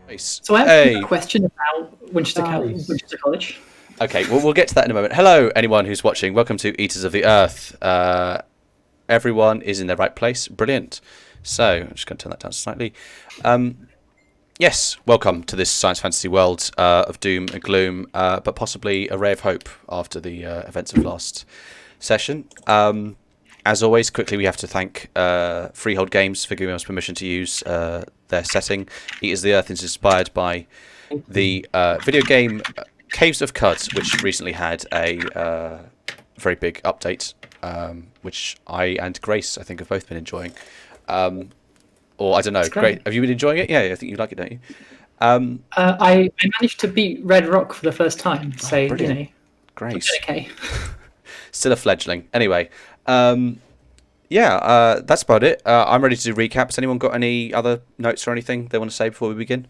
Nice. So I have Hey. a question about Winchester College. Okay, well, we'll get to that in a moment. Hello, anyone who's watching. Welcome to Eaters of the Earth. Everyone is in their right place. Brilliant. So, I'm just going to turn that down slightly. Yes, welcome to this science fantasy world of doom and gloom, but possibly a ray of hope after the events of last session. As always, quickly we have to thank Freehold Games for giving us permission to use their setting. Eaters of the Earth is inspired by the video game Caves of Cud, which recently had a very big update, which I and Grace, I think, have both been enjoying. Or, I don't know, great. Have you been enjoying it? Yeah, I think you like it, don't you? I managed to beat Red Rock for the first time, so, brilliant. you know, Grace. okay. Still a fledgling. Anyway, that's about it. I'm ready to do recaps. Anyone got any other notes or anything they want to say before we begin?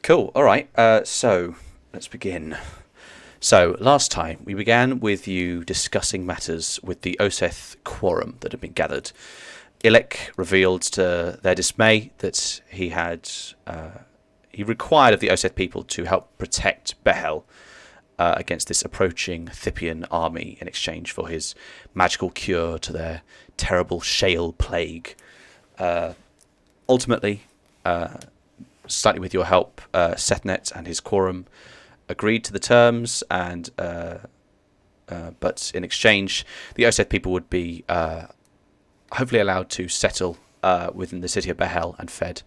Cool. All right. So let's begin. So last time we began with you discussing matters with the Oseth quorum that had been gathered. Ilek revealed to their dismay that he required of the Oseth people to help protect Behel against this approaching Thippian army in exchange for his magical cure to their terrible shale plague. Ultimately, slightly with your help, Setnet and his quorum agreed to the terms, and but in exchange, the Oseth people would be hopefully allowed to settle within the city of Behel and fed.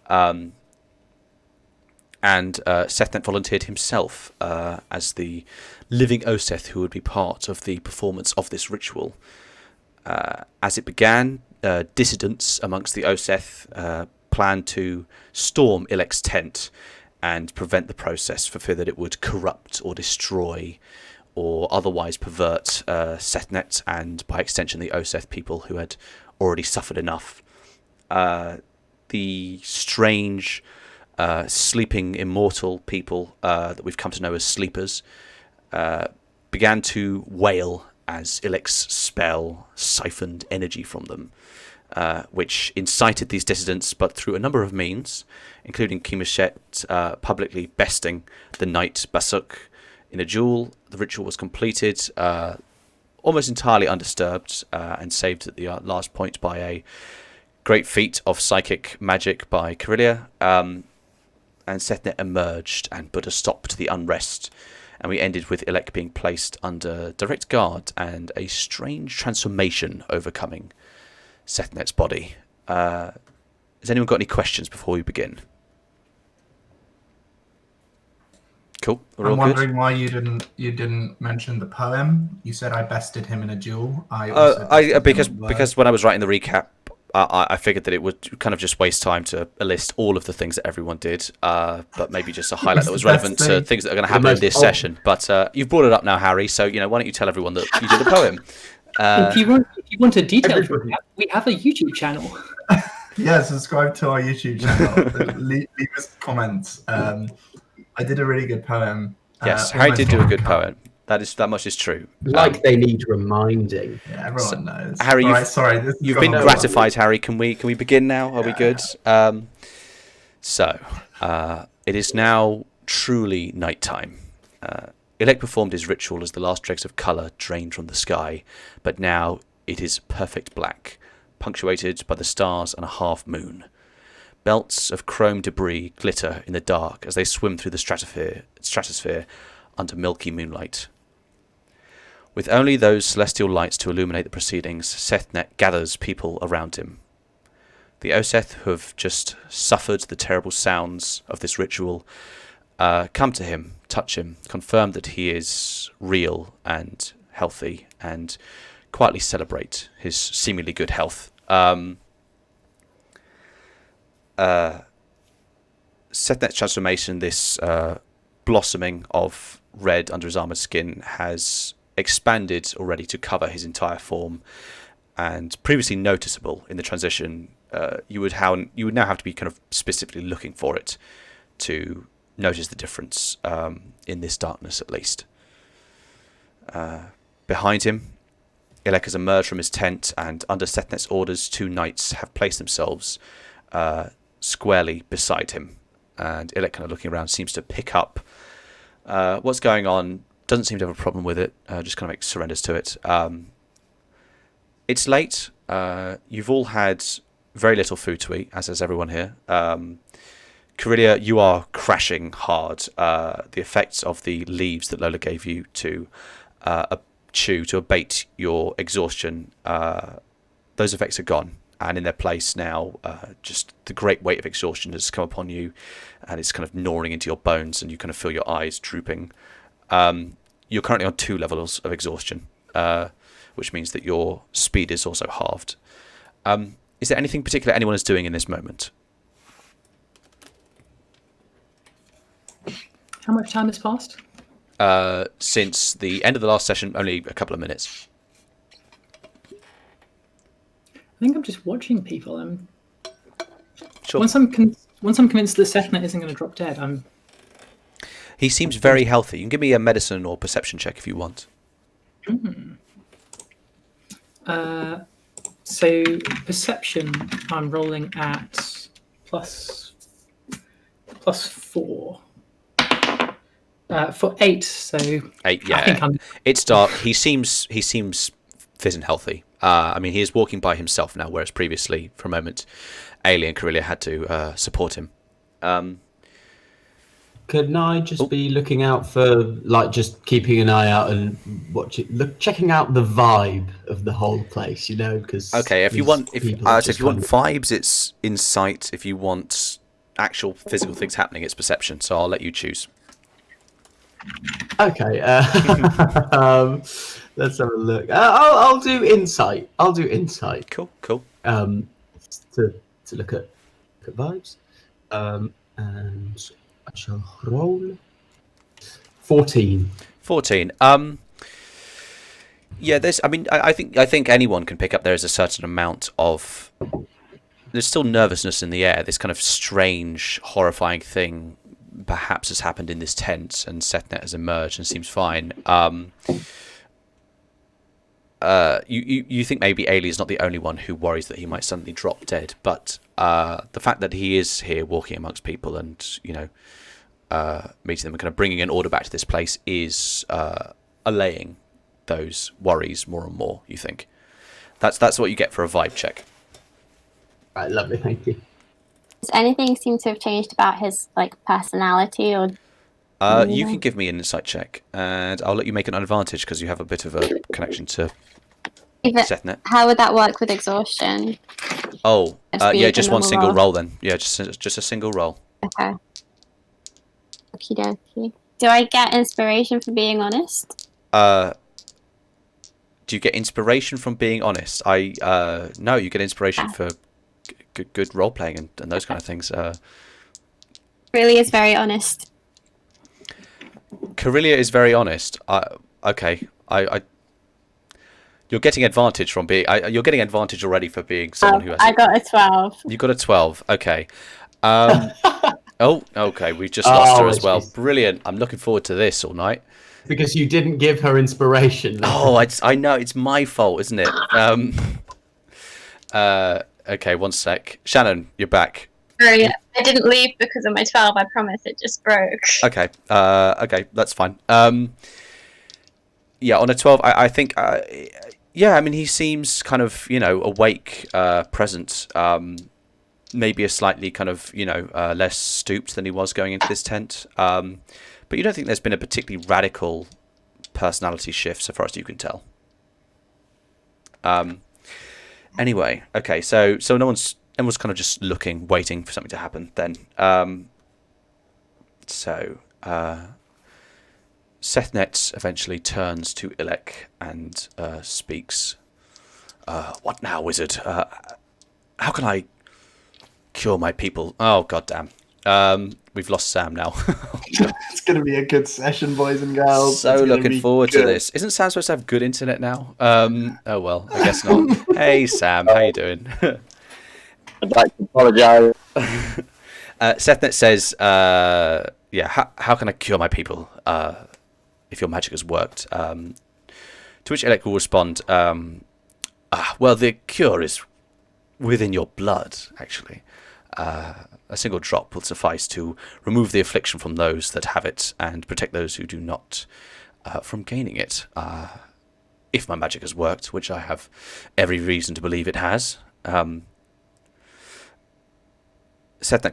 And Setnet volunteered himself as the living Oseth who would be part of the performance of this ritual. As it began, dissidents amongst the Oseth planned to storm Ilek's tent and prevent the process for fear that it would corrupt or destroy or otherwise pervert Setnet and, by extension, the Oseth people who had already suffered enough. The strange, sleeping immortal people that we've come to know as sleepers began to wail as Ilek's spell siphoned energy from them, which incited these dissidents, but through a number of means, including Kimashet publicly besting the knight Basuk in a duel. The ritual was completed almost entirely undisturbed and saved at the last point by a great feat of psychic magic by Kirilia. And Setnet emerged and put a stop to the unrest. And we ended with Ilek being placed under direct guard and a strange transformation overcoming Setnet's body. Has anyone got any questions before we begin? Cool. I'm wondering why you didn't mention the poem. You said I bested him in a duel. Because when I was writing the recap, I figured that it would kind of just waste time to list all of the things that everyone did, but maybe just a highlight that was relevant to things that are going to happen in this session. But you've brought it up now, Harry. So why don't you tell everyone that you did a poem? If you want a detailed recap, we have a YouTube channel. Yeah, subscribe to our YouTube channel. leave us comments. I did a really good poem. Yes, Harry did do a good poem. That much is true. They need reminding. Yeah, everyone knows. Harry, you've been gratified, Harry. Can we begin now? Are we good? So, it is now truly nighttime. Ilek performed his ritual as the last dregs of colour drained from the sky, but now it is perfect black, punctuated by the stars and a half moon. Belts of chrome debris glitter in the dark as they swim through the stratosphere under milky moonlight. With only those celestial lights to illuminate the proceedings, Setnet gathers people around him. The Oseth who have just suffered the terrible sounds of this ritual come to him, touch him, confirm that he is real and healthy, and quietly celebrate his seemingly good health. Setnet's transformation, this blossoming of red under his armoured skin, has expanded already to cover his entire form, and previously noticeable in the transition, you would now have to be kind of specifically looking for it to notice the difference in this darkness, at least. Behind him, Ilek has emerged from his tent, and under Setnet's orders, two knights have placed themselves squarely beside him, and Ilek, kind of looking around, seems to pick up what's going on. Doesn't seem to have a problem with it. Just kind of like surrenders to it. It's late. You've all had very little food to eat, as has everyone here. Corelia, you are crashing hard. The effects of the leaves that Lola gave you to chew to abate your exhaustion, those effects are gone. And in their place now, just the great weight of exhaustion has come upon you, and it's kind of gnawing into your bones, and you kind of feel your eyes drooping. You're currently on 2 levels of exhaustion, which means that your speed is also halved. Is there anything particular anyone is doing in this moment? How much time has passed? Since the end of the last session, only a couple of minutes. I think I'm just watching people. Sure. Once I'm convinced that Sethnet isn't going to drop dead, He seems very healthy. You can give me a medicine or perception check if you want. So perception, I'm rolling at plus 4. For 8, so 8, yeah. I think It's dark. He seems fit and healthy. I mean, he is walking by himself now, whereas previously, for a moment, Ailey and Corelia had to support him. Could I just be looking out for, like, just keeping an eye out and checking out the vibe of the whole place, you know? Cause okay, if you want vibes, it's insight. If you want actual physical things happening, it's perception. So I'll let you choose. Okay, let's have a look. I'll do insight. Cool. To look at vibes. And I shall roll 14. 14. Yeah, I think anyone can pick up there is a certain amount of. There's still nervousness in the air. This kind of strange, horrifying thing perhaps has happened in this tent, and Sethnet has emerged and seems fine. You think maybe Ailey is not the only one who worries that he might suddenly drop dead, but the fact that he is here walking amongst people and, meeting them and kind of bringing an order back to this place is allaying those worries more and more, you think. That's what you get for a vibe check. Right, lovely, thank you. Does anything seem to have changed about his personality or? You can give me an insight check, and I'll let you make an advantage because you have a bit of a connection to Sethnet. How would that work with exhaustion? Oh, yeah, just one single roll. roll then. Yeah, just a single roll. Okay. Okie dokie. Do I get inspiration for being honest? Do you get inspiration from being honest? No, you get inspiration for good role playing and those kind of things. Really is very honest. Corelia is very honest. Okay, you're getting advantage from being. You're getting advantage already for being someone who has. I got a 12. You got a 12. Okay. Oh, okay. We've just lost her as well. Geez. Brilliant. I'm looking forward to this all night. Because you didn't give her inspiration. Oh, I know. It's my fault, isn't it? Okay, one sec. Shannon, you're back. Sorry, I didn't leave because of my 12. I promise, it just broke. Okay. Okay, that's fine. Yeah, on a 12, I think. Yeah, I mean, he seems kind of, awake, present. Maybe a slightly kind of, less stooped than he was going into this tent. But you don't think there's been a particularly radical personality shift, so far as you can tell. Anyway, okay, so no one's kind of just looking, waiting for something to happen. Then, Sethnet eventually turns to Ilek and speaks. What now, wizard? How can I cure my people? Oh, goddamn. We've lost Sam now. It's going to be a good session, boys and girls. So looking forward to this. Isn't Sam supposed to have good internet now? Oh, well, I guess not. Hey, Sam, how you doing? I'd like to apologise. Sethnet says, how can I cure my people if your magic has worked? To which Elec will respond, well, the cure is within your blood, actually. a single drop will suffice to remove the affliction from those that have it and protect those who do not from gaining it. If my magic has worked, which I have every reason to believe it has. Setnet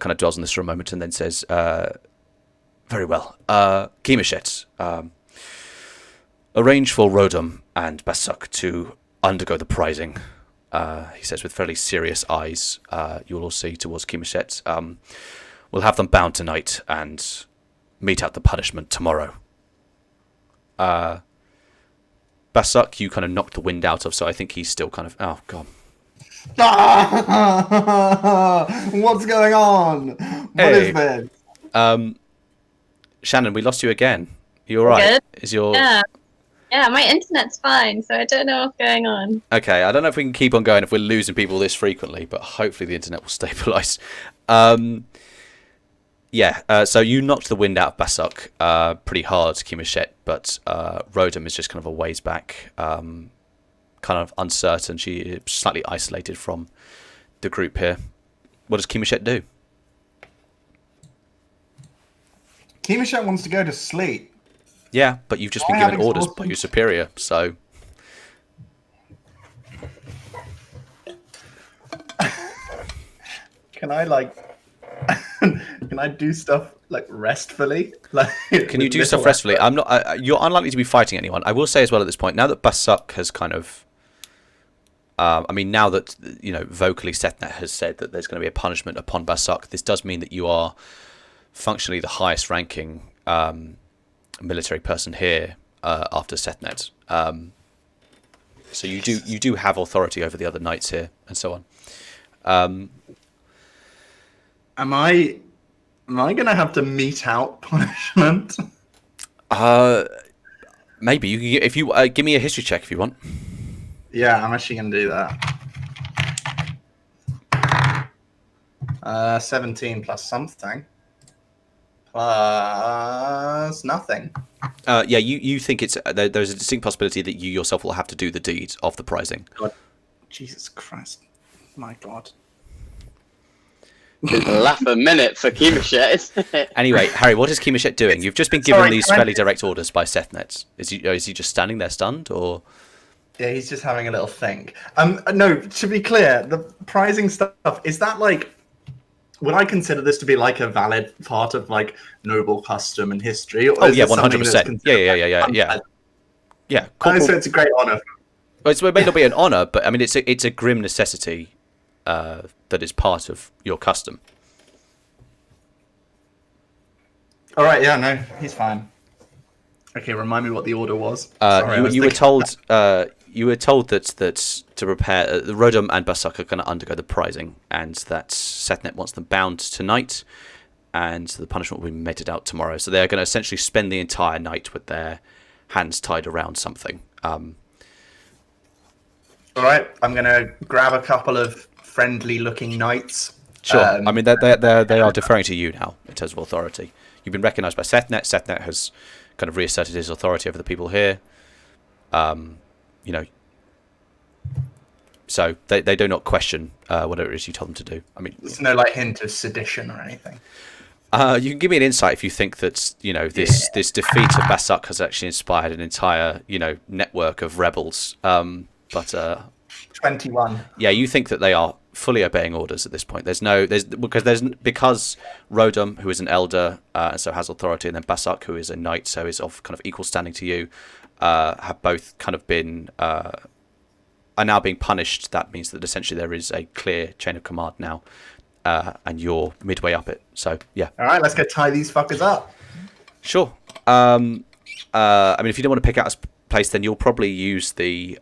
kind of dwells on this for a moment and then says, very well. Kimishet, arrange for Rodum and Basuk to undergo the prizing. He says with fairly serious eyes. You'll all see towards Kimishet. We'll have them bound tonight and mete out the punishment tomorrow. Basuk, you kind of knocked the wind out of, so I think he's still kind of... Oh, God. What's going on? What is this? Shannon, we lost you again. You all right? Good. Is your... Yeah, my internet's fine, so I don't know what's going on. Okay, I don't know if we can keep on going if we're losing people this frequently, but hopefully the internet will stabilise. So you knocked the wind out of Basuk pretty hard, Kimishet, but Rodum is just kind of a ways back, kind of uncertain. She is slightly isolated from the group here. What does Kimishet do? Kimishet wants to go to sleep. Yeah, but you've just been given orders by your superior, so... Can I, can I do stuff, restfully? Can you do stuff restfully? I'm not... you're unlikely to be fighting anyone. I will say as well at this point, now that Basuk has kind of... now that, vocally Setnet has said that there's going to be a punishment upon Basuk, this does mean that you are functionally the highest ranking... military person here after Setnet, so you do have authority over the other knights here and so on. Am I gonna have to mete out punishment? Maybe you can, if you give me a history check if you want. Yeah, I'm actually gonna do that. 17 plus something. Plus nothing. You think it's there's a distinct possibility that you yourself will have to do the deed of the prizing. God. Jesus Christ. My God. Laugh a minute for Kimishet. Anyway, Harry, what is Kimishet doing? You've just been given these fairly direct orders by Setnet. Is he just standing there stunned, or? Yeah, he's just having a little think. No, to be clear, the prizing stuff, is that would I consider this to be a valid part of noble custom and history? Or oh yeah, 100%. Yeah. So it's a great honor. Well, it may not be an honor, but I mean, it's a grim necessity that is part of your custom. All right. Yeah. No, he's fine. Okay. Remind me what the order was. You were told. You were told that to prepare the Rodum and Basuk are going to undergo the prizing, and that Setnet wants them bound tonight, and the punishment will be meted out tomorrow. So they're going to essentially spend the entire night with their hands tied around something. All right, I'm going to grab a couple of friendly-looking knights. Sure. I mean, they are deferring to you now in terms of authority. You've been recognised by Setnet. Setnet has kind of reasserted his authority over the people here. So they do not question whatever it is you told them to do. I mean, there's no hint of sedition or anything. You can give me an insight if you think that this defeat of Basuk has actually inspired an entire network of rebels. But 21. Yeah, you think that they are fully obeying orders at this point. Because Rodum, who is an elder, and so has authority, and then Basuk, who is a knight, so is of kind of equal standing to you, have both kind of been are now being punished. That means that essentially there is a clear chain of command now, and you're midway up it. So yeah. All right, let's go tie these fuckers up. Sure. I mean, if you don't want to pick out a place, then you'll probably use the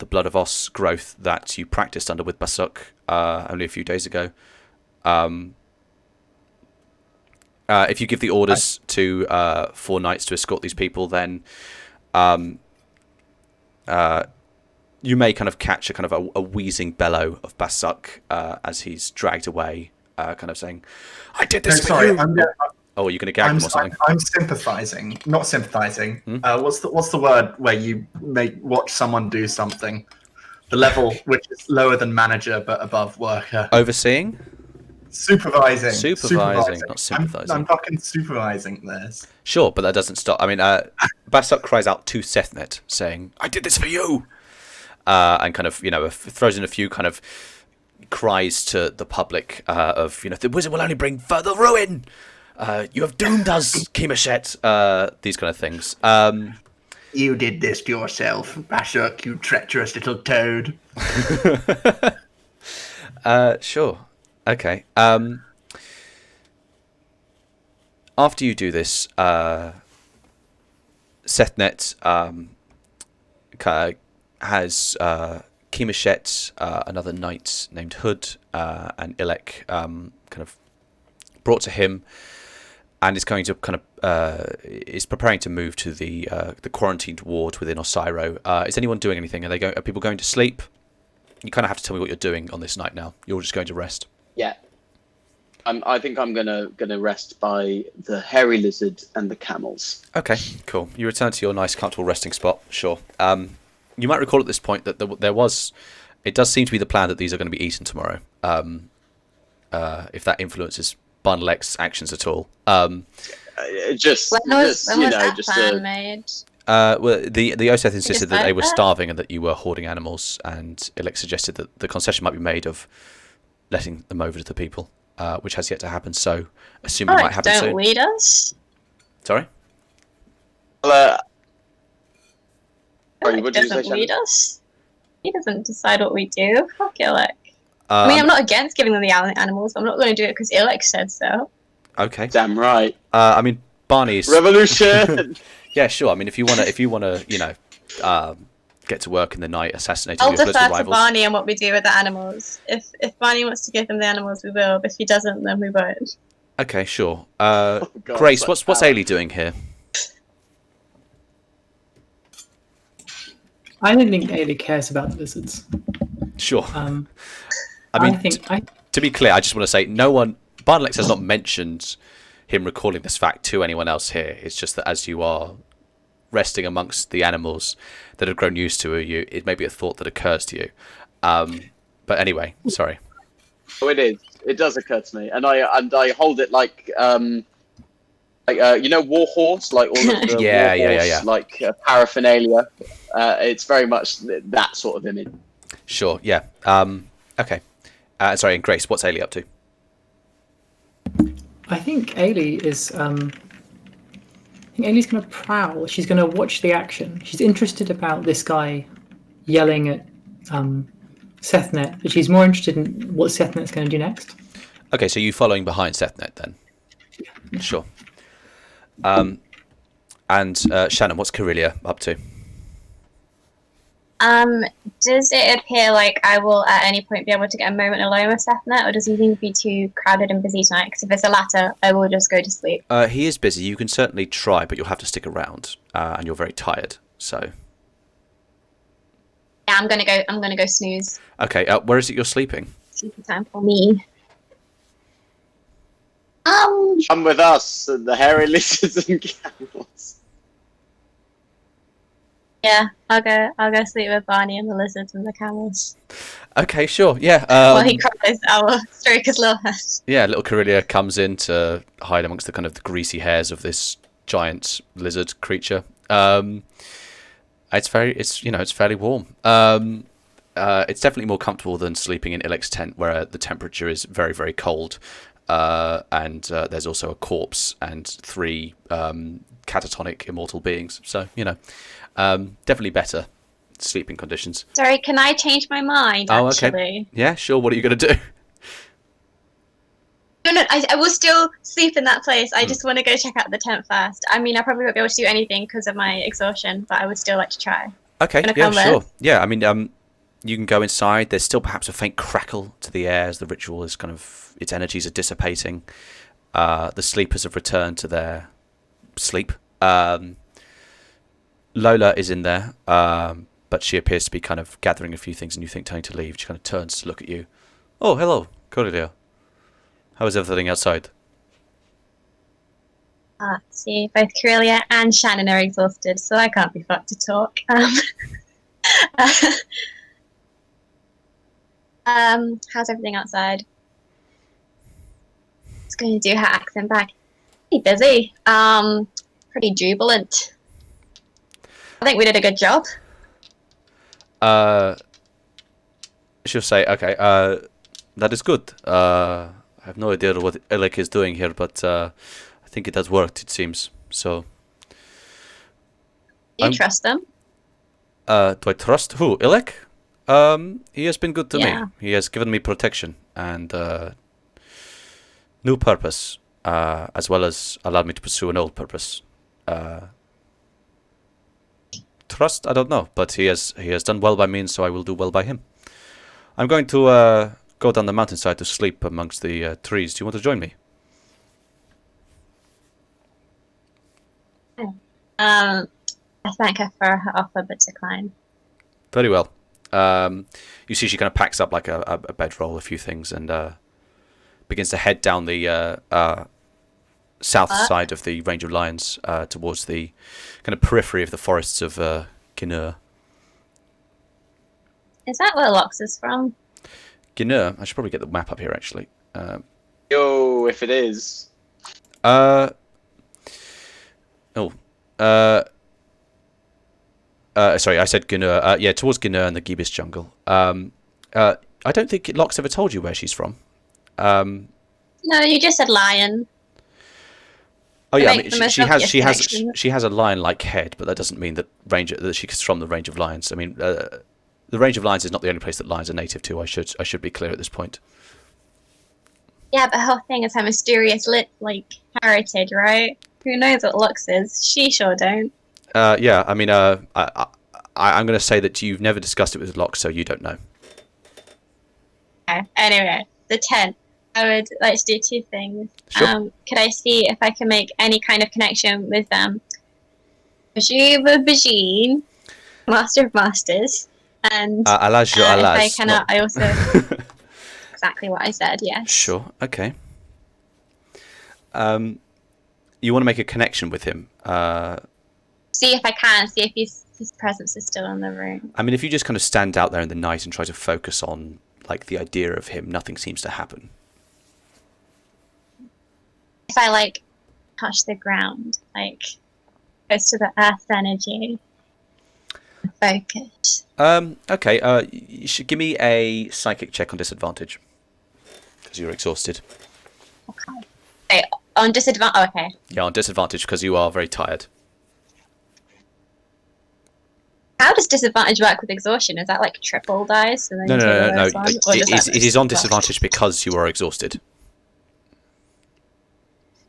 Blood of Os growth that you practiced under with Basuk only a few days ago. If you give the orders to 4 knights to escort these people, then you may kind of catch a wheezing bellow of Basuk as he's dragged away, kind of saying, "I did this for you." Oh, are you going to gag him or something? I'm sympathizing, not sympathizing. What's the word where you watch someone do something? The level which is lower than manager but above worker. Overseeing? Supervising. Supervising, not sympathising. I'm fucking supervising this. Sure, but that doesn't stop. I mean, Basok cries out to Sethnet, saying, "I did this for you," and kind of, throws in a few kind of cries to the public of, the wizard will only bring further ruin. You have doomed us, Kimoshet. These kind of things. You did this to yourself, Basok, you treacherous little toad. Sure. Okay. After you do this, Sethnet has Kimoshet, another knight named Hood, and Ilek kind of brought to him, and is going to kind of is preparing to move to the quarantined ward within Osiro. Is anyone doing anything? Are people going to sleep? You kind of have to tell me what you're doing on this night now. You're just going to rest. Yeah. I think I'm gonna rest by the hairy lizard and the camels. Okay, cool. You return to your nice, comfortable resting spot. Sure. You might recall at this point that there was. It does seem to be the plan that these are going to be eaten tomorrow. If that influences Bundle X's actions at all. When was that plan made? Well, the Oseth insisted that they were starving and that you were hoarding animals, and Ilek suggested that the concession might be made of letting them over to the people, which has yet to happen. So, assume it might happen soon. Don't lead us. Sorry. Sorry, what He did you say, doesn't lead Shannon? us. He doesn't decide what we do. Fuck Ilek. I mean, I'm not against giving them the animals, but I'm not going to do it because Ilek said so. Okay. Damn right. I mean, Barney's Revolution. Yeah, sure. I mean, if you wanna, get to work in the night, assassinating I'll your political defer to rivals. Barney on what we do with the animals. If Barney wants to give them the animals, we will. But if he doesn't, then we won't. Okay, sure. God, Grace, what's Ailey doing here? I don't think Ailey cares about the lizards. Sure. I mean, to be clear, I just want to say no one. Barnlex has not mentioned him recalling this fact to anyone else here. It's just that as you are resting amongst the animals that have grown used to you, it may be a thought that occurs to you. But anyway, sorry. Oh, it is. It does occur to me, and I hold it like war horse, like all of the war horse, like paraphernalia. It's very much that sort of image. Sure. Yeah. Okay. Sorry. And Grace, what's Ailey up to? I think Ailey is. Ailey's going to prowl. She's going to watch the action. She's interested about this guy yelling at Sethnet, but she's more interested in what Sethnet's going to do next. Okay, so you following behind Sethnet then? Yeah. Sure. And Shannon, what's Carillia up to? Does it appear like I will at any point be able to get a moment alone with Sethnet, or does he need to be too crowded and busy tonight? Because if it's the latter, I will just go to sleep. He is busy. You can certainly try, but you'll have to stick around, and you're very tired. So. Yeah, I'm gonna go snooze. Okay. Where is it you're sleeping? Sleepy time for me. Come with us, the hairy lizards and camels. Yeah, I'll go sleep with Barney and the lizards and the camels. Okay, sure. Yeah. While he cries, I will stroke his little head. Yeah, little Carillia comes in to hide amongst the kind of the greasy hairs of this giant lizard creature. It's fairly warm. It's definitely more comfortable than sleeping in Ilek's tent, where the temperature is very, very cold. And there's also a corpse and 3 catatonic immortal beings. So, definitely better sleeping conditions. Sorry, can I change my mind, actually? Okay. Yeah, sure. What are you going to do? No, I will still sleep in that place. I just want to go check out the tent first. I mean, I probably won't be able to do anything because of my exhaustion, but I would still like to try. Okay, yeah, sure. Yeah, I mean, you can go inside. There's still perhaps a faint crackle to the air as the ritual is kind of, its energies are dissipating. The sleepers have returned to their sleep. Lola is in there, but she appears to be kind of gathering a few things, and you think turning to leave. She kind of turns to look at you. Oh, hello, Cordelia. How is everything outside? See, both Carillia and Shannon are exhausted, so I can't be fucked to talk. How's everything outside? was going to do her accent back. Pretty busy. Pretty jubilant. I think we did a good job. She'll say, okay, that is good. I have no idea what Elec is doing here, but I think it has worked, it seems. So. Do you trust them? Do I trust who? Elec? He has been good to me. He has given me protection and new purpose, as well as allowed me to pursue an old purpose. Trust? I don't know, but he has done well by me, and so I will do well by him. I'm going to go down the mountainside to sleep amongst the trees. Do you want to join me? I thank her for her offer, but decline. Very well. You see she kind of packs up like a bedroll, a few things, and begins to head down the south side of the Range of Lions towards the kind of periphery of the forests of Ginur. Is that where Lox is from? Ginur? I should probably get the map up here, actually. Yo, if it is. Sorry, I said Ginur. Yeah, towards Ginur and the Gibis jungle. I don't think Lox ever told you where she's from. No, you just said lion. Oh yeah, I mean, she has a lion-like head, but that doesn't mean that she's from the Range of Lions. I mean, the Range of Lions is not the only place that lions are native to. I should be clear at this point. Yeah, but her thing is her mysterious heritage, right? Who knows what Lux is? She sure don't. Yeah, I mean, I'm going to say that you've never discussed it with Lox, so you don't know. Okay. Anyway, the tent. I would like to do two things. Sure. Could I see if I can make any kind of connection with Bajine, Master of Masters, and Alaz, if I cannot, I also exactly what I said. Yes. Sure. Okay. You want to make a connection with him? See if I can. See if his presence is still in the room. I mean, if you just kind of stand out there in the night and try to focus on like the idea of him, nothing seems to happen. If I touch the ground, goes to the earth energy, focus. Okay. You should give me a psychic check on disadvantage because you're exhausted. Okay. Wait, on disadvantage. Oh, okay. Yeah, on disadvantage because you are very tired. How does disadvantage work with exhaustion? Is that triple dice? And then No. It is on disadvantage because you are exhausted.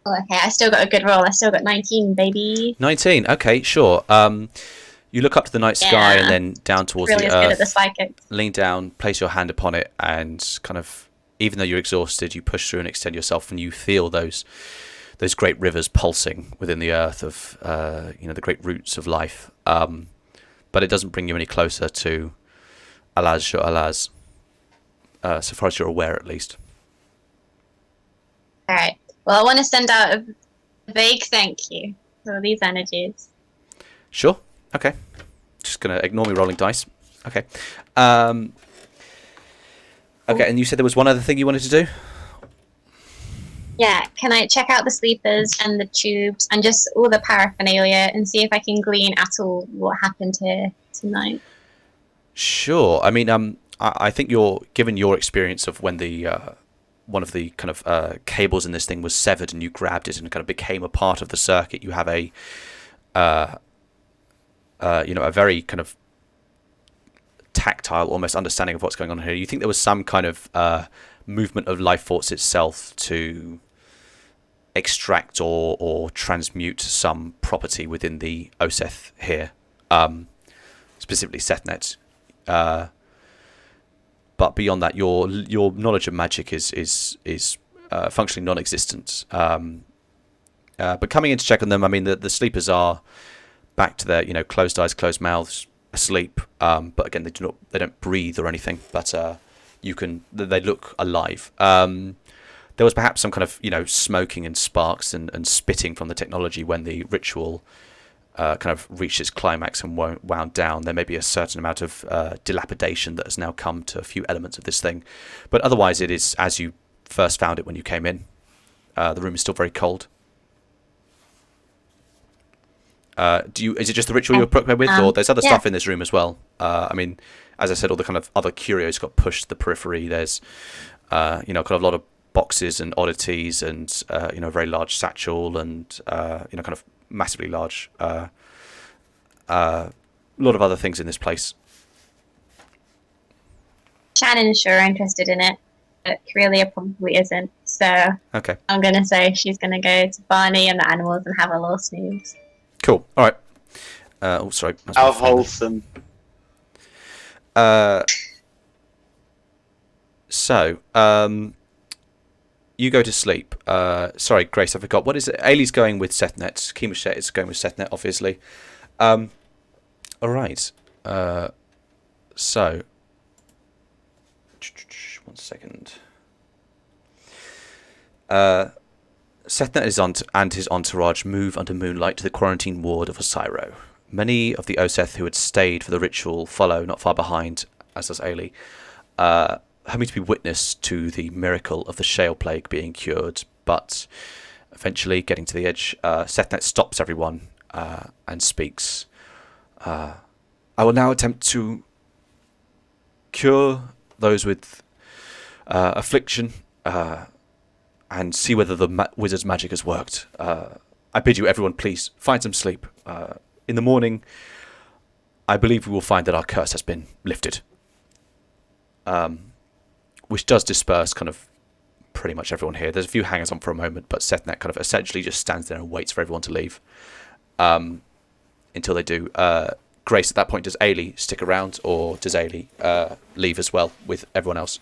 Oh, okay, I still got a good roll. I still got 19, baby. 19. Okay, sure. You look up to the night sky and then down towards the earth. Really good at the psychic. Lean down, place your hand upon it, and kind of, even though you're exhausted, you push through and extend yourself, and you feel those great rivers pulsing within the earth of the great roots of life. But it doesn't bring you any closer to Alaz, so far as you're aware, at least. All right. Well, I want to send out a vague thank you for these energies. Sure. Okay. Just gonna ignore me rolling dice. Okay. Okay. And you said there was one other thing you wanted to do. Yeah. Can I check out the sleepers and the tubes and just all the paraphernalia and see if I can glean at all what happened here tonight? Sure. I mean, I think given your experience of when the one of the kind of cables in this thing was severed and you grabbed it and kind of became a part of the circuit, you have a very kind of tactile, almost understanding of what's going on here. You think there was some kind of movement of life force itself to extract or transmute some property within the Oseth here, specifically Sethnet. But beyond that, your knowledge of magic is functionally non-existent. But coming in to check on them, I mean, the sleepers are back to their closed eyes, closed mouths, asleep. But again, they don't breathe or anything. But they look alive. There was perhaps some kind of smoking and sparks and spitting from the technology when the ritual kind of reached its climax and wound down. There may be a certain amount of dilapidation that has now come to a few elements of this thing, but otherwise it is as you first found it when you came in. The room is still very cold. Is it just the ritual you're preoccupied with, or there's other stuff in this room as well? I mean, as I said, all the kind of other curios got pushed to the periphery. There's, kind of a lot of boxes and oddities, and a very large satchel, and kind of massively large. A lot of other things in this place. Shannon's sure interested in it, but Corellia probably isn't. So Okay. I'm going to say she's going to go to Barney and the animals and have a little snooze. Cool. All right. Sorry. that's my How phone. wholesome. So, you go to sleep. Sorry, Grace, I forgot. What is it? Ailey's going with Sethnet. Keemoshet is going with Sethnet, obviously. All right. So, 1 second. Sethnet and his entourage move under moonlight to the quarantine ward of Osiro. Many of the Oseth who had stayed for the ritual follow not far behind, as does Ailey, having to be witness to the miracle of the shale plague being cured. But eventually, getting to the edge, Sethnet stops everyone and speaks. I will now attempt to cure those with affliction and see whether the wizard's magic has worked. I bid you, everyone, please find some sleep. In the morning, I believe we will find that our curse has been lifted. Which does disperse kind of pretty much everyone here. There's a few hangers on for a moment, but Sethnet kind of essentially just stands there and waits for everyone to leave until they do. Grace, at that point, does Ailey stick around, or does Ailey leave as well with everyone else?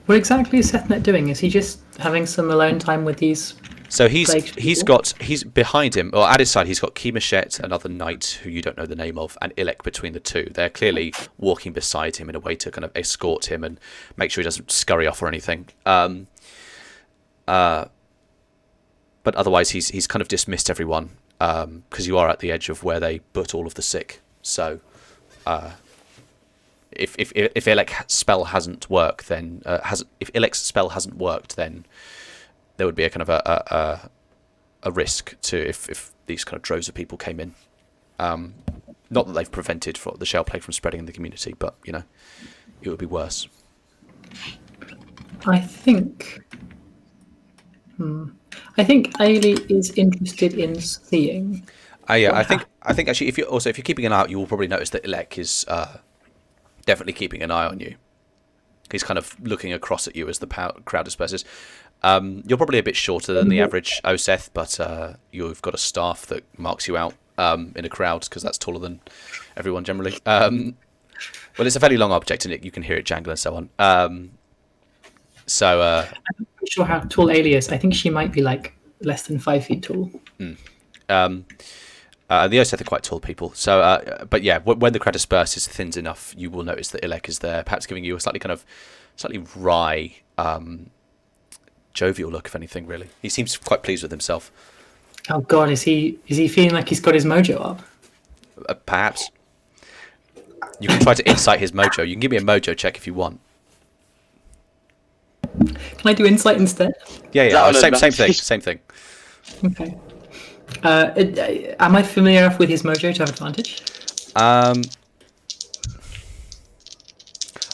What exactly is Sethnet doing? Is he just having some alone time with these? So he's behind him, or at his side, he's got Keemoshet, another knight who you don't know the name of, and Ilek between the two. They're clearly walking beside him in a way to kind of escort him and make sure he doesn't scurry off or anything. But otherwise, he's kind of dismissed everyone because you are at the edge of where they put all of the sick. So if Ilek's spell hasn't worked, then if Ilek's spell hasn't worked, then there would be a kind of a risk to if these kind of droves of people came in. Not that they've prevented the shell plague from spreading in the community, but it would be worse. I think Ailey is interested in seeing. Yeah, I think actually if you're keeping an eye out, you will probably notice that Ilek is definitely keeping an eye on you. He's kind of looking across at you as the crowd disperses. You're probably a bit shorter than the average Oseth, but you've got a staff that marks you out in a crowd because that's taller than everyone generally. Well, it's a fairly long object, and you can hear it jangle and so on. I'm not sure how tall Ailey is. I think she might be like less than 5 feet tall. The Oseth are quite tall people. So, but yeah, when the crowd disperses, thins enough, you will notice that Ilek is there, perhaps giving you a slightly wry, jovial look, if anything. Really, he seems quite pleased with himself. Oh God, is he feeling like he's got his mojo up? Perhaps you can try to insight his mojo. You can give me a mojo check if you want. Can I do insight instead? Yeah. Same thing. Okay. Am I familiar enough with his mojo to have advantage? I'm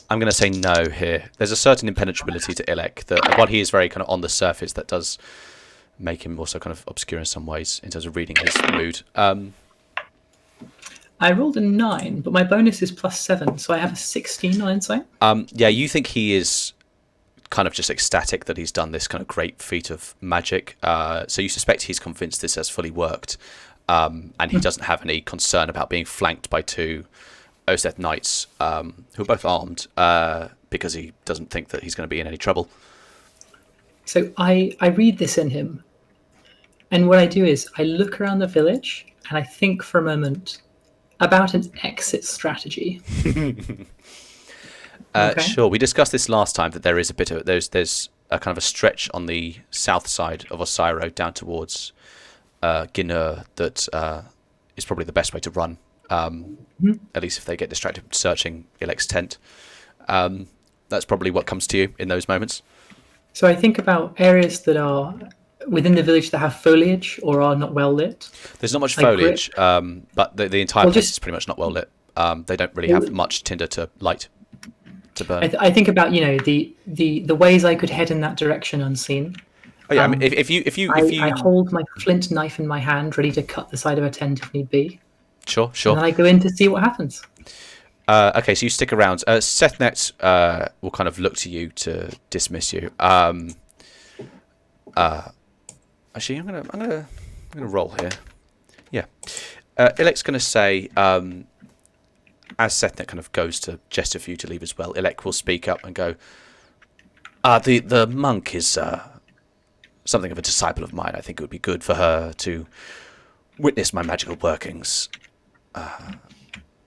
going to say no here. There's a certain impenetrability to Ilek that, while he is very kind of on the surface, that does make him also kind of obscure in some ways in terms of reading his mood. I rolled a 9, but my bonus is +7, so I have a 16 on insight. Yeah, you think he is kind of just ecstatic that he's done this kind of great feat of magic. So you suspect he's convinced this has fully worked, and he doesn't have any concern about being flanked by 2 Oseth knights who are both armed, because he doesn't think that he's going to be in any trouble. So I read this in him, and what I do is I look around the village and I think for a moment about an exit strategy. Okay. Sure. We discussed this last time that there is there's a kind of a stretch on the south side of Osiro down towards Ginur that is probably the best way to run. At least if they get distracted searching Ilek's tent. That's probably what comes to you in those moments. So I think about areas that are within the village that have foliage or are not well lit. There's not much Like foliage, but the entire Well, place just- is pretty much not well lit. They don't really have much tinder to light to burn. I think about the ways I could head in that direction unseen. Oh yeah, I mean, if you I hold my flint knife in my hand, ready to cut the side of a tent if need be. Sure. And then I go in to see what happens. Okay, so you stick around. Sethnet will kind of look to you to dismiss you. Actually, I'm gonna roll here. Yeah, Ilek's gonna say, as Sethnet kind of goes to gesture for you to leave as well, Ilek will speak up and go, the monk is something of a disciple of mine. I think it would be good for her to witness my magical workings.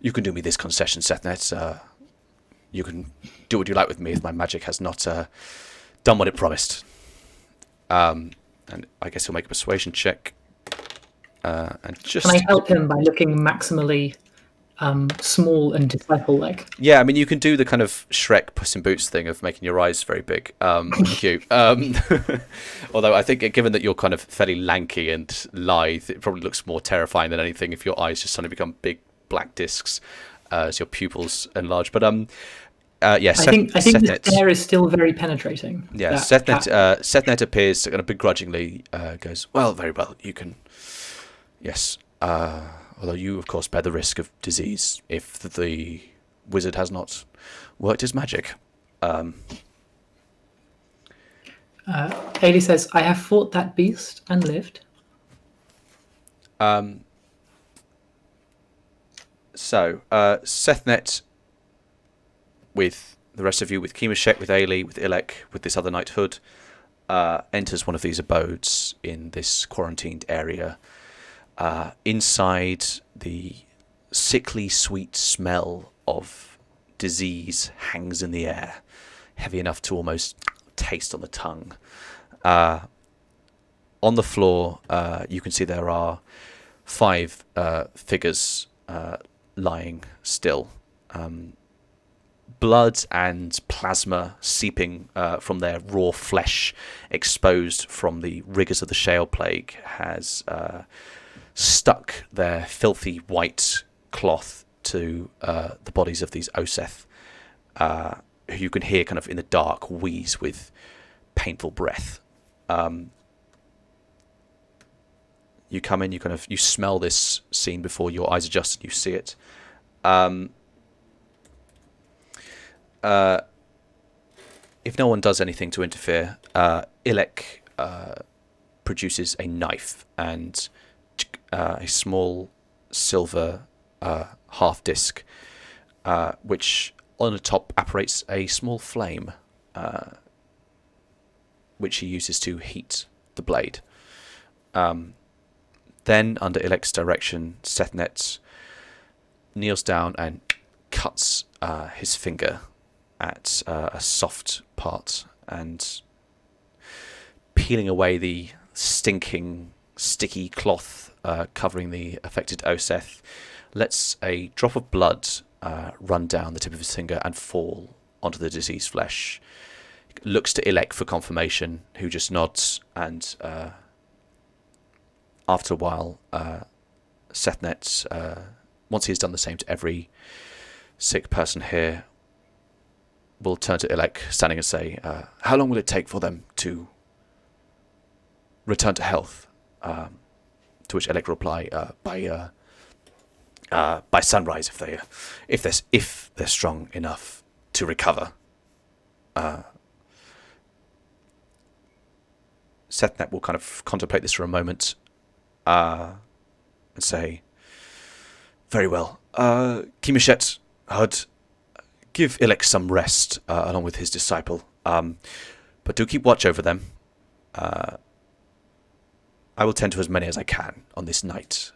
You can do me this concession, Sethnet. You can do what you like with me if my magic has not done what it promised. And I guess he'll make a persuasion check. And just Can I help him by looking maximally small and disciple-like? Yeah, I mean, you can do the kind of Shrek Puss in Boots thing of making your eyes very big and cute. Although I think, given that you're kind of fairly lanky and lithe, it probably looks more terrifying than anything if your eyes just suddenly become big black discs as your pupils enlarge. But yeah, I think the stare is still very penetrating. Yeah, Sethnet appears kind of begrudgingly, goes, well, very well, you can, yes, although you, of course, bear the risk of disease if the wizard has not worked his magic. Ailey says, I have fought that beast and lived. So, Sethnet, with the rest of you, with Kimashek, with Ailey, with Ilek, with this other knighthood, enters one of these abodes in this quarantined area. Inside, the sickly sweet smell of disease hangs in the air, heavy enough to almost taste on the tongue. On the floor, you can see there are 5 figures lying still. Blood and plasma seeping from their raw flesh, exposed from the rigours of the Shale Plague, has stuck their filthy white cloth to the bodies of these Oseth, who you can hear kind of in the dark wheeze with painful breath. You come in, you smell this scene before your eyes adjust and you see it. If no one does anything to interfere, Ilek produces a knife and a small silver half disc, which on the top apparates a small flame, which he uses to heat the blade. Then, under Ilek's direction, Sethnet kneels down and cuts his finger at a soft part, and peeling away the stinking, sticky cloth covering the affected Oseth, lets a drop of blood run down the tip of his finger and fall onto the diseased flesh. Looks to Ilek for confirmation, who just nods, and after a while, Sethnet, once he has done the same to every sick person here, will turn to Ilek, standing and say, how long will it take for them to return to health? To which Ilek will reply, by sunrise, if they're strong enough to recover. Sethnet will kind of contemplate this for a moment, and say, very well. Kimishet, Hud, give Ilek some rest, along with his disciple. But do keep watch over them. I will tend to as many as I can on this night.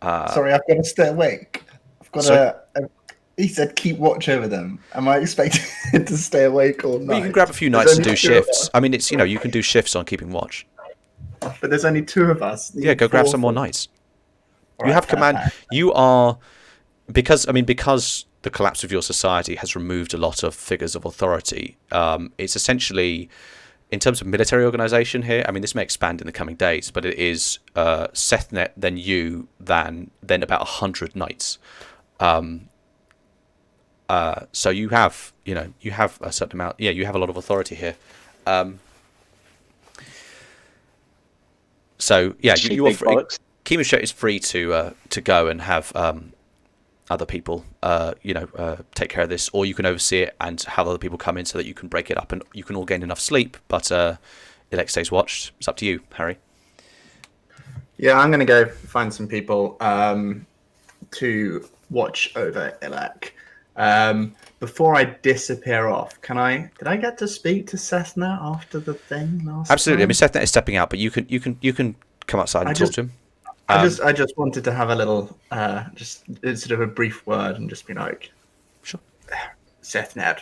Sorry, I've got to stay awake. I've got to... He said keep watch over them. Am I expected to stay awake all night? Well, you can grab a few nights and do shifts. I mean, it's, you can do shifts on keeping watch. But there's only 2 of us. Yeah, go grab some more nights. You have command. You are... Because the collapse of your society has removed a lot of figures of authority. It's essentially, in terms of military organization here, I mean, this may expand in the coming days, but it is Sethnet, then you, then about 100 knights. So you have a certain amount. Yeah, you have a lot of authority here. So yeah, you are free. Kemushet is free to go and have other people, take care of this, or you can oversee it and have other people come in so that you can break it up and you can all gain enough sleep. But Ilek stays watched. It's up to you, Harry. Yeah, I'm going to go find some people to watch over Ilek. Before I disappear off, did I get to speak to Sethnet after the thing last Absolutely. time? I mean, Sethnet is stepping out, but you can come outside and talk to him. I just wanted to have a little, just sort of a brief word and just be like, sure, Sethnet,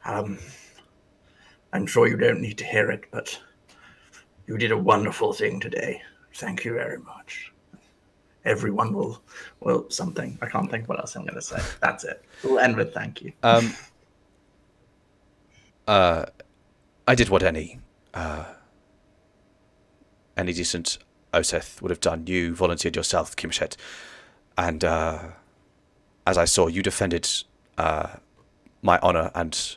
I'm sure you don't need to hear it, but you did a wonderful thing today. Thank you very much. Everyone will something. I can't think what else I'm going to say. That's it. We'll end with thank you. I did what any decent Oseth would have done. You volunteered yourself, Kemushet, and as I saw, you defended my honor and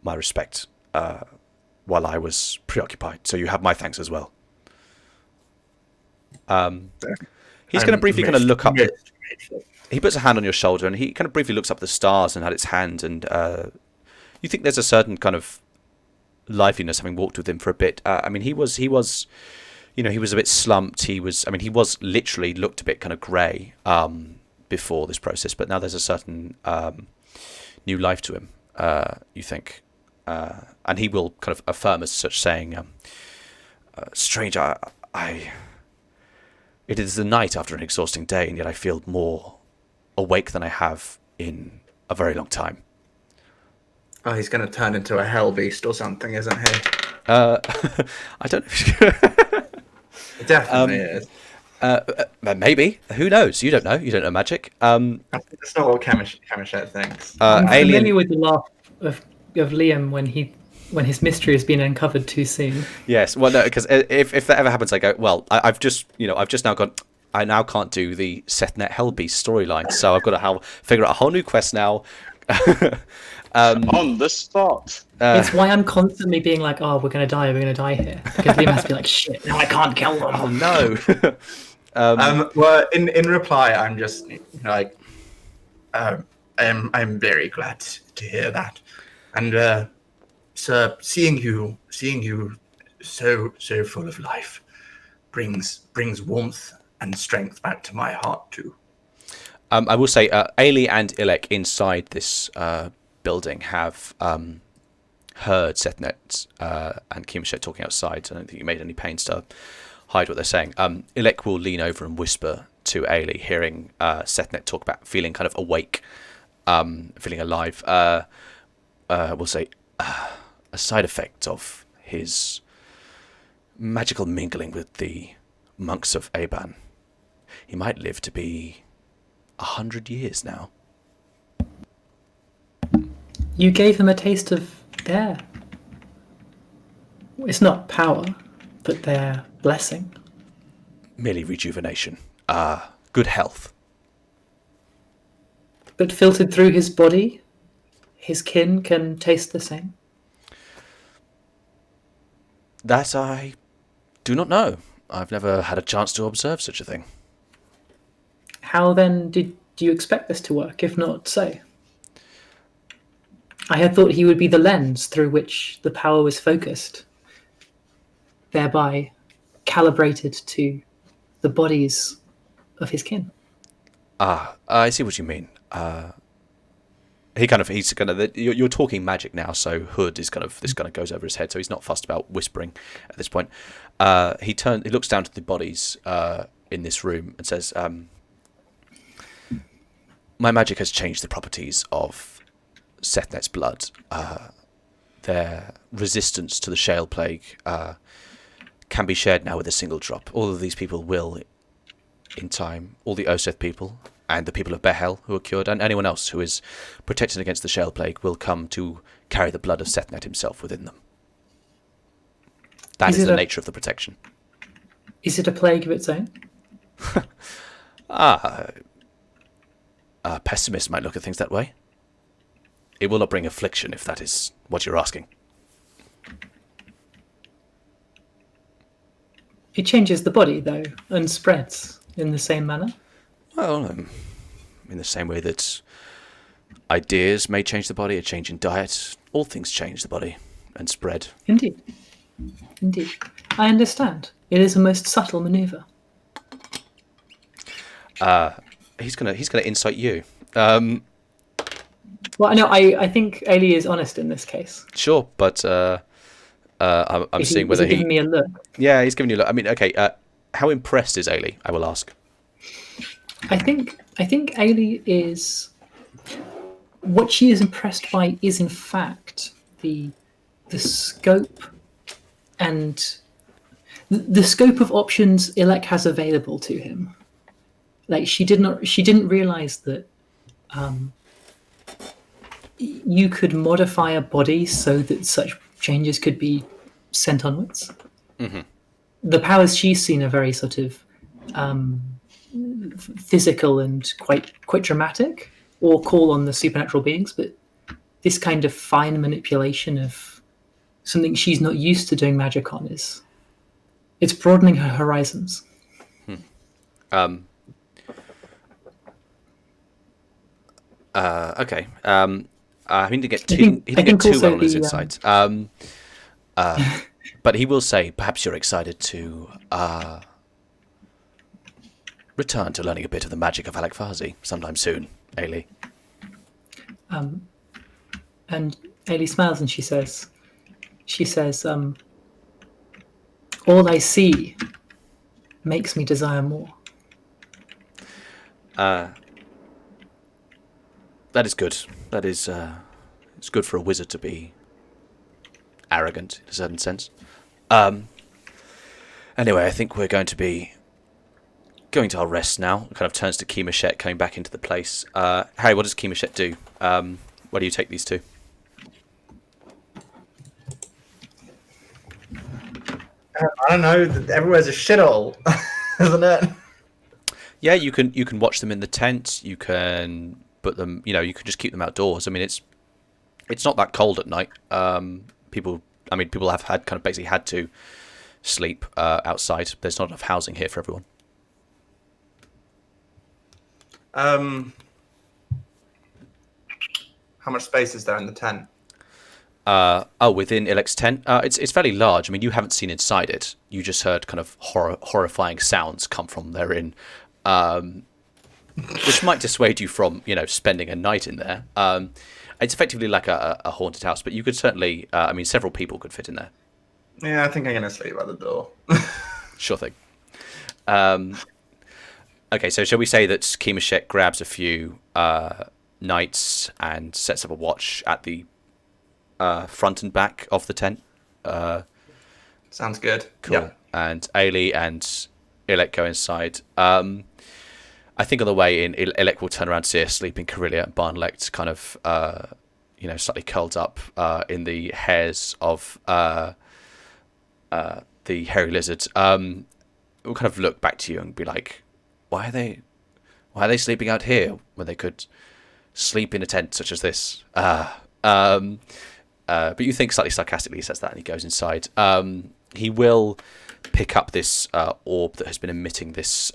my respect while I was preoccupied. So you have my thanks as well. He's going to briefly kind of look up. He puts a hand on your shoulder and he kind of briefly looks up at the stars and at its hand, and you think there's a certain kind of liveliness having walked with him for a bit. I mean, he was a bit slumped. He was literally looked a bit kind of grey before this process, but now there's a certain new life to him, you think. And he will kind of affirm as such, saying, strange, it is the night after an exhausting day, and yet I feel more awake than I have in a very long time. Oh, he's going to turn into a hell beast or something, isn't he? I don't know. It definitely is. Maybe. Who knows? You don't know. You don't know magic. That's not what Kemushet thinks. I'm familiar with the laugh of Liam when his mystery has been uncovered too soon. Yes, well, no, because if that ever happens, I go, well, I've just now gone. I now can't do the Sethnet Hellbeast storyline, so I've got to figure out a whole new quest now. On the spot. It's why I'm constantly being like, "Oh, we're gonna die here," because Liam has to be like, "Shit, now I can't kill them." Oh no. Well, in reply, I'm just like, I'm very glad to hear that, and sir, seeing you so full of life brings warmth and strength back to my heart too. I will say, Ailey and Ilek inside this building have heard Sethnet and Kemushet talking outside. I don't think you made any pains to hide what they're saying. Ilek will lean over and whisper to Ailey, hearing Sethnet talk about feeling kind of awake, feeling alive. We'll say a side effect of his magical mingling with the monks of Aban. He might live to be 100 years now. You gave him a taste of their... It's not power, but their blessing. Merely rejuvenation. Good health. But filtered through his body, his kin can taste the same? That I do not know. I've never had a chance to observe such a thing. How then do you expect this to work, if not so? I had thought he would be the lens through which the power was focused, thereby calibrated to the bodies of his kin. I see what you mean. You're talking magic now, so Hood is this goes over his head, so he's not fussed about whispering at this point. He looks down to the bodies in this room and says, my magic has changed the properties of Sethnet's blood. Their resistance to the Shale Plague can be shared now with a single drop. All of these people will, in time, all the Oseth people and the people of Behel who are cured, and anyone else who is protected against the Shell Plague will come to carry the blood of Sethnet himself within them. That is the nature of the protection. Is it a plague of its own? A pessimist might look at things that way. It will not bring affliction, if that is what you're asking. It changes the body, though, and spreads in the same manner? Well, in the same way that ideas may change the body, a change in diet, all things change the body and spread. Indeed. Indeed. I understand. It is a most subtle maneuver. He's gonna insight you. Well, no, I think Ailey is honest in this case. Sure, but I'm seeing whether he giving me a look. Yeah, he's giving you a look. I mean, okay. How impressed is Ailey? I will ask. I think Ailey is. What she is impressed by is, in fact, the scope and the scope of options Ilek has available to him. Like she didn't realize that you could modify a body so that such changes could be sent onwards. Mm-hmm. The powers she's seen are very sort of physical and quite dramatic, or call on the supernatural beings, but this kind of fine manipulation of something she's not used to doing magic on it's broadening her horizons. Okay. He didn't get too well on his insights. But he will say, perhaps you're excited to return to learning a bit of the magic of Alakfazi sometime soon, Ailey. And Ailey smiles and she says, all I see makes me desire more. That is good. That is, it's good for a wizard to be arrogant in a certain sense. Anyway, I think we're going to our rest now. It kind of turns to Kemashet coming back into the place. Harry, what does Kemashet do? Where do you take these two? I don't know. Everywhere's a shithole, isn't it? Yeah, you can watch them in the tent. You can put them. You can just keep them outdoors. I mean, it's not that cold at night. People have basically had to sleep outside. There's not enough housing here for everyone. How much space is there in the tent? Within Ilek's tent, it's fairly large. I mean, you haven't seen inside it. You just heard kind of horrifying sounds come from therein, which might dissuade you from spending a night in there. It's effectively like a haunted house, but you could certainly, several people could fit in there. Yeah, I think I'm gonna sleep by the door. Sure thing. Okay, so shall we say that Kemashet grabs a few knights and sets up a watch at the front and back of the tent? Sounds good. Cool. Yeah. And Ailey and Ilek go inside. I think on the way in, Ilek will turn around to see a sleeping Carillia and Barnlect kind of, slightly curled up in the hairs of the hairy lizard. We'll kind of look back to you and be like, why are they sleeping out here when they could sleep in a tent such as this? But you think slightly sarcastically he says that, and he goes inside. He will pick up this orb that has been emitting this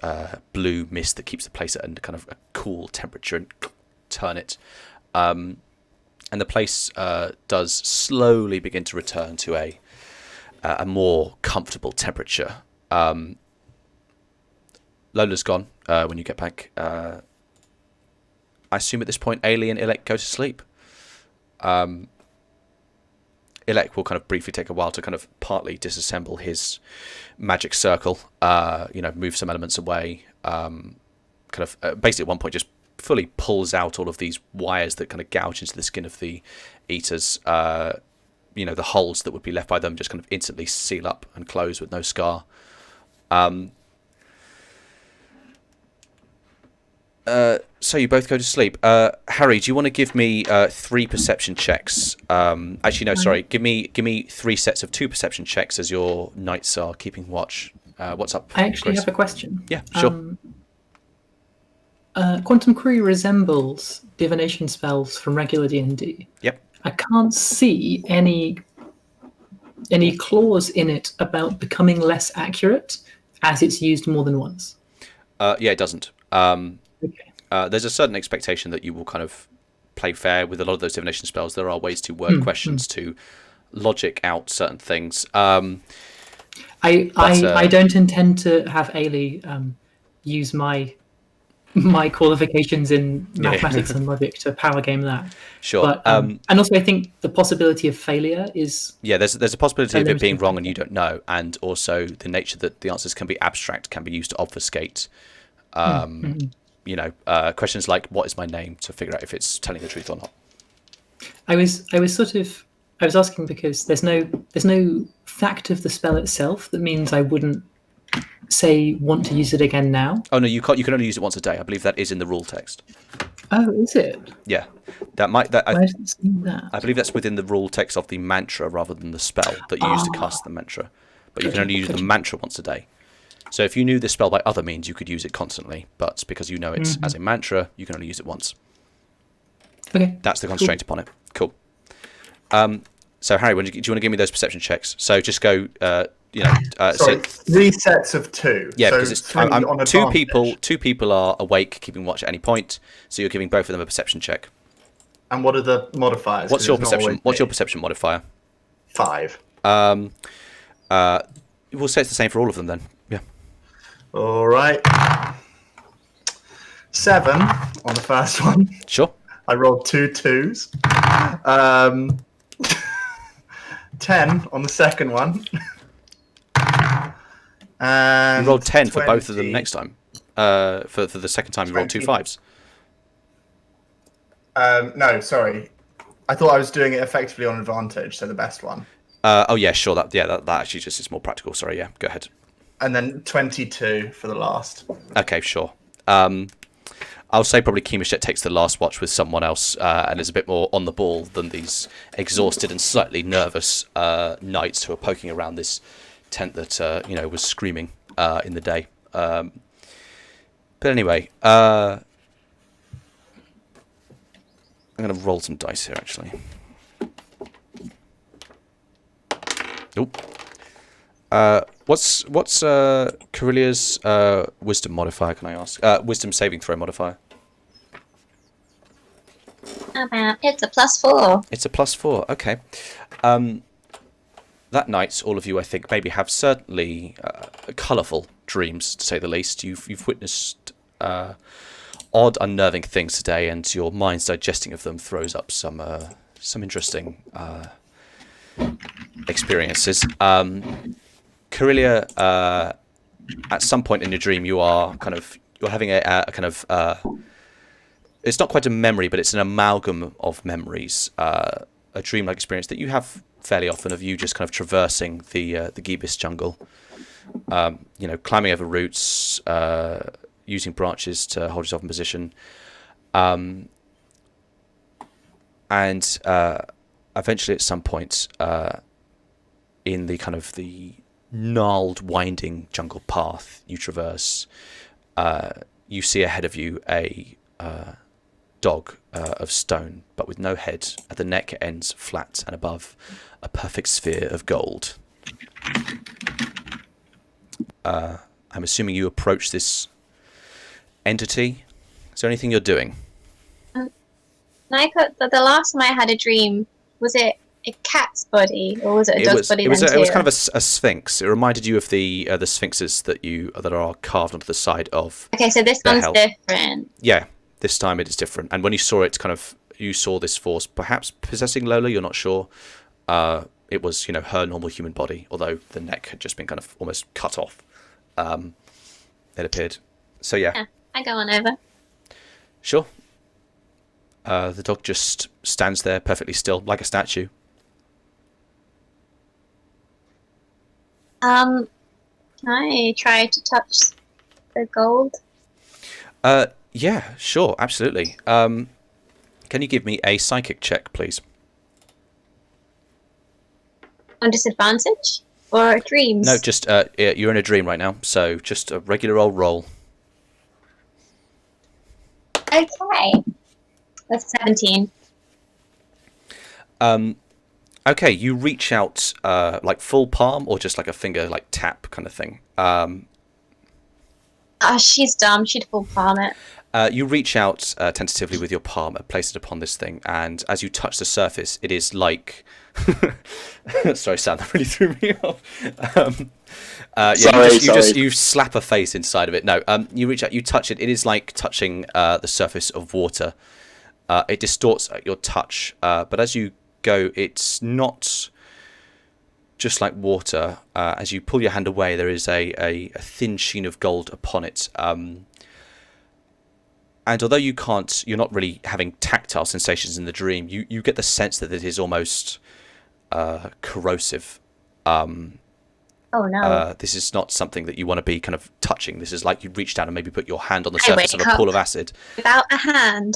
blue mist that keeps the place at a kind of a cool temperature and turn it. And the place does slowly begin to return to a more comfortable temperature. Lola's gone when you get back. I assume at this point Ailey and Ilek go to sleep. Ilek will kind of briefly take a while to kind of partly disassemble his magic circle, move some elements away, basically at one point just fully pulls out all of these wires that kind of gouge into the skin of the eaters. The holes that would be left by them just kind of instantly seal up and close with no scar. So you both go to sleep. Harry, do you want to give me 3 perception checks? Actually, no, sorry. Give me 3 sets of 2 perception checks as your knights are keeping watch. What's up? I actually Grace? have a question. Yeah, sure. Quantum Query resembles divination spells from regular D&D. Yep. I can't see any clause in it about becoming less accurate as it's used more than once. Yeah, it doesn't. Okay. There's a certain expectation that you will kind of play fair with a lot of those divination spells. There are ways to word questions to logic out certain things. I don't intend to have Ailey use my qualifications in mathematics and logic to power game that. Sure. But, and also I think the possibility of failure is... Yeah, there's a possibility of it being wrong and you don't know, and also the nature that the answers can be abstract, can be used to obfuscate questions like what is my name, to figure out if it's telling the truth or not. I was asking because there's no fact of the spell itself that means I wouldn't say want to use it again now. Oh no, you can't. You can only use it once a day. I believe that is in the rule text. Oh, is it? Yeah, I haven't seen that. I believe that's within the rule text of the mantra rather than the spell that you use to cast the mantra. But you can only use the mantra once a day. So if you knew this spell by other means, you could use it constantly. But because you know it's as a mantra, you can only use it once. Okay. That's the constraint upon it. Cool. So Harry, do you want to give me those perception checks? So just go. Sorry, 3 sets of 2. Yeah, so because it's two people are awake, keeping watch at any point. So you're giving both of them a perception check. And what are the modifiers? What's your perception? What's your perception modifier? 5. We'll say it's the same for all of them then. Yeah. All right. 7 on the first one. Sure. I rolled 2 2s. 10 on the second one. And you rolled 10 20. for both of them next time. For the second time, you rolled 2 5s. No, sorry. I thought I was doing it effectively on advantage, so the best one. Oh yeah, sure. That actually just is more practical. Sorry, yeah. Go ahead. And then 22 for the last. Okay, sure. I'll say probably Keemeshet takes the last watch with someone else and is a bit more on the ball than these exhausted and slightly nervous knights who are poking around this tent that was screaming in the day. But anyway, I'm going to roll some dice here, actually. Nope. What's Carilia's wisdom modifier, can I ask? Wisdom saving throw modifier. It's a +4. It's a +4, okay. That night, all of you, I think, maybe have certainly colourful dreams, to say the least. You've witnessed odd, unnerving things today, and your mind's digesting of them throws up some interesting experiences. Carilia, at some point in your dream, you're having a kind of it's not quite a memory, but it's an amalgam of memories, a dreamlike experience that you have fairly often of you just kind of traversing the Gibis jungle, climbing over roots, using branches to hold yourself in position, and eventually at some point in the kind of the gnarled, winding jungle path you traverse, you see ahead of you a dog of stone, but with no head. At the neck it ends flat, and above a perfect sphere of gold. I'm assuming you approach this entity. Is there anything you're doing? The last time I had a dream, was it a cat's body or was it a dog's body? It was kind of a sphinx. It reminded you of the sphinxes that are carved onto the side of. Okay, so this one's different. Yeah, this time it is different. And when you saw it, you saw this force perhaps possessing Lola. You're not sure. It was her normal human body, although the neck had just been kind of almost cut off. It appeared. So yeah, I go on over. Sure. The dog just stands there perfectly still, like a statue. Can I try to touch the gold? Yeah, sure, absolutely. Can you give me a psychic check, please? On disadvantage? Or dreams? No, just you're in a dream right now, so just a regular old roll. Okay. That's 17. Okay, you reach out like full palm or just like a finger like tap kind of thing. She's dumb. She'd full palm it. You reach out tentatively with your palm and place it upon this thing, and as you touch the surface, it is like... Sorry, Sam, that really threw me off. You slap a face inside of it. No, you reach out, you touch it. It is like touching the surface of water. It distorts your touch, but as you go, it's not just like water. As you pull your hand away, there is a thin sheen of gold upon it. And although you're not really having tactile sensations in the dream, you get the sense that it is almost corrosive. Oh no. This is not something that you want to be kind of touching. This is like you reach down and maybe put your hand on the surface of a pool of acid. Without a hand.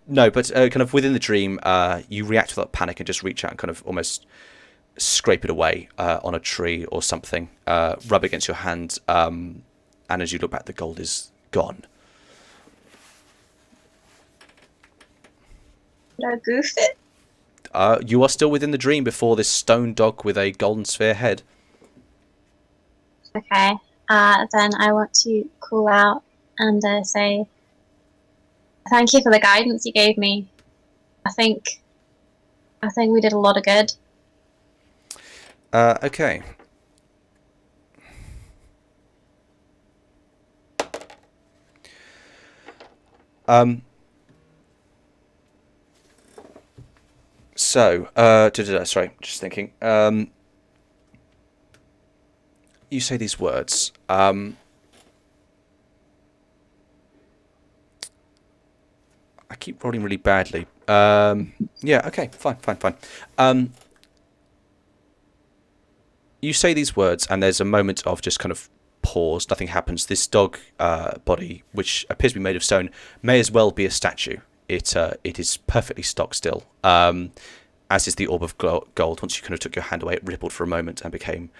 No, but kind of within the dream, you react without panic and just reach out and kind of almost scrape it away on a tree or something, rub against your hand, and as you look back, the gold is gone. Did I goof it? You are still within the dream before this stone dog with a golden sphere head. Okay. Then I want to call out and say, thank you for the guidance you gave me. I think we did a lot of good. Okay. So, sorry, just thinking. You say these words. I keep rolling really badly. Yeah, okay, fine. You say these words, and there's a moment of just kind of pause. Nothing happens. This dog body, which appears to be made of stone, may as well be a statue. It is perfectly stock still, as is the orb of gold. Once you kind of took your hand away, it rippled for a moment and became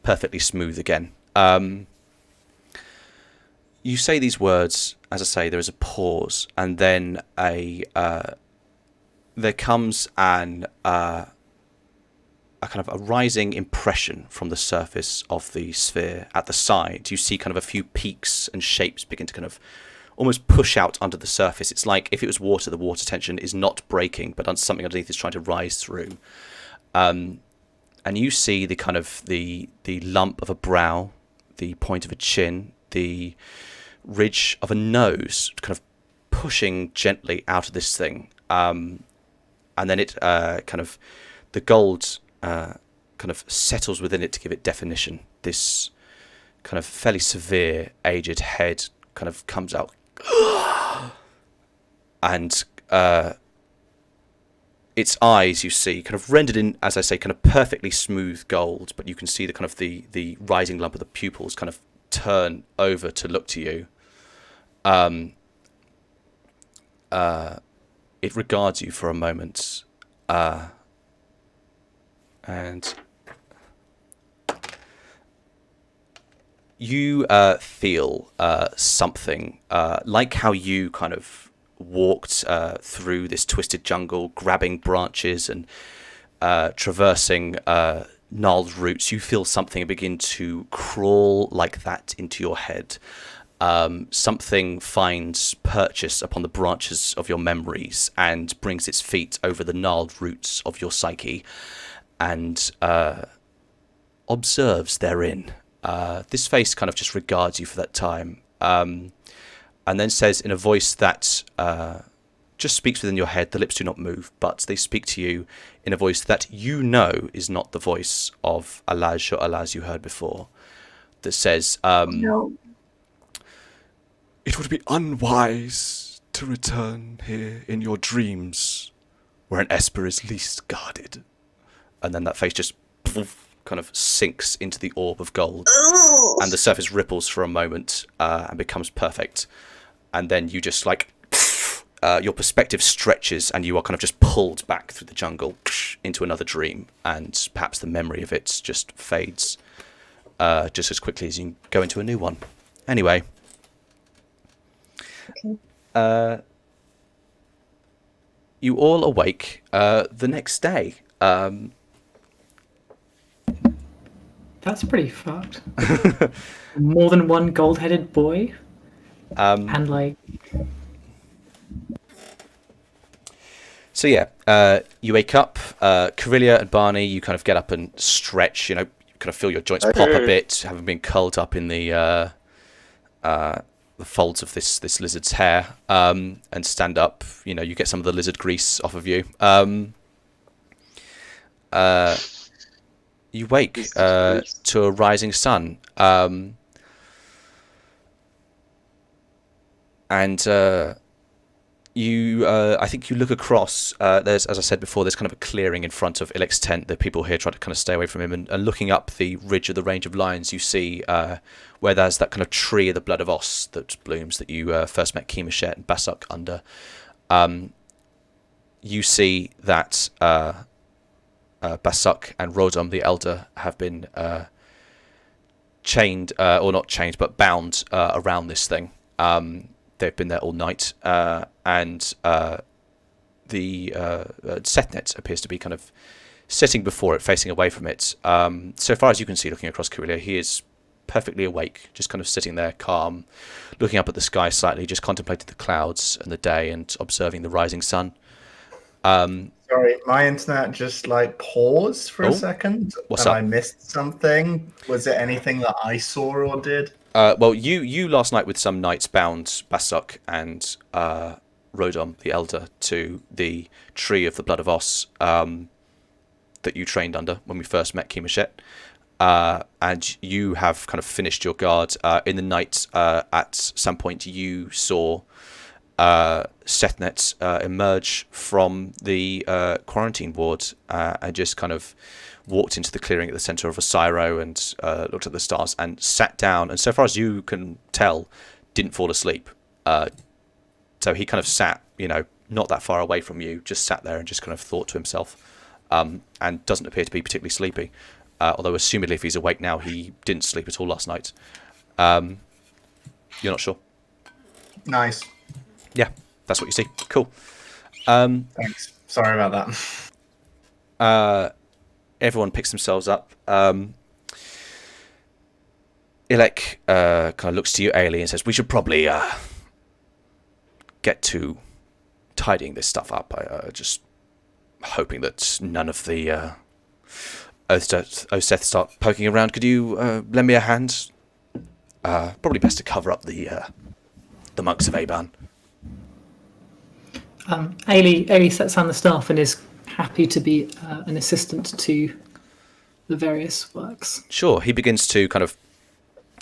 perfectly smooth again. You say these words, as I say, there is a pause, and then there comes a kind of a rising impression from the surface of the sphere. At the side, you see kind of a few peaks and shapes begin to kind of almost push out under the surface. It's like if it was water, the water tension is not breaking, but something underneath is trying to rise through. And you see the kind of the lump of a brow, the point of a chin, the ridge of a nose, kind of pushing gently out of this thing. And then it kind of, the gold kind of settles within it to give it definition. This kind of fairly severe, aged head kind of comes out. And its eyes, you see, kind of rendered in, as I say, kind of perfectly smooth gold, but you can see the kind of the rising lump of the pupils kind of turn over to look to you. It regards you for a moment, and you feel something like how you kind of walked through this twisted jungle, grabbing branches and traversing gnarled roots. You feel something begin to crawl like that into your head. Something finds purchase upon the branches of your memories and brings its feet over the gnarled roots of your psyche and observes therein. This face kind of just regards you for that time, and then says in a voice that just speaks within your head. The lips do not move, but they speak to you in a voice that you know is not the voice of Alaj or Alaz you heard before. That says, No. "It would be unwise to return here in your dreams, where an Esper is least guarded." And then that face just kind of sinks into the orb of gold, and the surface ripples for a moment and becomes perfect. and then you just like your perspective stretches, and you are kind of just pulled back through the jungle into another dream, and perhaps the memory of it just fades just as quickly as you go into a new one. Anyway. Okay. You all awake the next day. That's pretty fucked. More than one gold-headed boy, and like. So yeah, you wake up. Carilia and Barney, you kind of get up and stretch. You know, you kind of feel your joints pop a bit, having been curled up in the folds of this lizard's hair, and stand up. You know, you get some of the lizard grease off of you. You wake to a rising sun, and you, I think you look across. There's, as I said before, there's kind of a clearing in front of Ilec's tent. The people here try to kind of stay away from him. And looking up the ridge of the range of lions, you see where there's that kind of tree of the blood of Os that blooms that you first met Kemashet and Basuk under. You see that Basuk and Rodom the Elder have been chained, or not chained, but bound around this thing. They've been there all night, and the Setnet appears to be kind of sitting before it, facing away from it. So far as you can see, looking across Carilia, he is perfectly awake, just kind of sitting there, calm, looking up at the sky slightly, just contemplating the clouds and the day and observing the rising sun. Sorry, my internet just like paused for a second. What's up? I missed something. Was it anything that I saw or did? Well, you last night with some knights bound Basuk and Rodom the Elder to the tree of the blood of Os that you trained under when we first met Kemashet. And you have kind of finished your guard. In the night, at some point, you saw Setnet emerge from the quarantine ward and just kind of walked into the clearing at the center of Osiro and looked at the stars and sat down. And so far as you can tell, didn't fall asleep. So he kind of sat, you know, not that far away from you, just sat there and just kind of thought to himself, and doesn't appear to be particularly sleepy. Although assumedly if he's awake now, he didn't sleep at all last night. You're not sure? Nice. Yeah, that's what you see. Cool. Thanks. Sorry about that. Everyone picks themselves up. Ilek kind of looks to you, Ailey, and says, we should probably get to tidying this stuff up. Just hoping that none of the Oseth start poking around. Could you lend me a hand? Probably best to cover up the monks of Aban. Ailey sets down the staff and is happy to be an assistant to the various works. Sure. He begins to kind of,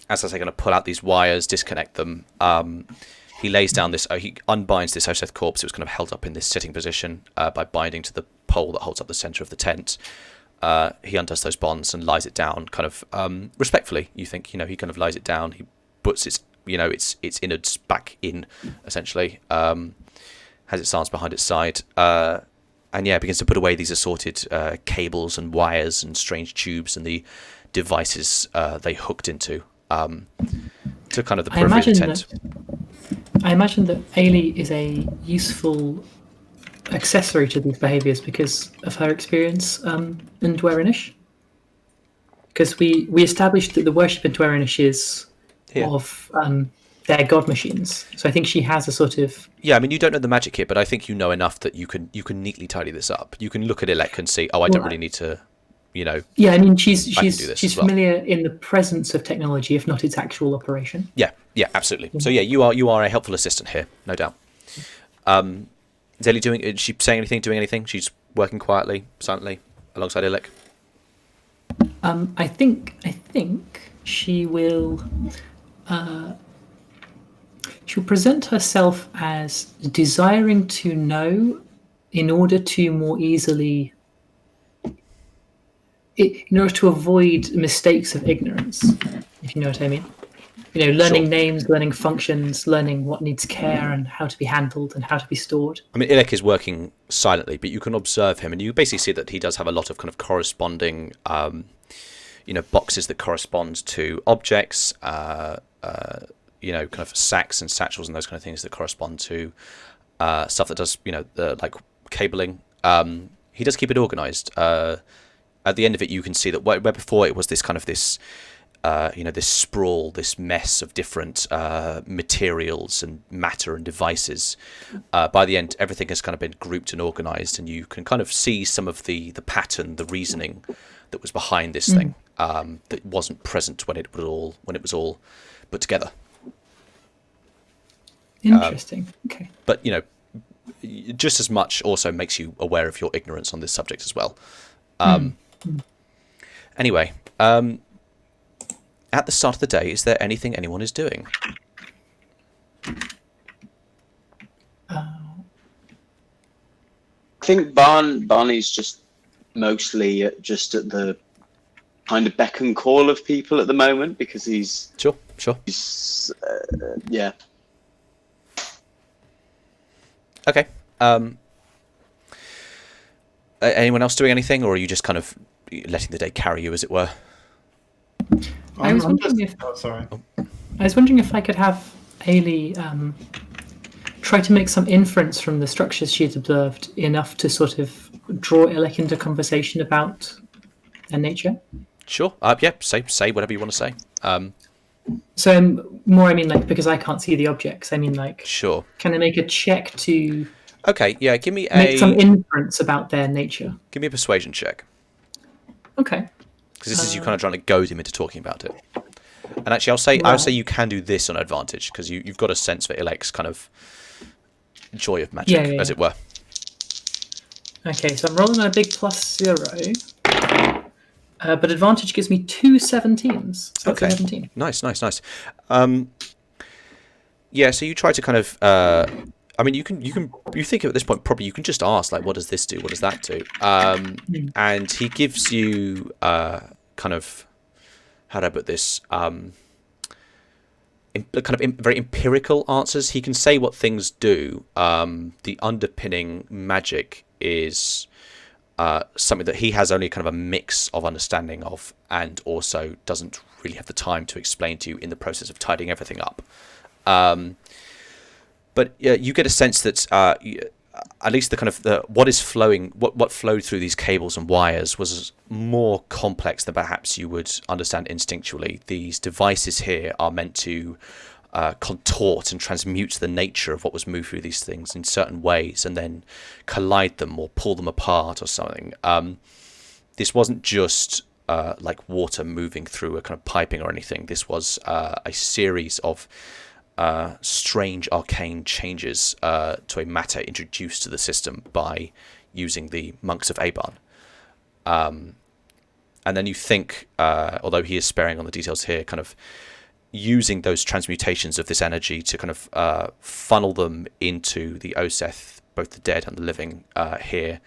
as I say, kind of pull out these wires, disconnect them. He lays down this, he unbinds this Oseth corpse. It was kind of held up in this sitting position by binding to the pole that holds up the center of the tent. He undoes those bonds and lies it down kind of respectfully. You think, you know, he kind of lies it down. He puts its, you know, its innards back in, essentially. Has its arms behind its side. And yeah, begins to put away these assorted cables and wires and strange tubes and the devices they hooked into to kind of the periphery of the tent. I imagine that Ailey is a useful accessory to these behaviours because of her experience in Dwerinish. Because we established that the worship in Dwerinish is of their god machines. So I think she has a sort of... Yeah, I mean, you don't know the magic here, but I think you know enough that you can neatly tidy this up. You can look at Ilek and see, oh, I don't really need to, you know... Yeah, I mean, she's familiar in the presence of technology, if not its actual operation. Yeah, absolutely. So yeah, you are a helpful assistant here, no doubt. Is Ellie is she saying anything, doing anything? She's working quietly, silently, alongside Ilek? I think she will... she'll present herself as desiring to know in order to more easily... in order to avoid mistakes of ignorance, if you know what I mean. learning Sure. names, learning functions, learning what needs care and how to be handled and how to be stored. I mean, Ilek is working silently, but you can observe him, and you basically see that he does have a lot of kind of corresponding, boxes that correspond to objects, kind of sacks and satchels and those kind of things that correspond to stuff that does, like cabling. He does keep it organised. At the end of it, you can see that where before it was this kind of this sprawl, this mess of different materials and matter and devices. By the end, everything has kind of been grouped and organised, and you can kind of see some of the pattern, the reasoning that was behind this thing that wasn't present when it was all put together. Interesting. Okay. But just as much also makes you aware of your ignorance on this subject as well. Anyway. At the start of the day, is there anything anyone is doing? I think Barney's just mostly just at the kind of beck and call of people at the moment because he's... Sure. He's, yeah. Okay. Anyone else doing anything, or are you just kind of letting the day carry you, as it were? I was wondering if I could have Ailey try to make some inference from the structures she's observed enough to sort of draw Ilek into conversation about their nature. Sure. Say whatever you want to say. So I mean, like, because I can't see the objects. I mean, like, sure. Can I make a check to? Okay. Yeah. Give me make some inference about their nature. Give me a persuasion check. Okay. Because this is you kind of trying to goad him into talking about it. And actually, I'll say you can do this on advantage because you've got a sense for Ilek's kind of joy of magic, as it were. Okay, so I'm rolling on a big +0, but advantage gives me 2 17s. So okay, 17. Nice. So you try to kind of. I mean, you think at this point probably you can just ask, like, what does this do? What does that do? And he gives you kind of, how do I put this? Very empirical answers. He can say what things do. The underpinning magic is something that he has only kind of a mix of understanding of, and also doesn't really have the time to explain to you in the process of tidying everything up. But you get a sense that at least the kind of what is flowing, what flowed through these cables and wires was more complex than perhaps you would understand instinctually. These devices here are meant to contort and transmute the nature of what was moved through these things in certain ways, and then collide them or pull them apart or something. This wasn't just like water moving through a kind of piping or anything. This was a series of strange arcane changes to a matter introduced to the system by using the monks of Aban. And then you think, although he is sparing on the details here, kind of using those transmutations of this energy to kind of funnel them into the Oseth, both the dead and the living here,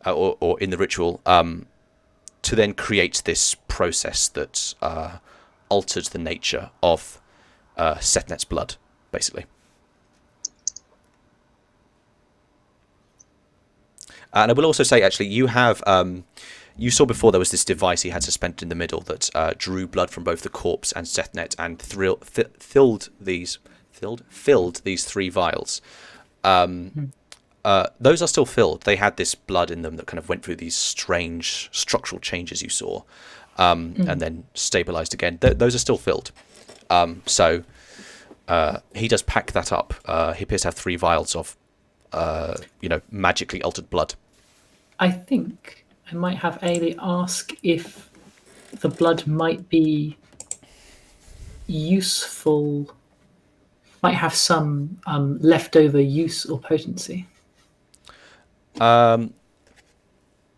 or in the ritual, to then create this process that altered the nature of Setnet's blood, basically. And I will also say, actually, you have you saw before there was this device he had suspended in the middle that drew blood from both the corpse and Setnet and filled these 3 vials. Those are still filled. They had this blood in them that kind of went through these strange structural changes you saw, and then stabilized again. Those are still filled. So he does pack that up. He appears to have 3 vials of, magically altered blood. I think I might have Ailey ask if the blood might be useful, might have some leftover use or potency. I'm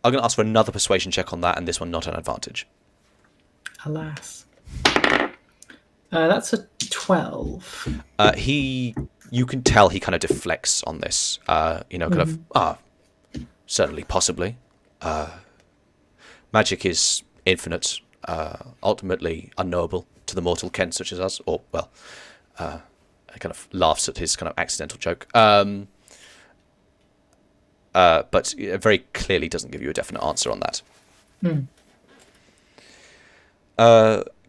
going to ask for another persuasion check on that, and this one not an advantage. Alas. That's a 12. You can tell he kind of deflects on this. Certainly, possibly. Magic is infinite, ultimately unknowable to the mortal Ken such as us, or well, kind of laughs at his kind of accidental joke. But it very clearly doesn't give you a definite answer on that.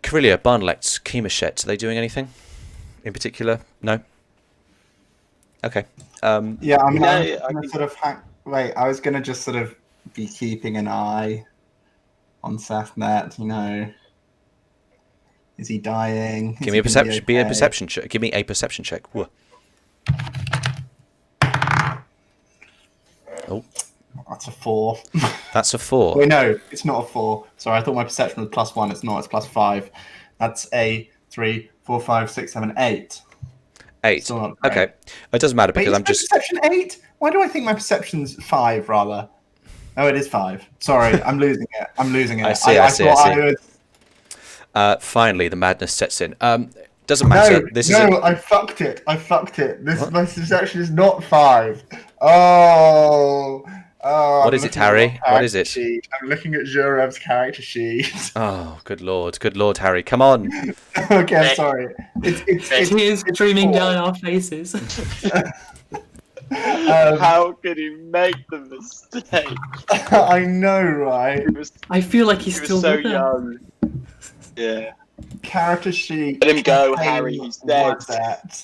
Karelia, Barnlect, Chemishet, are they doing anything in particular? No? Okay. Yeah, I mean, No, I'm I gonna think- sort of wait. I was gonna just sort of be keeping an eye on Sethnet. You know, is he dying? Give me a perception. Be a perception check. Give me a perception check. Whoa. Oh, That's a 4. that's a 4. Wait, no, it's not a 4. Sorry, I thought my perception was +1. It's not. It's +5. That's a 3, 4, 5, 6, 7, 8. 8. Still not great. Okay. It doesn't matter Wait, because is I'm my just. perception 8? Why do I think my perception's 5 rather? Oh, it is 5. Sorry, I'm losing it. I see. I thought was... Finally, the madness sets in. Doesn't matter. I fucked it. My perception is not 5. Oh. What is it, Harry? What is it? Sheet. I'm looking at Jurev's character sheet. Oh, good lord, Harry, come on. Okay, I'm sorry. It's Tears streaming down our faces. How could he make the mistake? I know, right? I feel like he's He still was so with them. young. Yeah. Character sheet. Let him go, Harry. He's dead.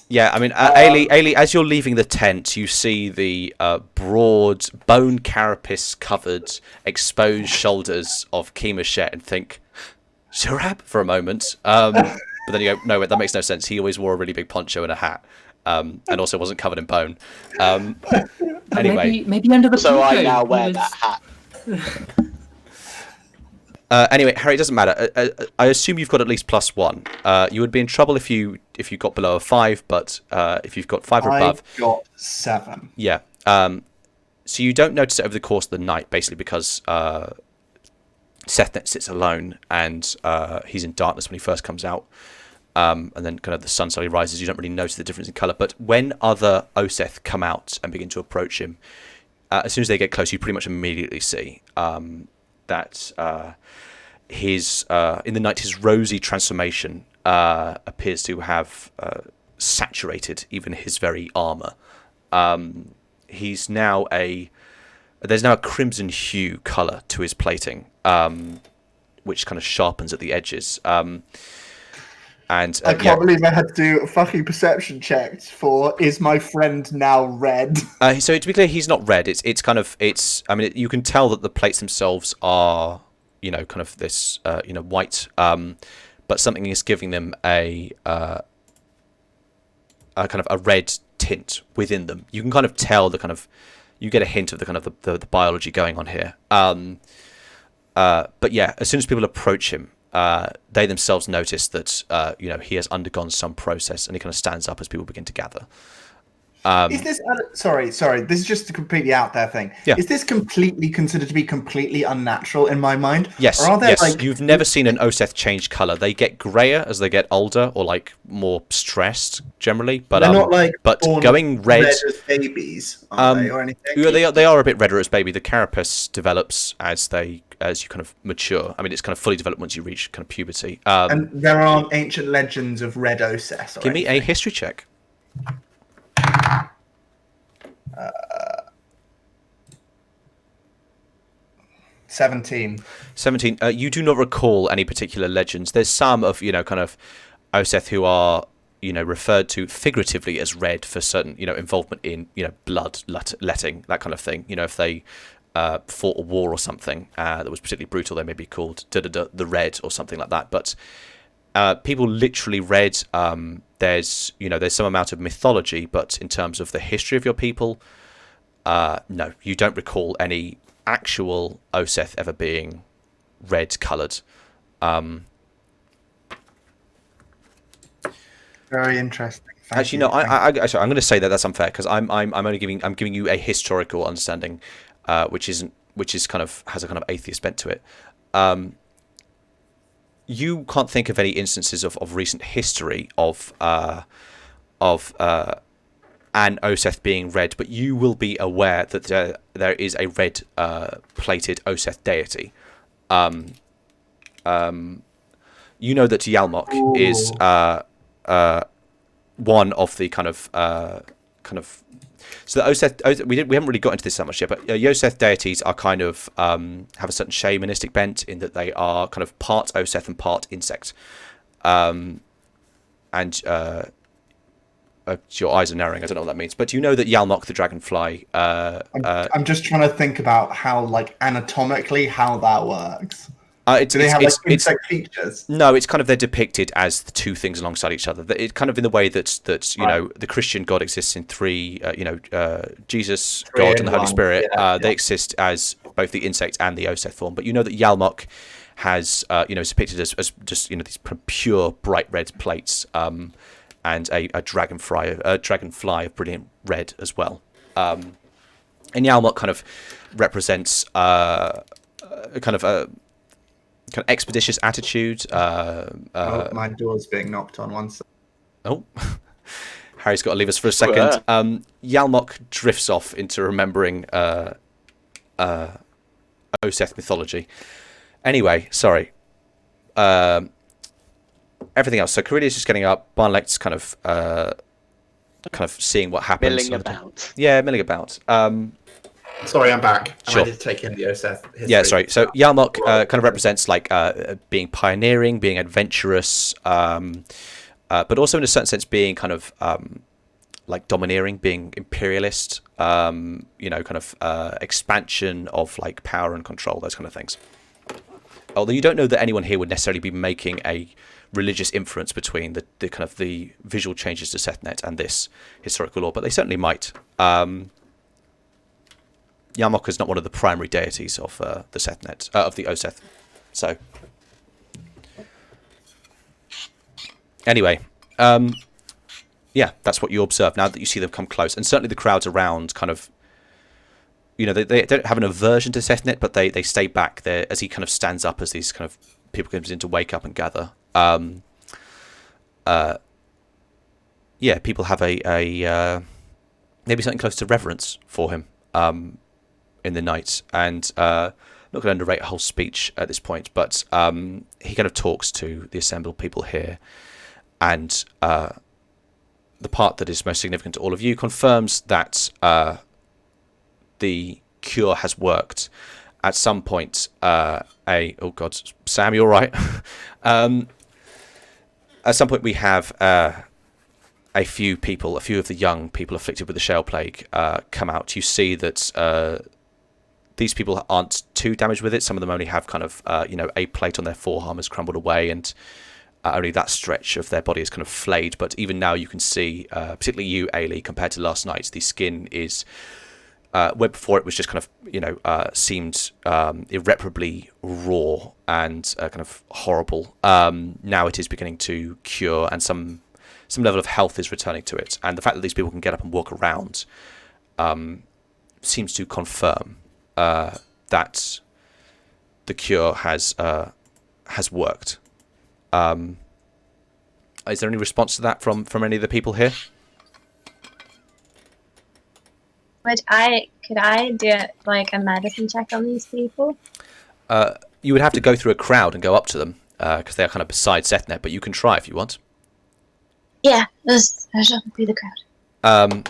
Yeah, I mean, Ailey, as you're leaving the tent, you see the broad, bone carapace-covered, exposed shoulders of Chemishet and think, Zurab, for a moment. But then you go, no, wait, that makes no sense. He always wore a really big poncho and a hat, and also wasn't covered in bone. Anyway. Maybe under the So I poncho now he wear was- that hat. Anyway, Harry, it doesn't matter. I assume you've got at least +1. You would be in trouble if you got below a 5, but if you've got 5 or above, I've got 7. yeah. So you don't notice it over the course of the night, basically because Sethnet sits alone and he's in darkness when he first comes out, and then kind of the sun slowly rises. You don't really notice the difference in colour, but when other Oseth come out and begin to approach him, as soon as they get close, you pretty much immediately see that his in the night his rosy transformation appears to have saturated even his very armor. There's now a crimson hue color to his plating, which kind of sharpens at the edges. And I can't believe I had to do a fucking perception check for is my friend now red? So to be clear, he's not red. It's kind of I mean, you can tell that the plates themselves are, you know, kind of this white, but something is giving them a kind of a red tint within them. You can kind of tell you get a hint of the kind of the biology going on here. But yeah, as soon as people approach him, they themselves notice that he has undergone some process, and he kind of stands up as people begin to gather. Is this sorry? This is just a completely out there thing. Yeah. Is this completely considered to be completely unnatural in my mind? Yes. Or are there, yes. like, You've never seen an Oseth change color. They get grayer as they get older, or like more stressed generally. But they're not like but born going red as babies, are they, or anything? Yeah, they are a bit redder as baby. The carapace develops as you kind of mature. I mean, it's kind of fully developed once you reach kind of puberty. And there aren't ancient legends of red Oseth. Or Give me a anything. history check. 17. 17. You do not recall any particular legends. There's some of kind of Oseth who are referred to figuratively as red for certain involvement in blood letting, that kind of thing. If they fought a war or something that was particularly brutal, they may be called the Red or something like that. But people literally red. There's some amount of mythology, but in terms of the history of your people, no, you don't recall any actual Oseth ever being red coloured. Very interesting. Actually, no. I'm going to say that's unfair because I'm only giving you a historical understanding, which is kind of has a kind of atheist bent to it. You can't think of any instances of recent history of an Oseth being red, but you will be aware that there is a red plated Oseth deity. you know that Yalmok is one of the kind of so the Oseth we haven't really got into this that much yet, but Oseth deities are kind of have a certain shamanistic bent in that they are kind of part Oseth and part insect, and your eyes are narrowing. I don't know what that means, but you know that Yalmok the dragonfly. I'm just trying to think about how, like, anatomically, how that works. Do they have insect features? No, it's kind of they're depicted as the two things alongside each other. It's kind of in the way that you know the Christian God exists in three. Jesus, God, and the Holy Spirit. They exist as both the insect and the Oseth form. But you know that Yalmok has is depicted as just these pure bright red plates, and a dragonfly of brilliant red as well. And Yalmok kind of represents kind of expeditious attitude. My door's being knocked on once. Oh, Harry's got to leave us for a second. Yalmok drifts off into remembering Oseth mythology. Anyway, sorry. Everything else. So Corellia's just getting up. Barnlect's kind of seeing what happens. Milling about. Yeah, milling about. Sorry, I'm back. Sure. I did take in the Oseth history. Yeah, sorry. So Yalmok kind of represents like being pioneering, being adventurous, but also in a certain sense being kind of like domineering, being imperialist. Kind of expansion of like power and control, those kind of things. Although you don't know that anyone here would necessarily be making a religious inference between the kind of the visual changes to Sethnet and this historical lore, but they certainly might. Yalmok is not one of the primary deities of the Sethnet, of the Oseth. So, anyway, yeah, that's what you observe now that you see them come close, and certainly the crowds around kind of, they don't have an aversion to Sethnet, but they stay back there as he kind of stands up as these kind of people begin to wake up and gather. People have a maybe something close to reverence for him. In the night, and I'm not going to narrate a whole speech at this point, but he kind of talks to the assembled people here, and the part that is most significant to all of you confirms that the cure has worked. At some point, oh God, Sam, you're right. At some point, we have a few of the young people afflicted with the shale plague come out. You see that these people aren't too damaged with it. Some of them only have kind of, a plate on their forearm has crumbled away, and only that stretch of their body is kind of flayed. But even now you can see, particularly you, Ailey, compared to last night, the skin is, where before it was just kind of, seemed irreparably raw and kind of horrible. Now it is beginning to cure, and some level of health is returning to it. And the fact that these people can get up and walk around seems to confirm that the cure has worked. Is there any response to that from any of the people here? Could I do like a medicine check on these people? You would have to go through a crowd and go up to them because they are kind of beside Sethnet, but you can try if you want. Yeah, let's be the crowd.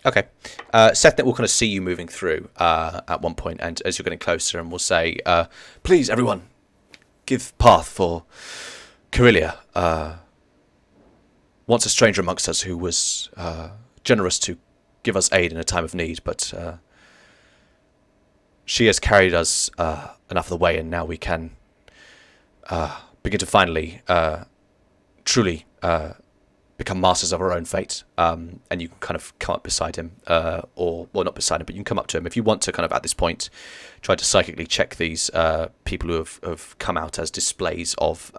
Okay. Sethnet will kind of see you moving through at one point, and as you're getting closer, and will say, please, everyone, give path for Corellia. Once a stranger amongst us who was generous to give us aid in a time of need, but she has carried us enough of the way, and now we can begin to finally truly become masters of our own fate. And you can kind of come up beside him, or well, not beside him, but you can come up to him if you want to. Kind of at this point, try to psychically check these people who have come out as displays of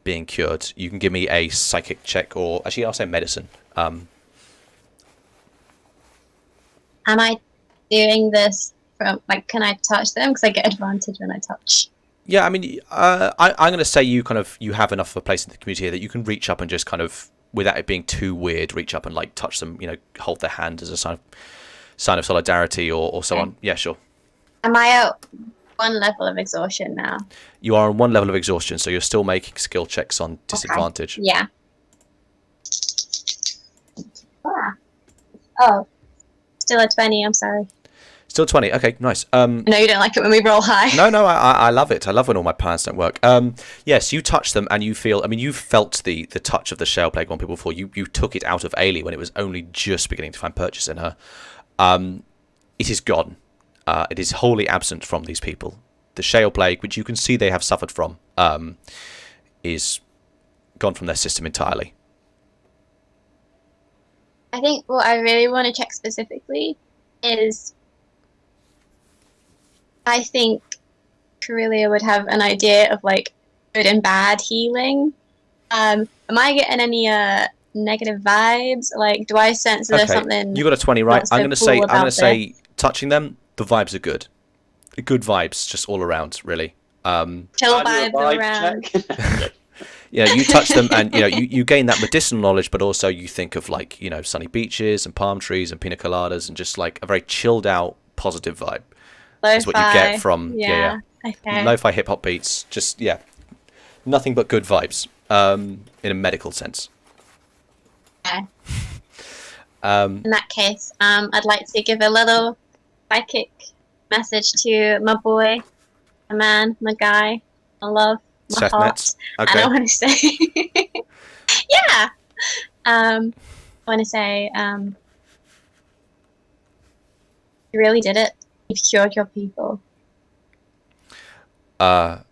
being cured. You can give me a psychic check, or actually, I'll say medicine. Am I doing this from like? Can I touch them? Because I get advantage when I touch. Yeah, I mean, I'm going to say you have enough of a place in the community here that you can reach up and just kind of, without it being too weird, reach up and like touch them, hold their hand as a sign of solidarity or so on. Yeah, sure. Am I one level of exhaustion now. You are on one level of exhaustion, so you're still making skill checks on disadvantage. Okay. Yeah. Oh, still at 20. I'm sorry. Still 20. Okay, nice. I know you don't like it when we roll high. No, I love it. I love when all my plans don't work. Yes, you touch them and you feel. I mean, you felt the touch of the shell plague on people before. You took it out of Ailey when it was only just beginning to find purchase in her. It is gone. It is wholly absent from these people. The shale plague, which you can see they have suffered from, is gone from their system entirely. I think what I really want to check specifically is I think Corellia would have an idea of like good and bad healing. Am I getting any negative vibes? Like, do I sense there's something? You got a 20, right? I'm going to say touching them, the vibes are good. Good vibes just all around, really. Chill vibes around. Yeah, you touch them and you gain that medicinal knowledge, but also you think of like, sunny beaches and palm trees and pina coladas and just like a very chilled out, positive vibe. That's what you get from Okay. lo-fi hip hop beats. Just nothing but good vibes. In a medical sense. Okay. In that case, I'd like to give a little psychic message to my boy, my man, my guy, my love, my Seth heart. Nets. Okay. And I want to say, I want to say, you really did it. You've cured your people. Okay.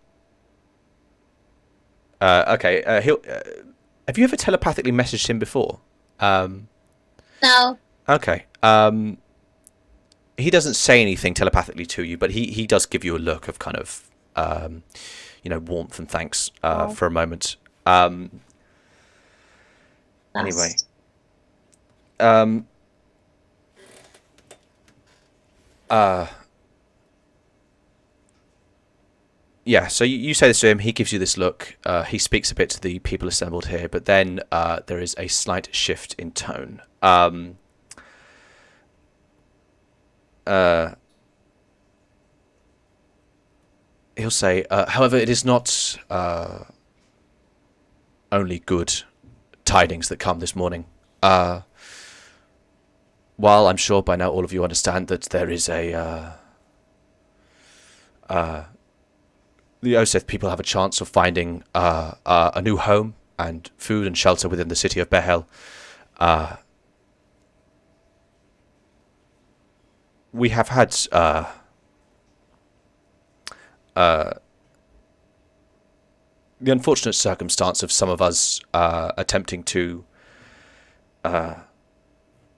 Have you ever telepathically messaged him before? No. Okay. He doesn't say anything telepathically to you, but he does give you a look of kind of, warmth and thanks for a moment. Anyway. Yeah, so you say this to him, he gives you this look, he speaks a bit to the people assembled here, but then there is a slight shift in tone. He'll say, however, it is not only good tidings that come this morning. While I'm sure by now all of you understand that there is the Oseth people have a chance of finding a new home and food and shelter within the city of Behel. We have had the unfortunate circumstance of some of us attempting to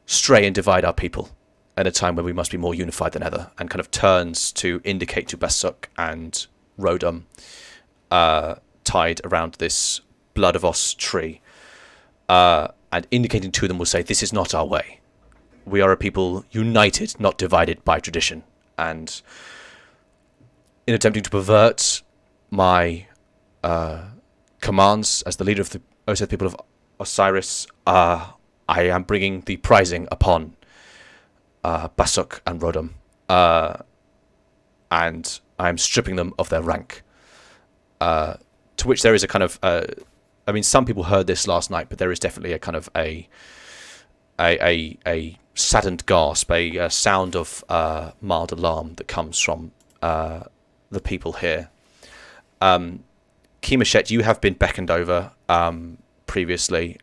stray and divide our people at a time when we must be more unified than ever, and kind of turns to indicate to Basuk and Rodum tied around this Blood of Os tree, and indicating to them will say, this is not our way. We are a people united, not divided by tradition. And in attempting to pervert my commands as the leader of the Oseth people of Osiris, I am bringing the prizing upon Basuk and Rodum, and I am stripping them of their rank. To which there is a kind of, some people heard this last night, but there is definitely a kind of a saddened gasp, a sound of mild alarm that comes from the people here. Kimashet, you have been beckoned over previously.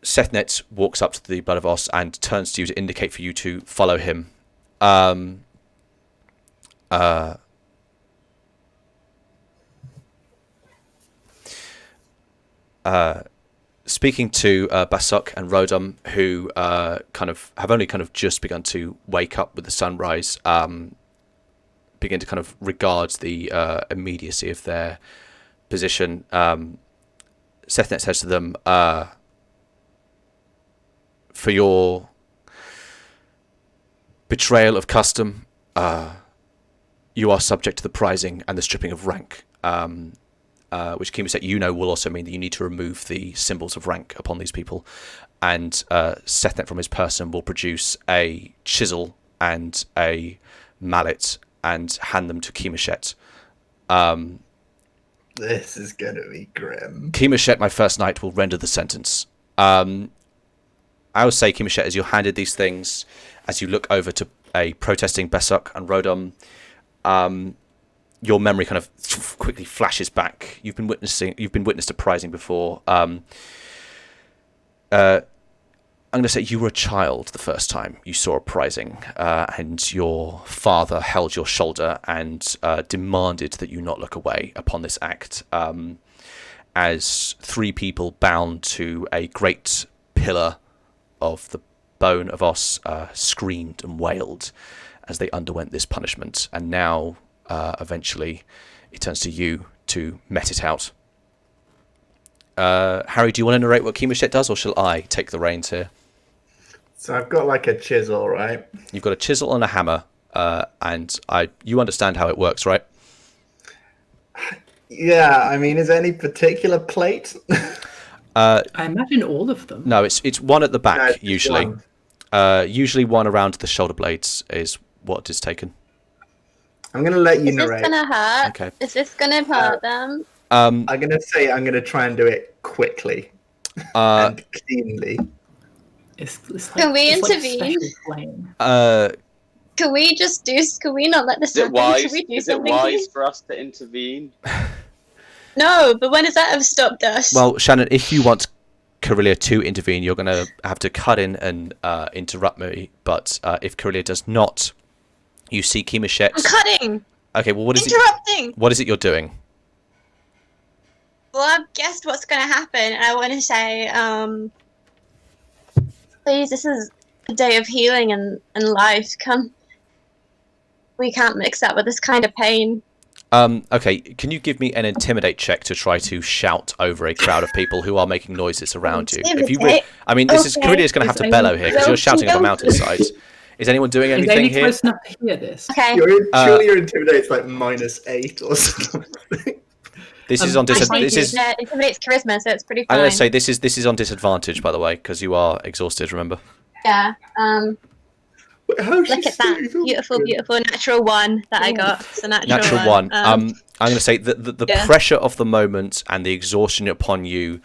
Sethnet walks up to the Blood of Os and turns to you to indicate for you to follow him. Speaking to Basuk and Rodum, who have only just begun to wake up with the sunrise, begin to kind of regard the immediacy of their position. Sethnet says to them, for your betrayal of custom, you are subject to the prizing and the stripping of rank. Which Kima said, will also mean that you need to remove the symbols of rank upon these people. And Sethnet from his person will produce a chisel and a mallet and hand them to Kimoshet. This is going to be grim. Kimoshet, my first knight, will render the sentence. I will say, Kimoshet, as you're handed these things, as you look over to a protesting Besuk and Rodom, your memory kind of quickly flashes back. You've been witness to prizing before. I'm going to say you were a child the first time you saw a prizing, and your father held your shoulder and demanded that you not look away upon this act, as three people bound to a great pillar of the bone of Os screamed and wailed as they underwent this punishment. And now, eventually, it turns to you to met it out. Harry, do you want to narrate what Kimoshet does, or shall I take the reins here? So I've got like a chisel, right? You've got a chisel and a hammer, and you understand how it works, right? Yeah, I mean, is there any particular plate? I imagine all of them. No, it's one at the back, No, it's usually. one. Usually one around the shoulder blades is what is taken. I'm going to let you Is this narrate. gonna hurt? Okay. Is this gonna hurt them? I'm going to say I'm going to try and do it quickly and cleanly. It's Can we it's like intervene? special flame. Can we just do? Can we not let this Is it happen? wise? Should we do Is it something? wise for us to intervene? No, but when does that have stopped us? Well, Shannon, if you want Carillia to intervene, you're going to have to cut in and interrupt me. But if Carillia does not, you see Kimoshet. I'm cutting. Okay, well, what is Interrupting. it? What is it you're doing? Well, I've guessed what's going to happen, and I want to say, please, this is a day of healing and life. We can't mix that with this kind of pain. Okay, can you give me an intimidate check to try to shout over a crowd of people who are making noises around you? If you, I mean, this is Okay. Carillia's going to have to bellow here because you're shouting up a mountainside. Is anyone doing Is anything Amy here? close enough to hear this? Okay. Surely your intimidate's like -8 or something. This is on Actually, this is. it intimidates charisma, so it's pretty I'm fine. going to say this is on disadvantage, by the way, because you are exhausted. Remember. Yeah. How's Look at that beautiful, beautiful natural one that I got. It's a natural one. one. I'm going to say the Yeah. pressure of the moment and the exhaustion upon you.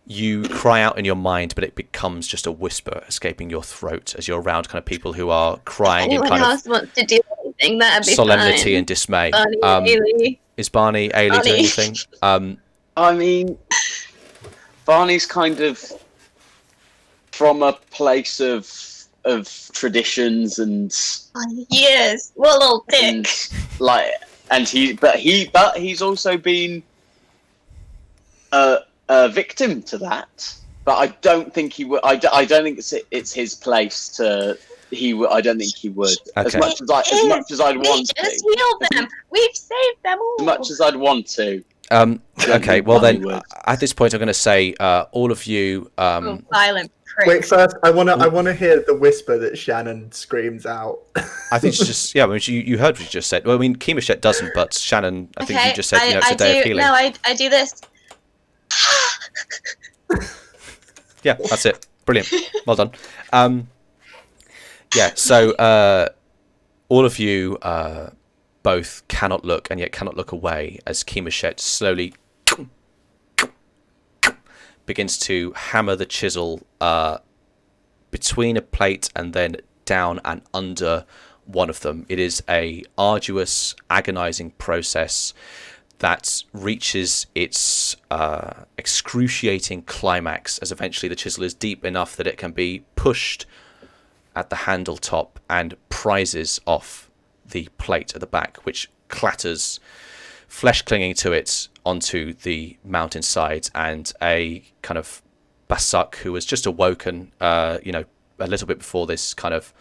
You cry out in your mind, but it becomes just a whisper escaping your throat as you're around kind of people who are crying in Anyone kind else of wants to do anything, that'd be solemnity fine. and dismay. Barney, Ailey. Is Barney Ailey doing Barney. anything? I mean, Barney's kind of from a place of traditions and Yes, what a little and dick. like, and he's also been a victim to that. But I don't think he would. I don't think it's his place to. I don't think he would. As Okay. much as I'd We want just to. healed them. We've saved them all. As much as I'd want to. Okay, well Barney then, would. at this point, I'm going to say all of you. Oh, violent prick. Wait, first I wanna hear the whisper that Shannon screams out. I think it's just I mean, you heard what you just said. Well, I mean, Kimoshet doesn't, but Shannon, I think you just said it's a day of healing. No, I do this. Yeah, that's it. Brilliant. Well done. Yeah, so all of you both cannot look and yet cannot look away as Kimoshet slowly begins to hammer the chisel between a plate and then down and under one of them. It is a arduous, agonizing process that reaches its excruciating climax as eventually the chisel is deep enough that it can be pushed at the handle top and prizes off the plate at the back, which clatters, flesh clinging to it, onto the mountainside, and a kind of Basuk who was just awoken, a little bit before this, kind of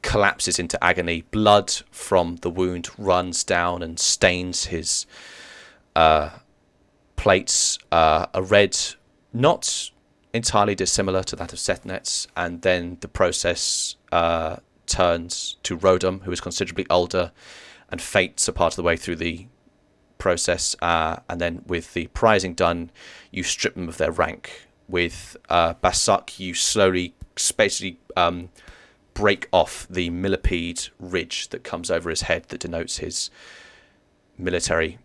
collapses into agony. Blood from the wound runs down and stains his plates, a red, not entirely dissimilar to that of Sethnet's, and then the process turns to Rodom, who is considerably older, and faints a part of the way through the process, and then with the prizing done, you strip them of their rank. With Basuk, you slowly, basically break off the millipede ridge that comes over his head that denotes his military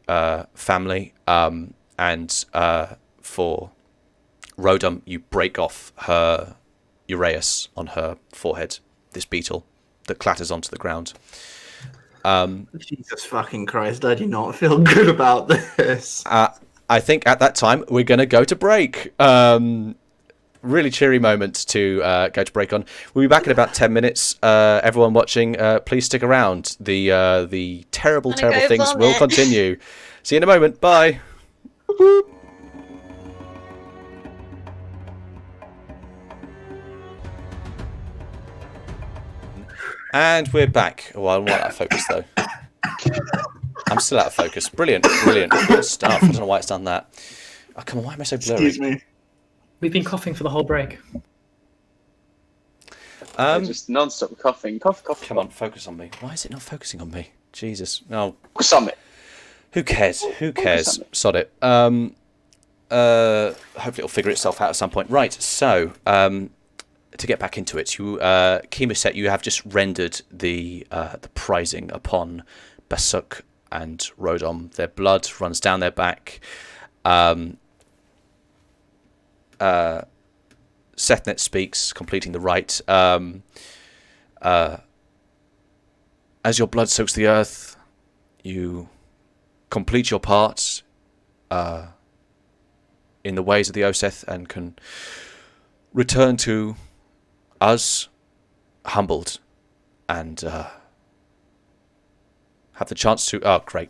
family. And for Rodom, you break off her uraeus on her forehead, this beetle that clatters onto the ground. Jesus fucking Christ, I do not feel good about this. I think at that time we're going to go to break. Really cheery moment to go to break on. We'll be back in about 10 minutes. Everyone watching, please stick around. The terrible things vomit. will continue. See you in a moment. Bye. And we're back. Oh, I'm not out of focus though. I'm still out of focus. Brilliant. Good stuff. I don't know why it's done that. Oh, come on, why am I so blurry? Excuse me. We've been coughing for the whole break. Just non-stop coughing. Cough. Come on, focus on me. Why is it not focusing on me? Jesus. No. Focus on it. Who cares? Sod it. Hopefully it'll figure itself out at some point. Right, so to get back into it, you Chemoset, you have just rendered the prizing upon Basuk and Rodom. Their blood runs down their back. Sethnet speaks, completing the rite. As your blood soaks the earth, you complete your part in the ways of the Oseth and can return to us humbled and have the chance to... Oh, great.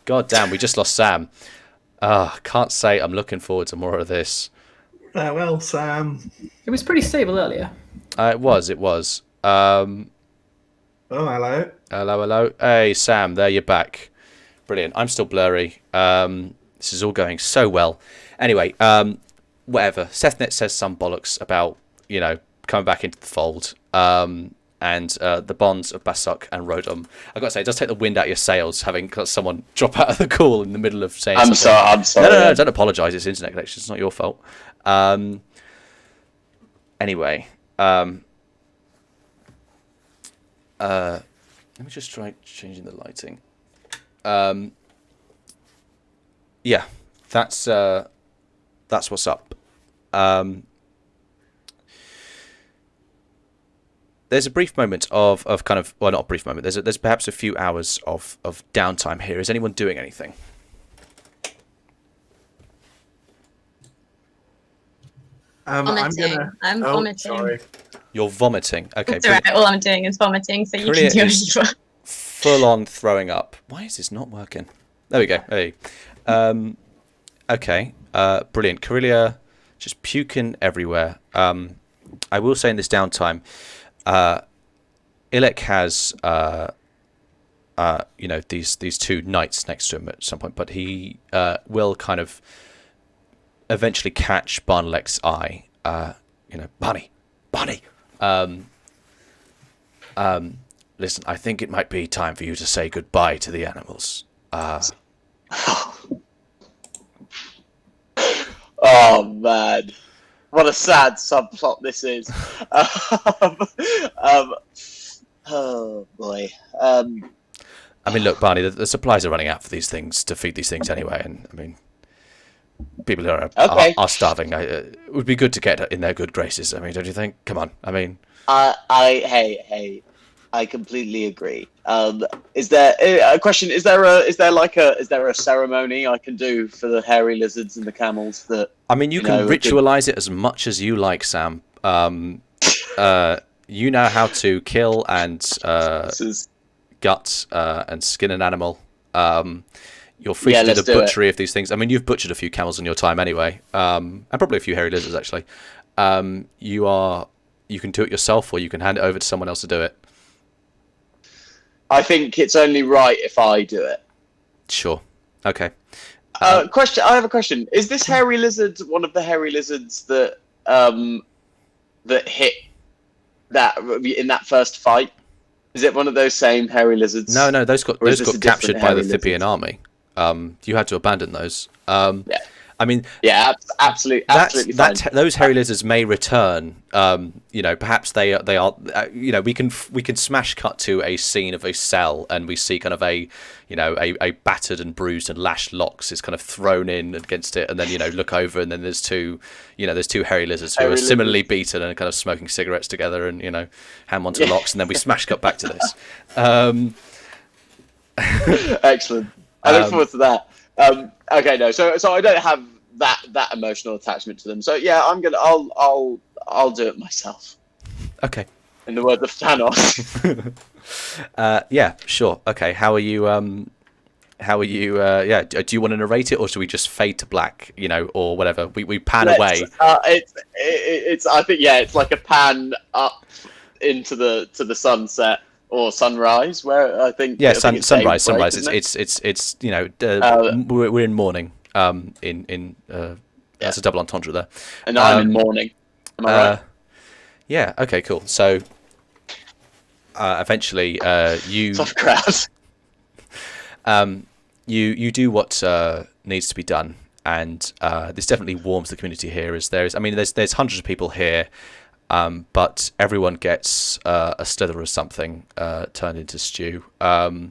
God damn, we just lost Sam. Can't say I'm looking forward to more of this. Farewell, Sam. It was pretty stable earlier. It was. Oh, hello. Hello. Hey, Sam, there you're back. Brilliant. I'm still blurry. This is all going so well. Anyway, whatever. Sethnet says some bollocks about, coming back into the fold. And the bonds of Basuk and Rodom. I've got to say, it does take the wind out of your sails having got someone drop out of the call in the middle of saying something. I'm sorry. No, don't apologise. It's internet connection. It's not your fault. Anyway, let me just try changing the lighting. Yeah, that's what's up. There's a brief moment of kind of, well, not a brief moment. There's perhaps a few hours of downtime here. Is anyone doing anything? Vomiting. I'm vomiting. Sorry. You're vomiting. Okay. It's alright, all I'm doing is vomiting, so you Korea can do is what you want. full on throwing up. Why is this not working? There we go. Hey. Okay. Brilliant. Karelia just puking everywhere. I will say in this downtime, Ilek has these two knights next to him at some point, but he will kind of eventually catch Barnelek's eye. Barney. Listen, I think it might be time for you to say goodbye to the animals. Oh man, what a sad subplot this is. Oh boy. I mean, look, Barney, the supplies are running out for these things to feed these things anyway, and I mean, people who are starving. It would be good to get in their good graces. I mean, don't you think? Come on. I mean, hey, I completely agree. Is there a question? Is there a ceremony I can do for the hairy lizards and the camels? That I mean, you can ritualize it as much as you like, Sam. You know how to kill and gut and skin an animal. You're free to do the butchery of these things. I mean, you've butchered a few camels in your time anyway, and probably a few hairy lizards actually. You can do it yourself, or you can hand it over to someone else to do it. I think it's only right if I do it. Sure. Okay. Question. I have a question. Is this hairy lizard one of the hairy lizards that hit that in that first fight? Is it one of those same hairy lizards? No, those got captured by the Thipian army. You had to abandon those. Yeah. I mean, absolutely fine. Those hairy lizards may return. Perhaps they are. We can smash cut to a scene of a cell, and we see kind of a battered and bruised and lashed Lox is kind of thrown in against it, and then look over, and then there's two hairy lizards who are similarly beaten and kind of smoking cigarettes together, and ham onto Lox, and then we smash cut back to this. Excellent. I look forward to that. Okay, no, so I don't have that emotional attachment to them. So yeah, I'll do it myself. Okay. In the words of Thanos. Yeah, sure. Okay, how are you? Yeah, do you want to narrate it, or should we just fade to black? Or whatever. We pan away. It's I think it's like a pan up into the sunset. Or sunrise, where I think sunrise. Break, it's we're in morning. That's a double entendre there. And I'm in morning. Am I right? Yeah. Okay. Cool. So eventually, you tough crowd. You do what needs to be done, and this definitely warms the community here. There's hundreds of people here. But everyone gets a slither of something turned into stew, and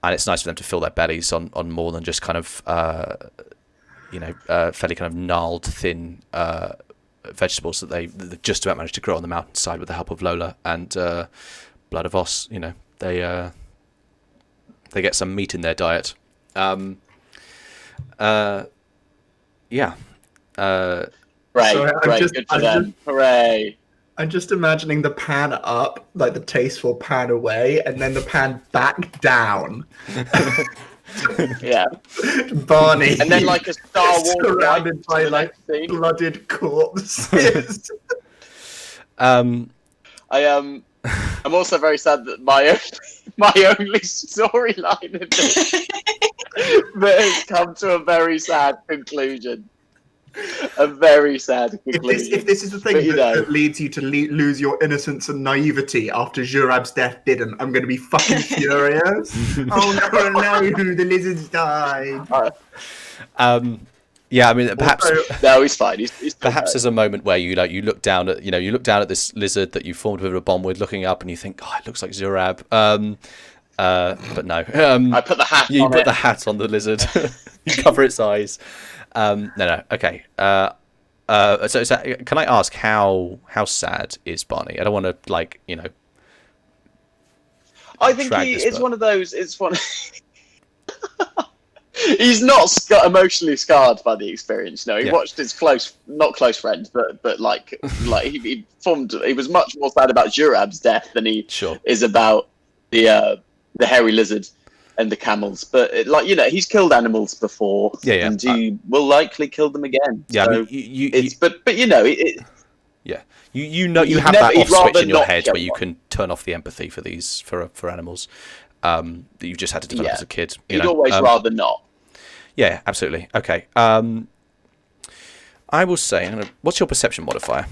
it's nice for them to fill their bellies on more than just kind of fairly kind of gnarled, thin vegetables that they just about managed to grow on the mountainside with the help of Lola and Blood of Os. They get some meat in their diet. Yeah. Great, good for them. Hooray. I'm just imagining the pan up, like the tasteful pan away, and then the pan back down. Yeah. Barney. And then like a Star Wars surrounded by like blooded corpses. I'm also very sad that my only storyline in this has come to a very sad conclusion. A very sad conclusion. If this is the thing that leads you to lose your innocence and naivety after Jurab's death didn't, I'm going to be fucking furious. Oh no, the lizards died. Yeah, I mean, perhaps no, he's fine. He's perhaps there's a moment where you look down at this lizard that you formed a bit of a bond with, looking up, and you think, oh, it looks like Zurab. But no. I put the hat. You put the hat on the lizard. You cover its eyes. No. Okay. So can I ask how sad is Barney? I don't want to I think it's one of those. It's one. He's not emotionally scarred by the experience. No, he watched his not close friend, but he was much more sad about Jurab's death than he is about the hairy lizard and the camels. But he's killed animals before, and he will likely kill them again. Yeah, so I mean, you have that off switch in your head where you can turn off the empathy for these for animals that you've just had to develop as a kid. You'd always rather not. Yeah, absolutely. Okay. I will say, what's your perception modifier?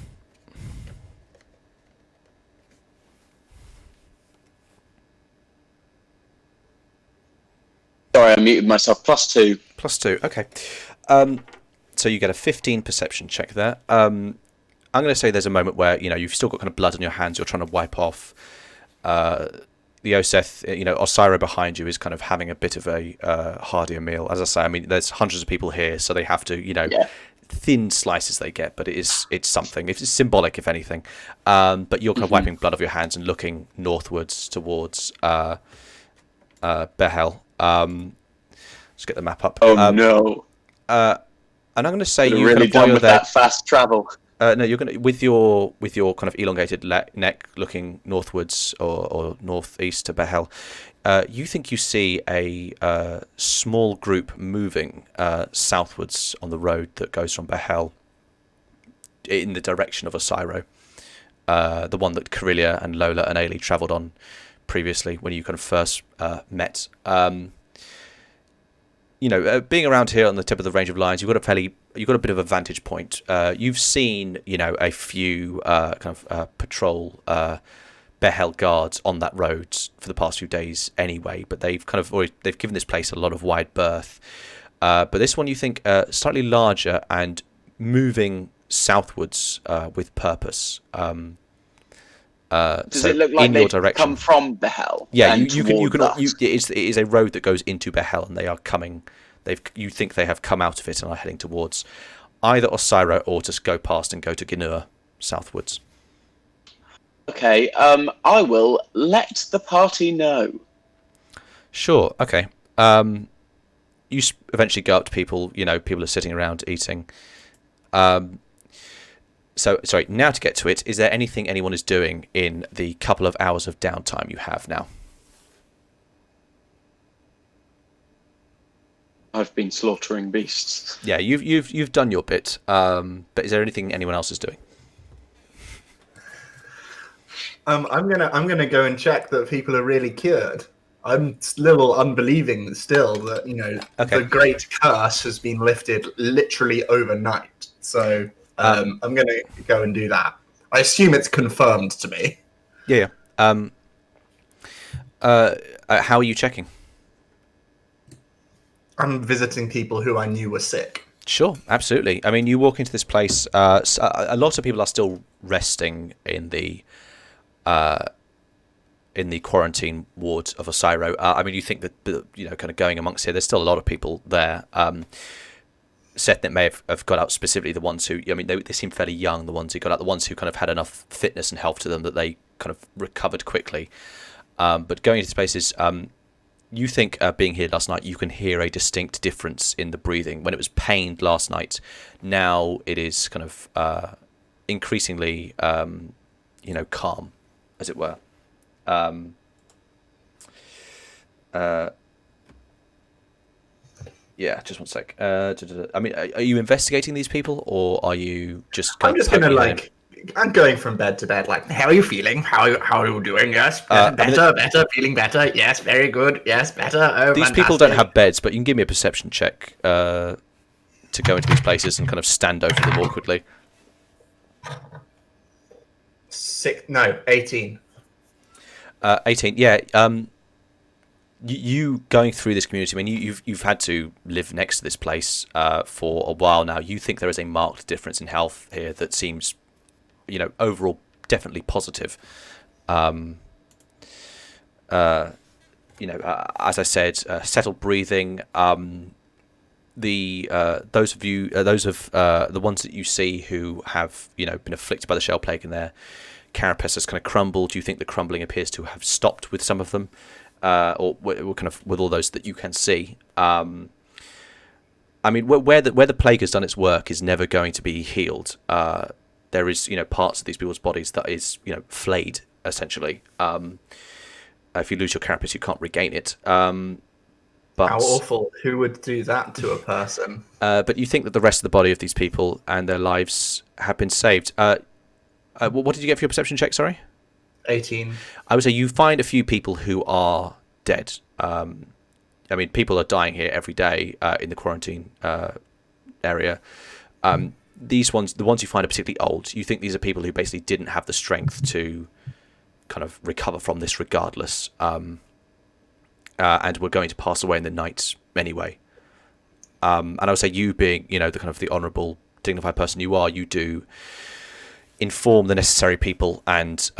Sorry, I muted myself. +2. +2. Okay. So you get a 15 perception check there. I'm going to say there's a moment where you've still got kind of blood on your hands. You're trying to wipe off. The Oseth, Osiro behind you is kind of having a bit of a heartier meal. As I say, I mean, there's hundreds of people here, so they have to, thin slices they get, but it's something. It's symbolic, if anything. But you're kind of wiping blood off your hands and looking northwards towards Behel. Let's get the map up. Oh no! And I'm going to say you really done with that fast travel. No, you're going to with your kind of elongated neck looking northwards or northeast to Behel. You think you see a small group moving southwards on the road that goes from Behel in the direction of Osiro, the one that Karilia and Lola and Ailey travelled on previously when you kind of first met. Being around here on the tip of the range of lines, you've got a bit of a vantage point. You've seen, a few patrol Behel guards on that road for the past few days anyway, but they've given this place a lot of wide berth. But this one you think slightly larger and moving southwards with purpose. Does it look like they've come from Behel? Yeah, you can. It is a road that goes into Behel, and they are coming. You think they have come out of it and are heading towards either Osiro or just go past and go to Ginur southwards. Okay, I will let the party know. Sure. Okay. You eventually go up to people. People are sitting around eating. So, sorry, now to get to it, is there anything anyone is doing in the couple of hours of downtime you have now? I've been slaughtering beasts. Yeah, you've done your bit. But is there anything anyone else is doing? I'm gonna go and check that people are really cured. I'm a little unbelieving still that the great curse has been lifted literally overnight. So I'm gonna go and do that. I assume it's confirmed to me. Yeah. How are you checking? I'm visiting people who I knew were sick. Sure, absolutely. I mean, you walk into this place. A lot of people are still resting in the quarantine ward of Osiro. I mean, you think that kind of going amongst here, there's still a lot of people there. Sethnet may have got out specifically the ones who, they seem fairly young, the ones who got out, the ones who kind of had enough fitness and health to them that they kind of recovered quickly. But going into spaces, you think being here last night, you can hear a distinct difference in the breathing. When it was pained last night, now it is kind of increasingly, calm, as it were. Yeah, just one sec. I mean, are you investigating these people, or are you just? I'm just gonna I'm going from bed to bed. Like, how are you feeling? How are you doing? Yes, better, feeling better. Yes, very good. Yes, better. Oh, these people don't have beds, but you can give me a perception check to go into these places and kind of stand over them awkwardly. 18. 18. Yeah. You going through this community, I mean, you've had to live next to this place for a while now. You think there is a marked difference in health here that seems, overall definitely positive. As I said, settled breathing. Those of the ones that you see who have been afflicted by the shell plague and their carapace has kind of crumbled. You think the crumbling appears to have stopped with some of them. Or kind of with all those that you can see. I mean, where the plague has done its work is never going to be healed. There is, parts of these people's bodies that is, flayed essentially. If you lose your carapace, you can't regain it. But how awful! Who would do that to a person? But you think that the rest of the body of these people and their lives have been saved. What did you get for your perception check? Sorry. 18. I would say you find a few people who are dead. I mean, people are dying here every day in the quarantine area. The ones you find are particularly old. You think these are people who basically didn't have the strength to kind of recover from this regardless, and were going to pass away in the night anyway. And I would say you being, the kind of the honourable, dignified person you are, you do inform the necessary people and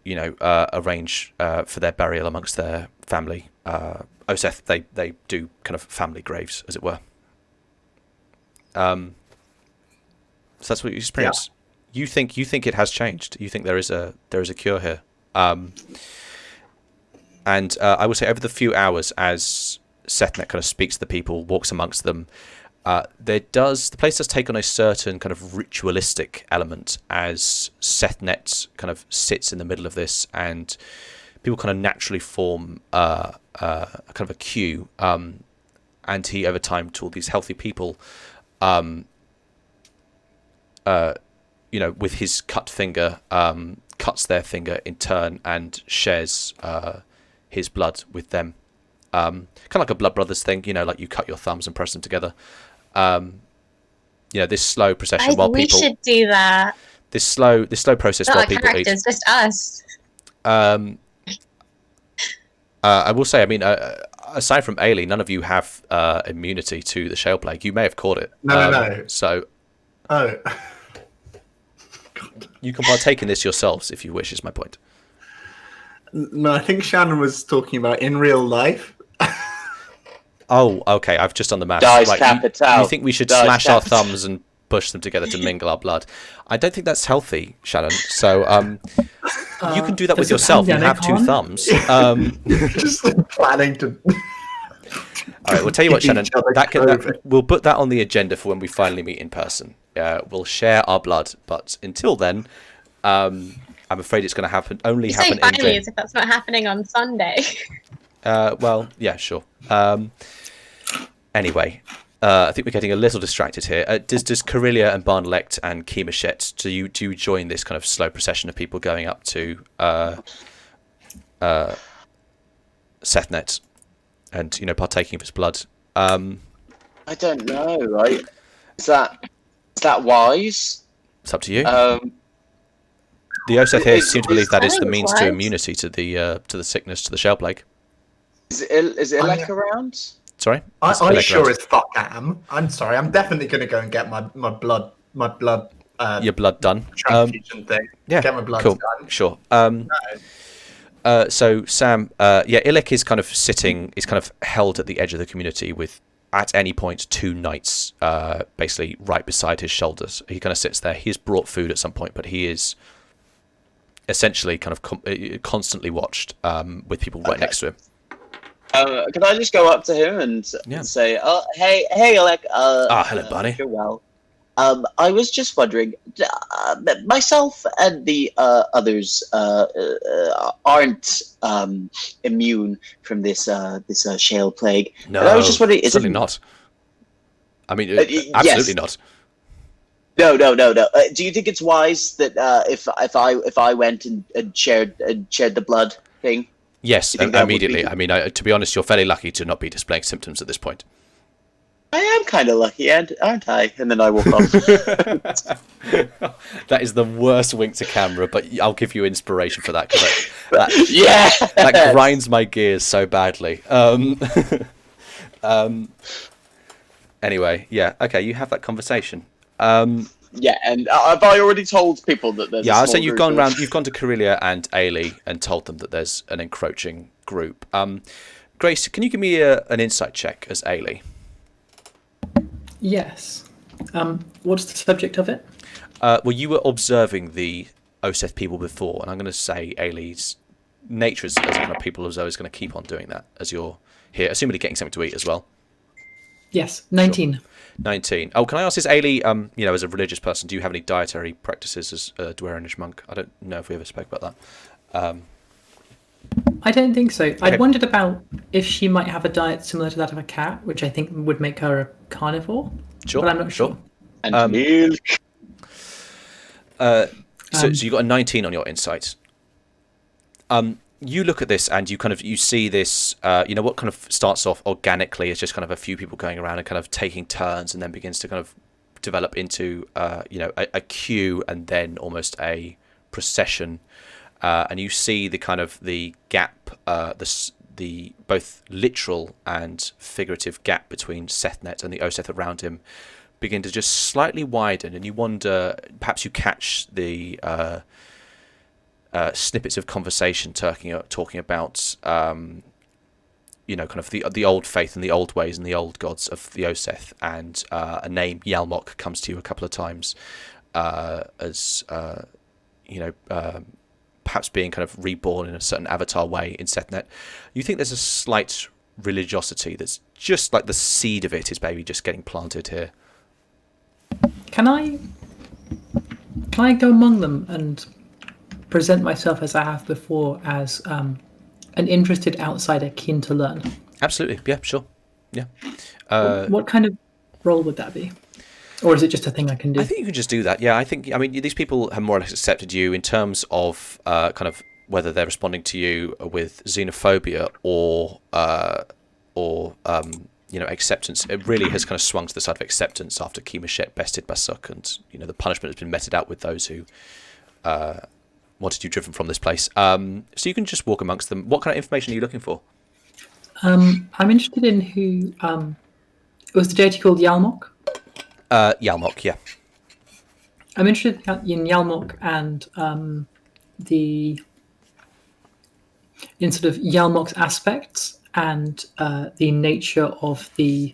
arrange for their burial amongst their family. Oseth, they do kind of family graves, as it were. So that's what you experience. Yeah. You think it has changed. You think there is a cure here. And I would say over the few hours as Sethnet kind of speaks to the people, walks amongst them, the place does take on a certain kind of ritualistic element as Sethnet kind of sits in the middle of this, and people kind of naturally form kind of a queue, and he over time to all these healthy people, with his cut finger, cuts their finger in turn and shares his blood with them. Kind of like a Blood Brothers thing, like you cut your thumbs and press them together. This slow procession while people. We should do that. This slow process while people eat. Just us. I will say, I mean, aside from Ailey, none of you have immunity to the Shale Plague. You may have caught it. No. So, Oh. you can partake in this yourselves if you wish. Is my point. No, I think Shannon was talking about in real life. Oh, okay. I've just done the maths. Dice Right, capital. you think we should Dice smash our capital. thumbs and push them together to mingle our blood? I don't think that's healthy, Shannon. So, you can do that with there's a yourself. You have pandemic 2 on. thumbs. Just planning to. All right, we'll tell you what, Give Shannon. each other We'll put that on the agenda for when we finally meet in person. We'll share our blood, but until then, I'm afraid it's going to happen. Only You say happen in finally game. as if that's not happening on Sunday. Well, yeah, sure. Anyway, I think we're getting a little distracted here. Does Carillia and Barnelect and Kemashet, do you join this kind of slow procession of people going up to Sethnet and partaking of his blood? I don't know. Right? Is that wise? It's up to you. Um, The Oseth here seem to believe that I is the think means it's to wise. immunity to the sickness, to the Shale Plague. is Ilek around? Sorry? Is I Ilek sure around? as fuck am. I'm sorry. I'm definitely going to go and get my blood. Your blood done. Transfusion thing. Yeah, Get my blood cool. done. Sure. So Sam, Ilek is kind of sitting, is kind of held at the edge of the community with, at any point, 2 knights basically right beside his shoulders. He kind of sits there. He has brought food at some point, but he is essentially kind of constantly watched with people right next to him. Can I just go up to him and say, "Oh, hey, Ilek. Hello, buddy. You're well. I was just wondering, myself and the others aren't immune from this Shale Plague. No, and I was just wondering, certainly not. I mean, yes. absolutely not. No. Do you think it's wise that if I went and shared the blood thing? Yes, You think that would immediately. be- I mean, to be honest, you're fairly lucky to not be displaying symptoms at this point. I am kind of lucky, aren't I? And then I walk off. That is the worst wink to camera, but I'll give you inspiration for that because Yeah. that grinds my gears so badly. Anyway, yeah, okay, you have that conversation. Yeah, and have I already told people that there's? Yeah, a I'll say small you've group gone of- you've gone to Carillia and Ailey and told them that there's an encroaching group. Grace, can you give me an insight check as Ailey? Yes. What's the subject of it? Well, you were observing the Oseth people before, and I'm going to say Ailey's nature as a kind of people observer is going to keep on doing that as you're here, assuming you're getting something to eat as well. Yes, 19. Sure. 19. Oh, can I ask, is Ailey, as a religious person, do you have any dietary practices as a Dwarenish monk? I don't know if we ever spoke about that. I don't think so. Okay. I'd wondered about if she might have a diet similar to that of a cat, which I think would make her a carnivore. Sure, But I'm not sure. And milk. So you got a 19 on your insight. You look at this and you see this, what kind of starts off organically as just kind of a few people going around and kind of taking turns, and then begins to kind of develop into, a queue and then almost a procession. And you see the kind of the gap, the both literal and figurative gap between Sethnet and the Oseth around him begin to just slightly widen, and you wonder, perhaps you catch the snippets of conversation talking about kind of the old faith and the old ways and the old gods of the Oseth, and a name, Yalmok, comes to you a couple of times as perhaps being kind of reborn in a certain avatar way in Sethnet. You think there's a slight religiosity that's just like the seed of it is maybe just getting planted here. Can I go among them and present myself as I have before as an interested outsider keen to learn? Absolutely, yeah, sure, yeah. What kind of role would that be? Or is it just a thing I can do? I think you can just do that, yeah. I mean, these people have more or less accepted you in terms of kind of whether they're responding to you with xenophobia or acceptance. It really has kind of swung to the side of acceptance after Kemashet bested Basuk, and the punishment has been meted out with those who wanted you driven from this place. So you can just walk amongst them. What kind of information are you looking for? I'm interested in who. Was the deity called Yalmok? Yalmok, yeah. I'm interested in Yalmok and in sort of Yalmok's aspects and the nature of the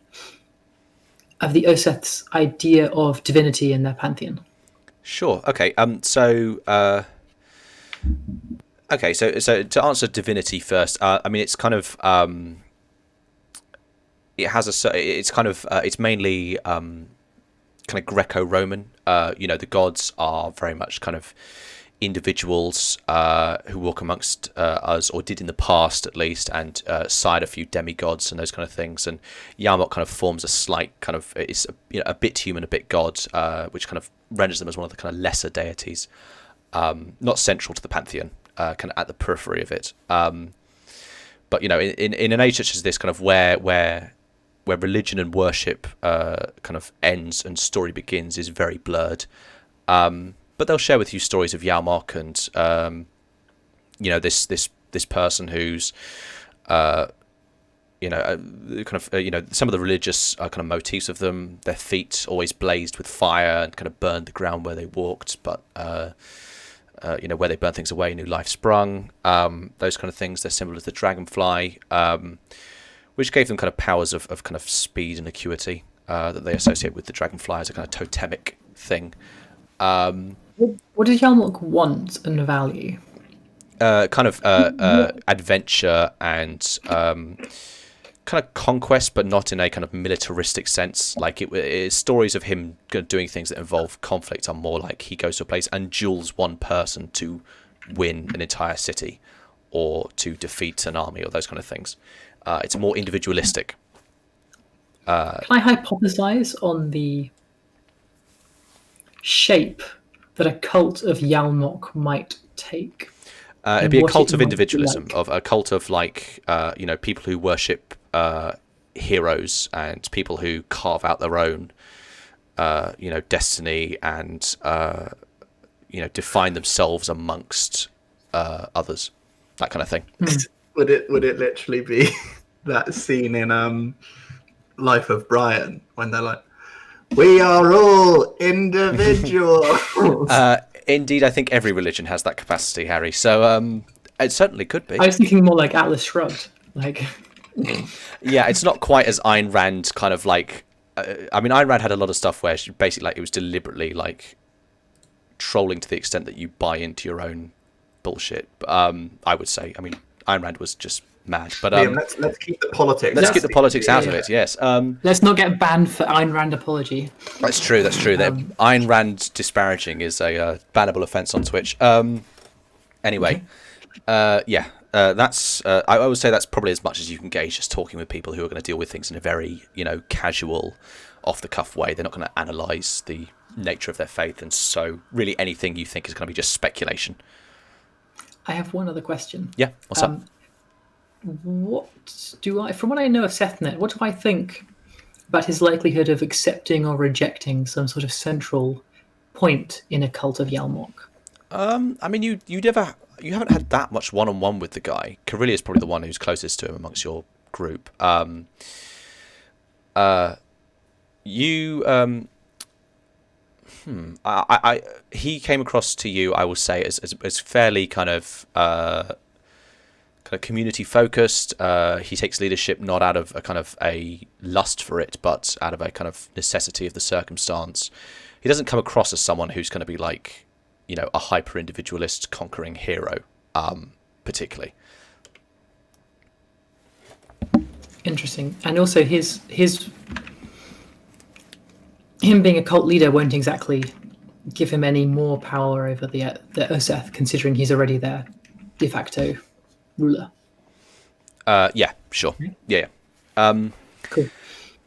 Oseth's idea of divinity in their pantheon. Sure. Okay. So to answer divinity first, I mean, it's kind of it has it's mainly kind of Greco-Roman. The gods are very much kind of individuals who walk amongst us, or did in the past at least, and side a few demigods and those kind of things. And Yalmok kind of forms a slight kind of, it's a bit human, a bit god, which kind of renders them as one of the kind of lesser deities, not central to the pantheon, kind of at the periphery of it. But in an age such as this, kind of where religion and worship kind of ends and story begins is very blurred. But they'll share with you stories of Yalmok and this person who's some of the religious kind of motifs of them. Their feet always blazed with fire and kind of burned the ground where they walked, but where they burned things away, new life sprung. Those kind of things. They're similar to the dragonfly, which gave them kind of powers of kind of speed and acuity that they associate with the dragonfly as a kind of totemic thing. What does Yalmok want and value? Adventure and kind of conquest, but not in a kind of militaristic sense. Like it is stories of him doing things that involve conflict are more like he goes to a place and duels one person to win an entire city or to defeat an army or those kind of things. It's more individualistic. Can I hypothesize on the shape that a cult of Yalmok might take? It'd be a cult of individualism, of a cult of people who worship heroes and people who carve out their own, destiny and define themselves amongst others, that kind of thing. Would it literally be that scene in Life of Brian when they're like, "We are all individuals"? Indeed, I think every religion has that capacity, Harry. So it certainly could be. I was thinking more like Atlas Shrugged. Yeah, it's not quite as Ayn Rand kind of like. Ayn Rand had a lot of stuff where she basically it was deliberately trolling to the extent that you buy into your own bullshit. I would say, Ayn Rand was just mad. But let's keep the politics. Let's keep the politics out of it. Yes. Let's not get banned for Ayn Rand apology. That's true. Ayn Rand disparaging is a bannable offence on Twitch. Anyway, that's. I would say that's probably as much as you can gauge just talking with people who are going to deal with things in a very casual, off the cuff way. They're not going to analyse the nature of their faith, and so really anything you think is going to be just speculation. I have one other question. Yeah. What's up? From what I know of Sethnet, what do I think about his likelihood of accepting or rejecting some sort of central point in a cult of Yalmok? You haven't had that much one-on-one with the guy. Carillia is probably the one who's closest to him amongst your group. He came across to you, I will say, as fairly kind of community focused. He takes leadership not out of a kind of a lust for it, but out of a kind of necessity of the circumstance. He doesn't come across as someone who's going to be a hyper individualist conquering hero, particularly. Interesting. And also him being a cult leader won't exactly give him any more power over the Oseth, considering he's already their de facto ruler. Yeah, sure. Yeah. Cool.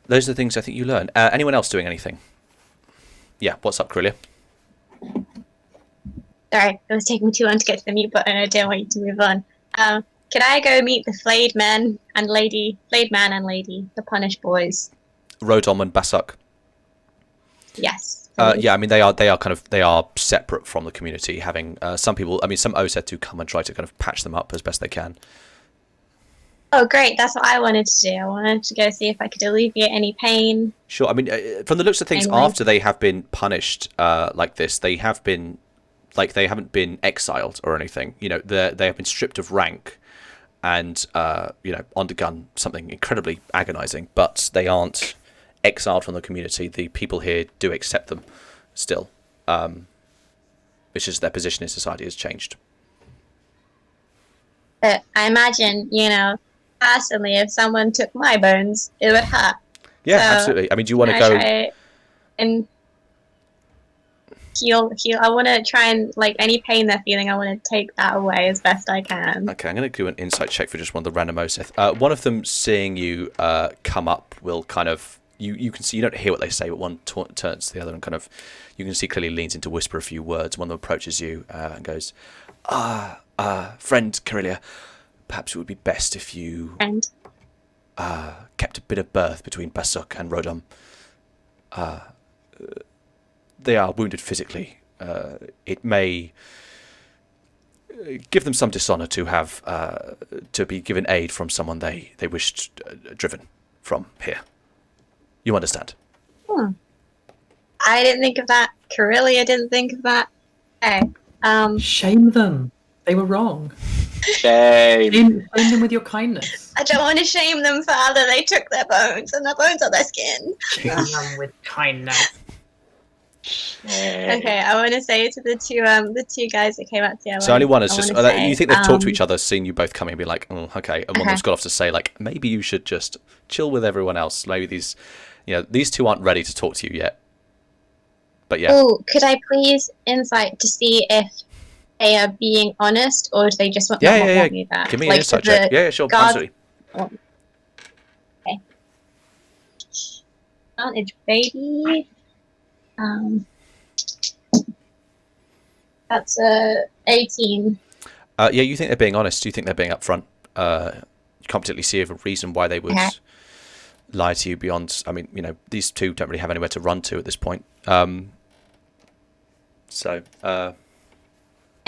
Those are the things I think you learn. Anyone else doing anything? Yeah, what's up, Carillia? Sorry, it was taking me too long to get to the mute button. I don't want you to move on. Could I go meet the flayed man and lady, the punished boys? Rodom and Basak. Yes. They are separate from the community, having some people. Some Oseth who come and try to kind of patch them up as best they can. Oh, great. That's what I wanted to do. I wanted to go see if I could alleviate any pain. Sure. I mean, from the looks of things, after they have been punished like this, they haven't been exiled or anything. You know, they have been stripped of rank and, undergone something incredibly agonizing, but they aren't exiled from the community. The people here do accept them still. It's just their position in society has changed. But I imagine, personally, if someone took my bones, it would hurt. Yeah, so, absolutely. I mean, do you want to go try and heal? I want to try and, any pain they're feeling, I want to take that away as best I can. Okay, I'm going to do an insight check for just one of the random Oseth. One of them seeing you come up will kind of... You can see, you don't hear what they say, but one turns to the other and kind of... You can see clearly leans in to whisper a few words. One of them approaches you and goes, friend Carillia, perhaps it would be best if you kept a bit of berth between Basuk and Rodom. They are wounded physically. It may give them some dishonor to have to be given aid from someone they wished driven from here. You understand? I didn't think of that. Carillia didn't think of that. Okay. Shame them. They were wrong. Shame. Shame them with your kindness. I don't want to shame them, Father. They took their bones, and their bones are their skin. Shame them with kindness. Okay, I want to say to the two guys that came out to So only one is just... you think they've talked to each other, seen you both coming and be like, oh, okay. And one of them's got off to say, maybe you should just chill with everyone else. Maybe these two aren't ready to talk to you yet. But yeah. Oh, could I please insight to see if they are being honest, or do they just want me back? Give me an insight check. Yeah, sure. Absolutely. Okay. Advantage, baby. That's 18. Yeah, you think they're being honest. You think they're being upfront. You can't particularly see a reason why they would lie to you beyond... I mean, these two don't really have anywhere to run to at this point. And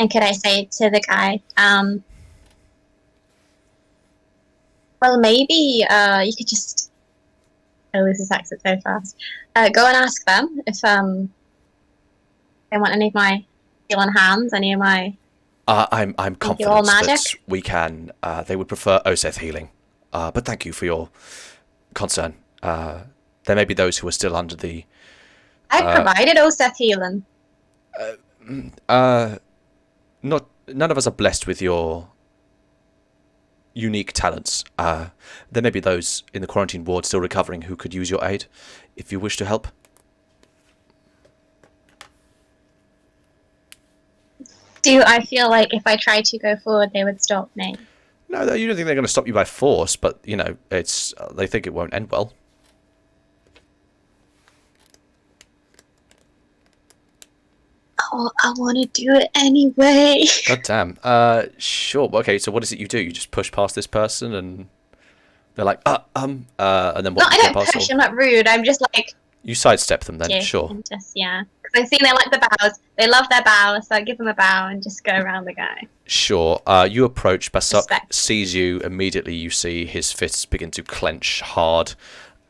could I say to the guy, well, maybe you could just... I lose this accent so fast. Go and ask them if they want any of my healing hands, any of my... I'm confident that we can. They would prefer Oseth healing. But thank you for your concern. There may be those who are still under the... I provided Oseth healing. None of us are blessed with your unique talents. There may be those in the quarantine ward still recovering who could use your aid, if you wish to help. Do I feel like if I try to go forward, they would stop me? No, you don't think they're going to stop you by force, but, it's they think it won't end well. Oh, I want to do it anyway. God damn. Sure. Okay, so what is it you do? You just push past this person and they're like, and then what? No, I don't push. I'm not rude. I'm just like... You sidestep them then, sure. Just, yeah. Because I see they like the bows. They love their bows, so I give them a bow and just go around the guy. Sure. You approach. Basuk sees you. Immediately you see his fists begin to clench hard.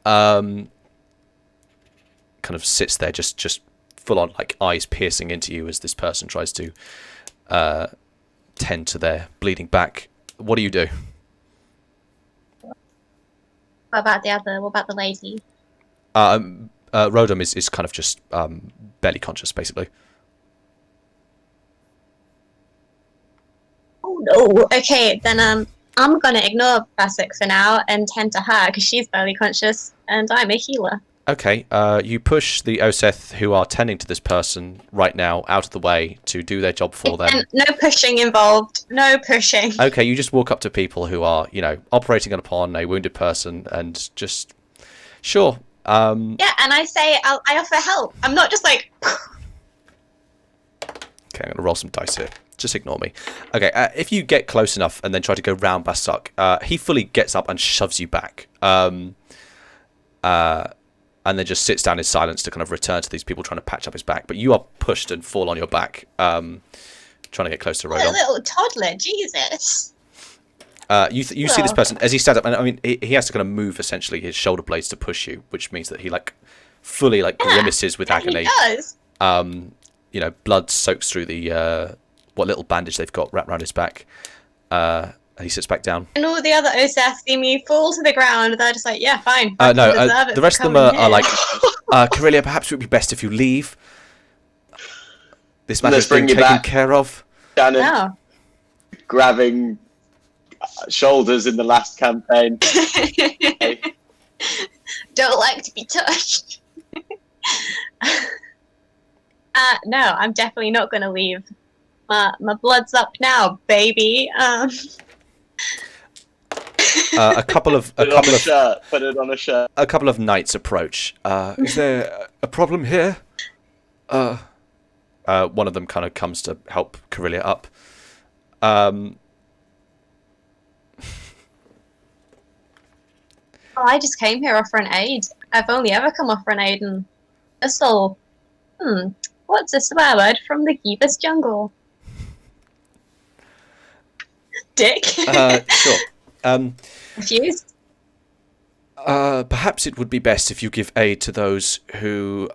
Kind of sits there just full on, eyes piercing into you as this person tries to tend to their bleeding back. What do you do? What about the lady? Rodom is kind of just barely conscious, basically. Oh no. Okay, then I'm gonna ignore Basuk for now and tend to her because she's barely conscious and I'm a healer. Okay, you push the Oseth who are tending to this person right now out of the way to do their job for them. And no pushing involved. No pushing. Okay, you just walk up to people who are, operating upon a wounded person and just... Sure. Yeah, and I say I offer help. I'm not just like... Okay, I'm going to roll some dice here. Just ignore me. Okay, if you get close enough and then try to go round Basuk, he fully gets up and shoves you back. And then just sits down in silence to kind of return to these people trying to patch up his back. But you are pushed and fall on your back, trying to get close to Rodom. A little toddler, Jesus. You see this person as he stands up, and I mean he has to kind of move essentially his shoulder blades to push you, which means that he fully grimaces with agony. He does. Blood soaks through the what little bandage they've got wrapped around his back. And he sits back down. And all the other Oseth see me fall to the ground. They're just like, yeah, fine. The rest of them are like, Corellia, perhaps it would be best if you leave. This matter's been taken care of. Shannon grabbing shoulders in the last campaign. Don't like to be touched. No, I'm definitely not going to leave. My blood's up now, baby. A couple of Put it on a shirt. A couple of knights approach. Is there a problem here? One of them kind of comes to help Corellia up. I just came here offering aid. I've only ever come offering aid, and this'll... what's a swear word from the Givas jungle? Dick? Sure. Confused? Perhaps it would be best if you give aid to those who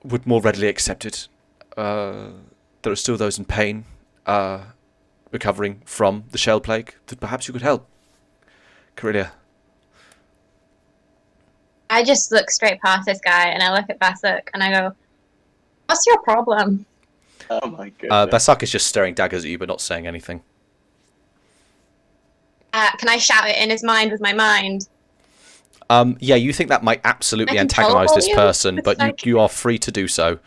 would more readily accept it. There are still those in pain, recovering from the shell plague, that perhaps you could help. Corellia. I just look straight past this guy, and I look at Basuk, and I go, what's your problem? Oh my goodness. Basak is just staring daggers at you, but not saying anything. Can I shout it in his mind with my mind? Yeah, you think that might absolutely antagonise this person, but you are free to do so.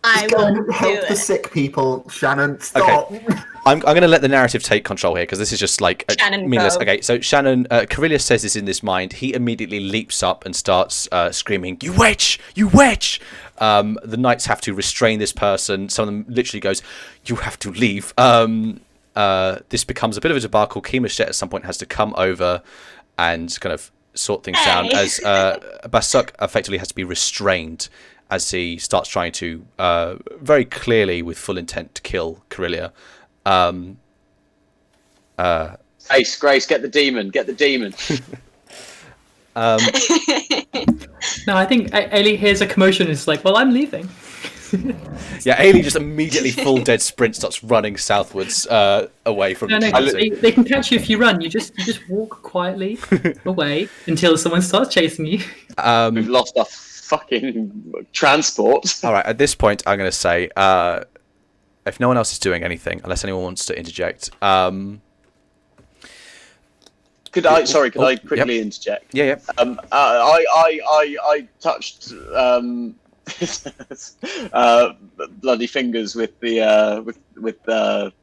I will help the sick people, Shannon. Stop. Okay. I'm going to let the narrative take control here because this is just meaningless. Go. Okay, so Shannon, Corellia says this in his mind. He immediately leaps up and starts screaming, "You witch! You witch!" The knights have to restrain this person. Some of them literally goes, "You have to leave." This becomes a bit of a debacle. Kemashet at some point has to come over and kind of sort things down as Basuk effectively has to be restrained as he starts trying to very clearly with full intent to kill Corellia. Grace, get the demon. No, I think Ailey hears a commotion and is like, well, I'm leaving. Yeah, Ailey just immediately full dead sprint starts running southwards away from they can catch you if you run. You just walk quietly away until someone starts chasing you. We've lost our fucking transport. All right, at this point, I'm going to say, if no one else is doing anything, unless anyone wants to interject, Could I quickly interject? Yeah. I touched bloody fingers with the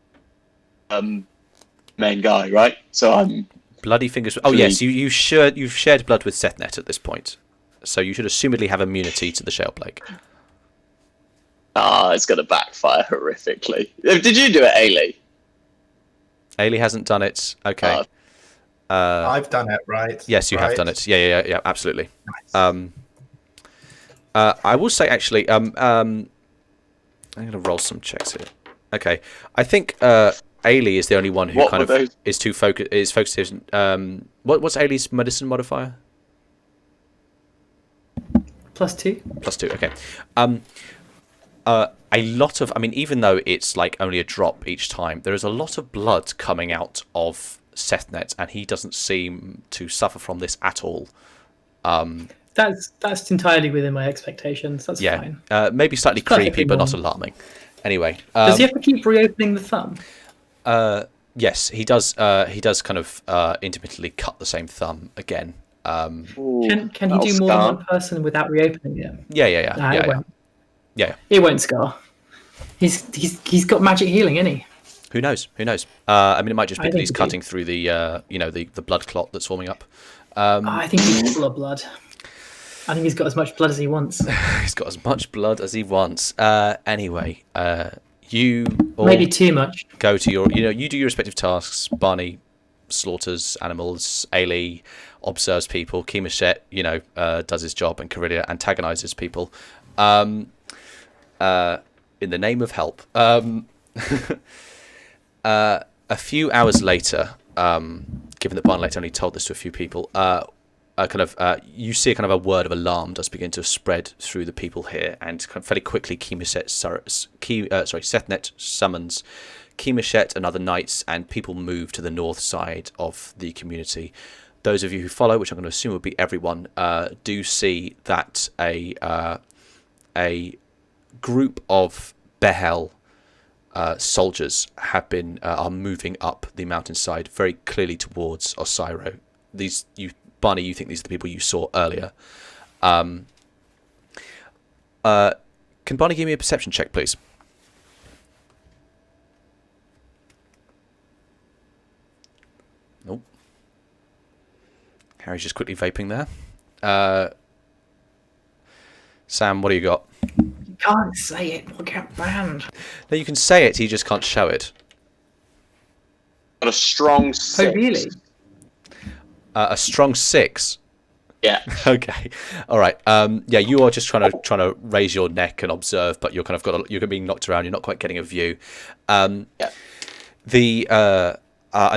main guy, right? So I'm bloody fingers. Oh yes, you've shared blood with Sethnet at this point, so you should assumedly have immunity to the shell plague. It's going to backfire horrifically. Did you do it, Ailey? Ailey hasn't done it. Okay. I've done it, right? Yes, you have done it. Yeah, absolutely. Nice. I will say, actually, I'm going to roll some checks here. Okay. I think Ailey is the only one who is focused. What's Ailey's medicine modifier? +2. +2, okay. A lot of, even though it's only a drop each time, there is a lot of blood coming out of Sethnet, and he doesn't seem to suffer from this at all. That's entirely within my expectations. That's fine. Maybe slightly creepy, but not alarming. Anyway, does he have to keep reopening the thumb? Yes, he does. He does kind of intermittently cut the same thumb again. Can he do more than one person without reopening it? Yeah. It won't scar. He's got magic healing, isn't he? Who knows? It might just be that he's cutting through the the blood clot that's forming up. I think he's full of blood. I think he's got as much blood as he wants. He's got as much blood as he wants. Anyway, you all maybe too much. Go to your, you do your respective tasks. Barney slaughters animals. Ailey observes people. Kemashet, does his job, and Corellia antagonizes people. In the name of help. A few hours later, given that Barnlect only told this to a few people, you see a kind of a word of alarm does begin to spread through the people here, and kind of fairly quickly Sethnet summons Keemeshet and other knights, and people move to the north side of the community. Those of you who follow, which I'm going to assume will be everyone, do see that a group of Behel soldiers are moving up the mountainside very clearly towards Osiro. Barney, you think these are the people you saw earlier. Can Barney give me a perception check, please? Nope. Harry's just quickly vaping there. Sam, what do you got? You can't say it, we'll get banned. No, you can say it, you just can't show it. Got a strong 6. Oh, really? A strong 6. Yeah. Okay. All right. You are just trying to raise your neck and observe, but you're you're being knocked around. You're not quite getting a view. A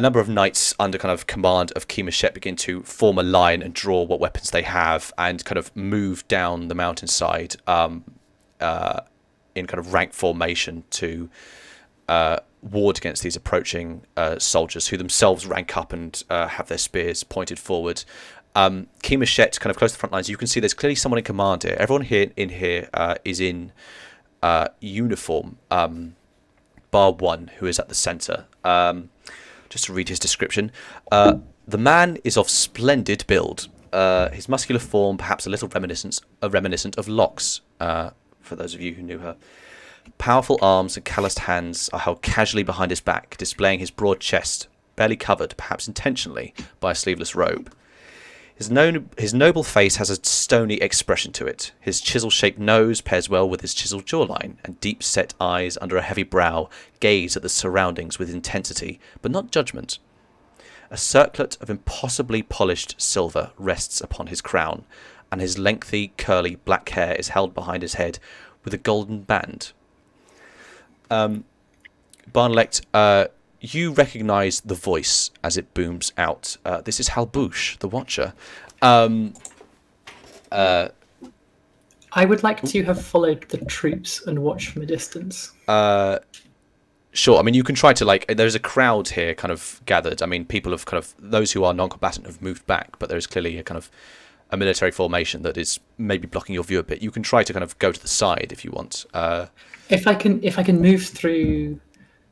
number of knights under kind of command of Keemeshet begin to form a line and draw what weapons they have, and kind of move down the mountainside in kind of rank formation to ward against these approaching soldiers, who themselves rank up and have their spears pointed forward. Keemeshet kind of close to the front lines. You can see there's clearly someone in command here. Everyone here is in uniform, bar one, who is at the centre. Just to read his description, the man is of splendid build. His muscular form, perhaps a little reminiscent of Locke's, for those of you who knew her. Powerful arms and calloused hands are held casually behind his back, displaying his broad chest, barely covered, perhaps intentionally, by a sleeveless robe. His noble face has a stony expression to it. His chisel-shaped nose pairs well with his chiseled jawline, and deep-set eyes under a heavy brow gaze at the surroundings with intensity, but not judgment. A circlet of impossibly polished silver rests upon his crown, and his lengthy, curly black hair is held behind his head with a golden band. Barnlect, you recognise the voice as it booms out. This is Halbouche, the Watcher. I would like to have followed the troops and watched from a distance. Sure. I mean, you can try to, there's a crowd here kind of gathered. I mean, people have those who are non-combatant have moved back, but there's clearly a kind of a military formation that is maybe blocking your view a bit. You can try to kind of go to the side if you want. If I can move through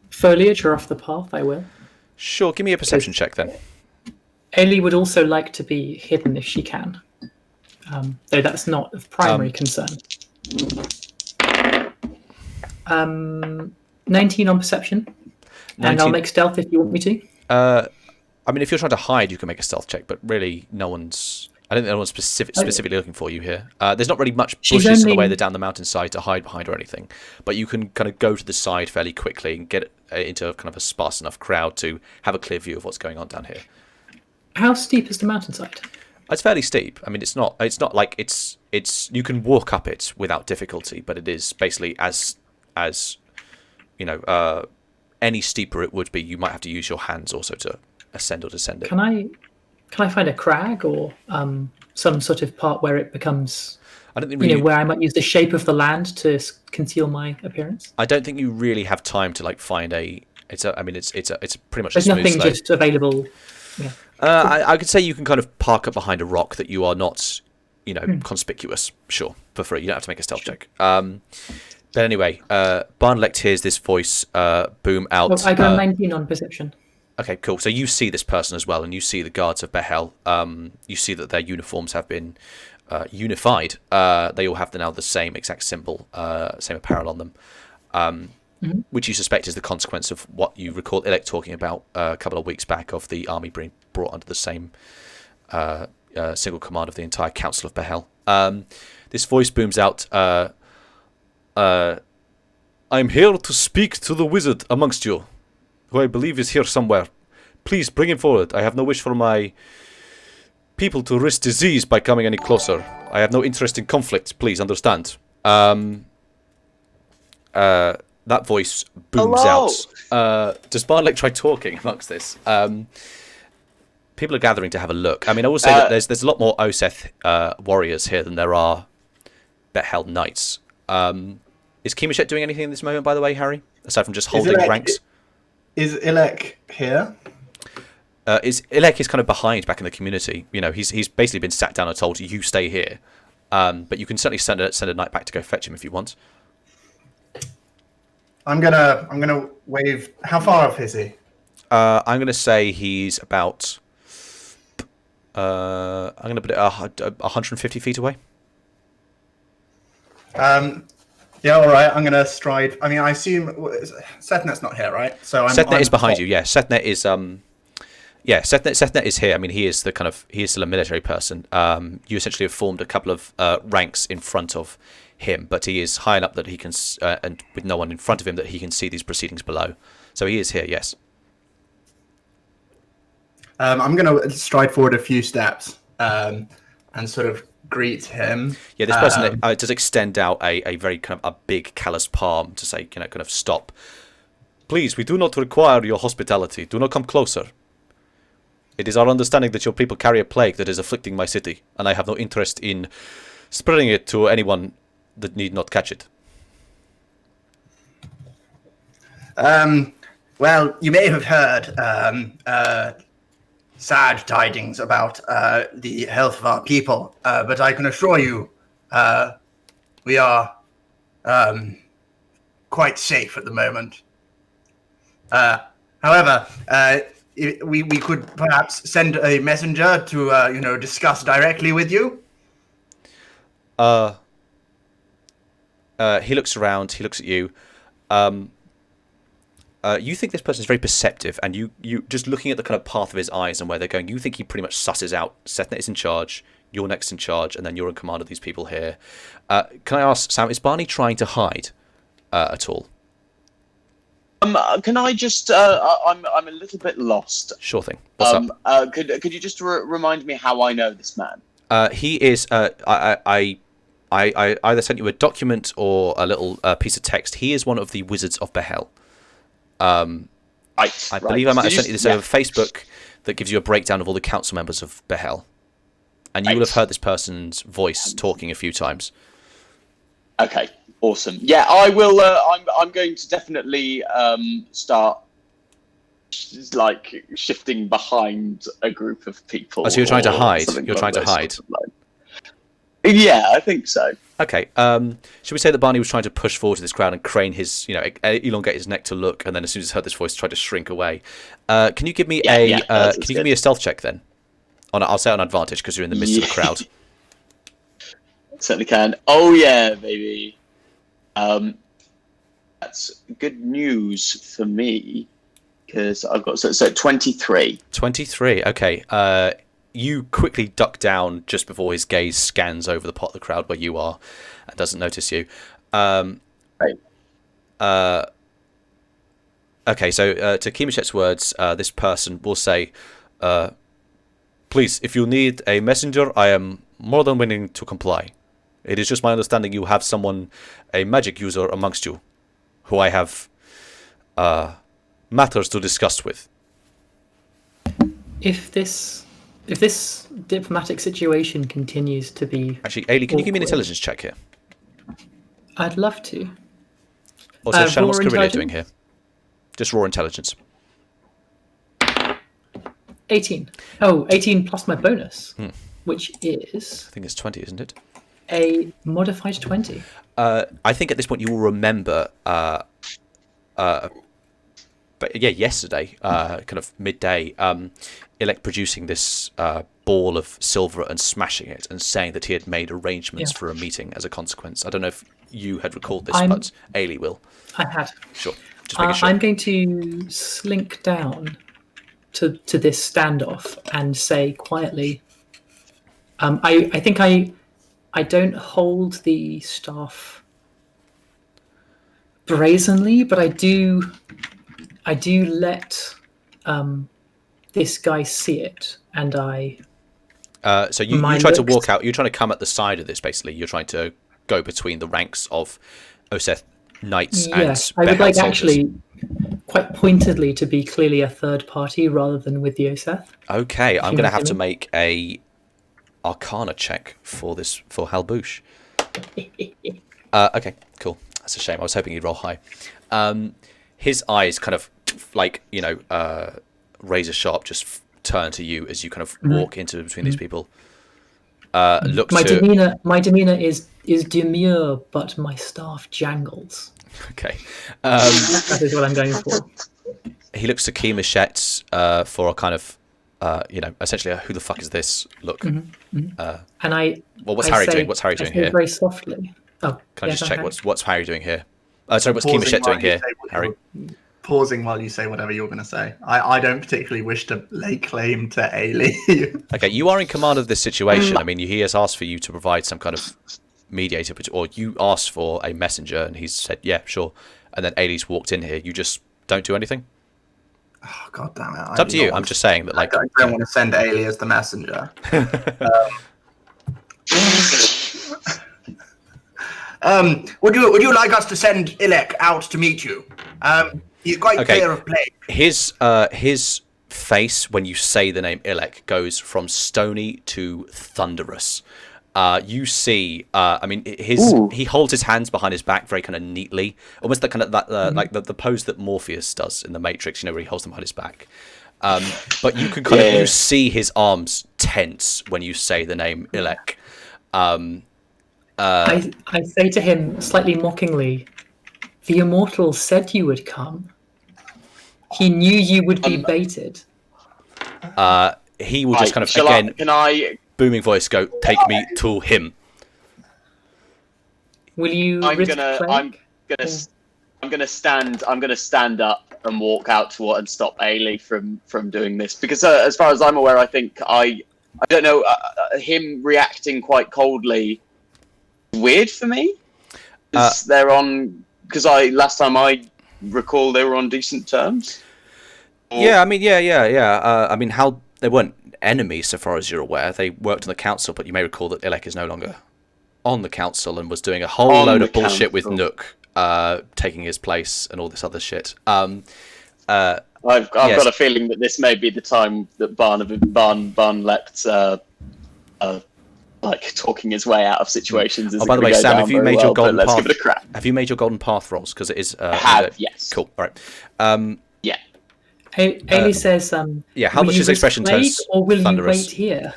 foliage or off the path, I will. Sure, give me a perception check then. Ailey would also like to be hidden if she can, though that's not of primary concern. 19 on perception, 19. And I'll make stealth if you want me to. I mean, if you're trying to hide, you can make a stealth check, but really, I don't think anyone's specifically looking for you here. There's not really much bushes on the way down the mountainside to hide behind or anything, but you can kind of go to the side fairly quickly and get into kind of a sparse enough crowd to have a clear view of what's going on down here. How steep is the mountainside? It's fairly steep. I mean, it's not like it's you can walk up it without difficulty, but it is basically as any steeper it would be. You might have to use your hands also to ascend or descend it. Can I find a crag or some sort of part where it becomes, I don't think where I might use the shape of the land to conceal my appearance? I don't think you really have time to find it's pretty much there's a smooth nothing slope. Just available. Yeah. I could say you can kind of park up behind a rock that you are not, conspicuous. Sure, for free. You don't have to make a stealth check. But anyway, Barnlect hears this voice boom out. Well, I got 19 on perception. Okay, cool. So you see this person as well, and you see the guards of Behel. You see that their uniforms have been unified. They all have now the same exact symbol, same apparel on them, which you suspect is the consequence of what you recall Ilek talking about a couple of weeks back of the army being brought under the same single command of the entire Council of Behel. This voice booms out, I'm here to speak to the wizard amongst you, who I believe is here somewhere. Please bring him forward. I have no wish for my people to risk disease by coming any closer. I have no interest in conflict. Please understand. that voice booms out. Does Barlek try talking amongst this? People are gathering to have a look. I mean, I will say that there's a lot more Oseth warriors here than there are Bet-Hel knights. Is Kimishet doing anything in this moment, by the way, Harry? Aside from just holding ranks? Is Ilek here? Ilek is kind of behind back in the community. You know, he's basically been sat down and told, you stay here. But you can certainly send a knight back to go fetch him if you want. I'm gonna wave. How far off is he? I'm gonna say he's about. I'm gonna put it 150 feet away. Yeah, all right. I'm gonna stride. I mean, I assume Sethnet's not here, right? So Sethnet is behind you. Yeah, Sethnet is Sethnet is here. I mean, he is still a military person. You essentially have formed a couple of ranks in front of him, but he is high enough that he can, and with no one in front of him, that he can see these proceedings below. So he is here. Yes. I'm gonna stride forward a few steps and sort of greet him. Yeah, this person does extend out a very kind of a big callous palm to say, kind of stop. Please, we do not require your hospitality. Do not come closer. It is our understanding that your people carry a plague that is afflicting my city, and I have no interest in spreading it to anyone that need not catch it. Well, you may have heard sad tidings about the health of our people, but I can assure you we are quite safe at the moment. However, we could perhaps send a messenger to discuss directly with you. He looks around. He looks at you. You think this person is very perceptive, and you just looking at the kind of path of his eyes and where they're going, you think he pretty much susses out Sethnet is in charge, you're next in charge, and then you're in command of these people here. Can I ask, Sam, is Barney trying to hide at all? Can I just? I'm a little bit lost. Sure thing. What's up? Could you just remind me how I know this man? He is. I either sent you a document or a little piece of text. He is one of the wizards of Bet-Hel. I believe I might have sent you this over Facebook that gives you a breakdown of all the council members of Bet-Hel. And you will have heard this person's voice talking a few times. Okay, awesome. Yeah, I will. I'm going to definitely start like shifting behind a group of people. Oh, so you're trying to hide? You're trying to hide? Yeah, I think so. Okay. Should we say that Barney was trying to push forward to this crowd and crane his, elongate his neck to look, and then as soon as he heard this voice, tried to shrink away? Can you give me give me a stealth check then? I'll say on advantage because you're in the midst of the crowd. Certainly can. Oh yeah, baby. That's good news for me because I've got so 23. 23. Okay. You quickly duck down just before his gaze scans over the pot of the crowd where you are and doesn't notice you. Right. Okay, so to Kimishet's words, this person will say, please, if you need a messenger, I am more than willing to comply. It is just my understanding you have someone, a magic user amongst you, who I have matters to discuss with. If this diplomatic situation continues to be... Actually, Ailey, can you give me an intelligence check here? I'd love to. Also, Shannon, what's Guerrilla doing here? Just raw intelligence. 18. Oh, 18 plus my bonus, which is... I think it's 20, isn't it? A modified 20. I think at this point you will remember... But yeah, yesterday, kind of midday, Ilek producing this ball of silver and smashing it and saying that he had made arrangements for a meeting as a consequence. I don't know if you had recalled this, but Ailey will. I had. Sure. Just making sure. I'm going to slink down to this standoff and say quietly, I think I don't hold the staff brazenly, but I do let this guy see it, and I. So you try to walk out. You're trying to come at the side of this. Basically, you're trying to go between the ranks of Oseth knights Yes, and I would like soldiers. actually quite pointedly to be clearly a third party rather than with the Oseth. Okay, I'm going to have to me. make a Arcana check for Halbouche. Okay, cool. That's a shame. I was hoping he'd roll high. His eyes kind of like, razor sharp just turn to you as you kind of walk into between these people. My demeanor is demure, but my staff jangles. Okay. That is what I'm going for. He looks to Key Machette for a kind of, essentially who the fuck is this look. And what's Harry doing? What's Harry doing here? Very softly. Oh, can I just check what's Harry doing here? Sorry, what's Key Machette doing here, Harry? Pausing while you say whatever you're going to say. I don't particularly wish to lay claim to Ailey. Okay, you are in command of this situation. I mean, he has asked for you to provide some kind of mediator, or you asked for a messenger, and he's said, yeah, sure. And then Ailey's walked in here. You just don't do anything? Oh, God damn it. It's up to you. I'm just saying that, like... I don't want to send Ailey as the messenger. Would you like us to send Ilek out to meet you? He's quite clear of play. His face when you say the name Ilek goes from stony to thunderous. You see, he holds his hands behind his back very kind of neatly, almost like like the pose that Morpheus does in the Matrix. Where he holds them behind his back. But you can kind of you see his arms tense when you say the name Ilek. I say to him slightly mockingly, "The Immortal said you would come. He knew you would be baited." He will just kind of can I booming voice go, "Take me to him." Will you? I'm gonna stand up and walk out toward and stop Ailey from doing this, because as far as I'm aware, I think I don't know, him reacting quite coldly is weird for me. Last time I recall they were on decent terms. Yeah, I mean, I mean, how they weren't enemies so far as you're aware. They worked on the council, but you may recall that Ilek is no longer on the council and was doing a whole load of bullshit with Nook, taking his place and all this other shit. I've got a feeling that this may be the time that Barnlecht like talking his way out of situations. By the way, Sam, have you made your golden path? Let's give it a crack. Have you made your golden path rolls? Because it is. I have, yes. Cool. All right. Yeah. Ailey says, how much his expression turns or will thunderous? You wait here?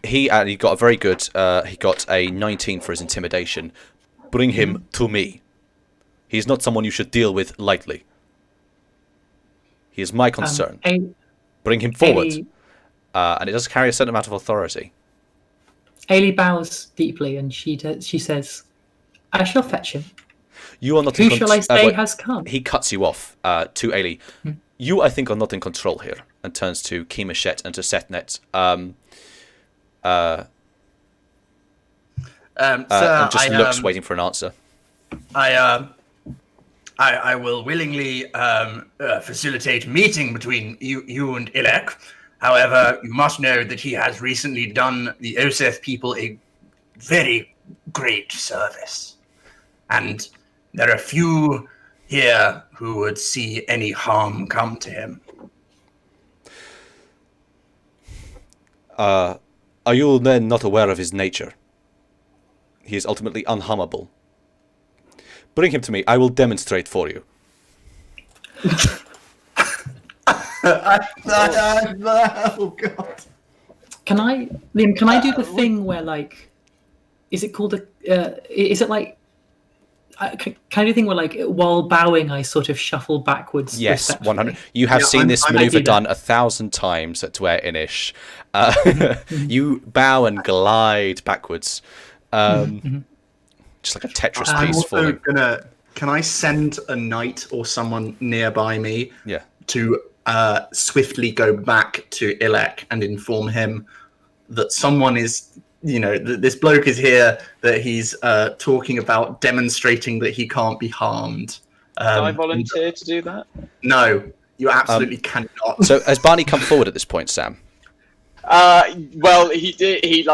He got a very good. He got a 19 for his intimidation. Bring him to me. He is not someone you should deal with lightly. He is my concern. Bring him forward. And it does carry a certain amount of authority. Ailey bows deeply, and she says, "I shall fetch him. You are not. Who shall I say has come?" He cuts you off to Ailey. You, I think, are not in control here, and turns to Key Machette and to Setnet. And just looks, waiting for an answer. I will willingly facilitate a meeting between you and Ilek. However, you must know that he has recently done the Oseth people a very great service. And there are few here who would see any harm come to him. Are you then not aware of his nature? He is ultimately unharmable. Bring him to me. I will demonstrate for you. Oh God! Can I do the thing where, like, is it called a? Is it like? Can I do the thing where, like, while bowing, I sort of shuffle backwards? Yes, 100. You have seen this maneuver done 1,000 times at Dwyer Inish. You bow and glide backwards, just like a Tetris piece falling. Can I send a knight or someone nearby me? Yeah. To swiftly go back to Ilek and inform him that someone is, this bloke is here, that he's talking about demonstrating that he can't be harmed. Can I volunteer to do that? No, you absolutely cannot. So has Barney come forward at this point, Sam? Well, he did. He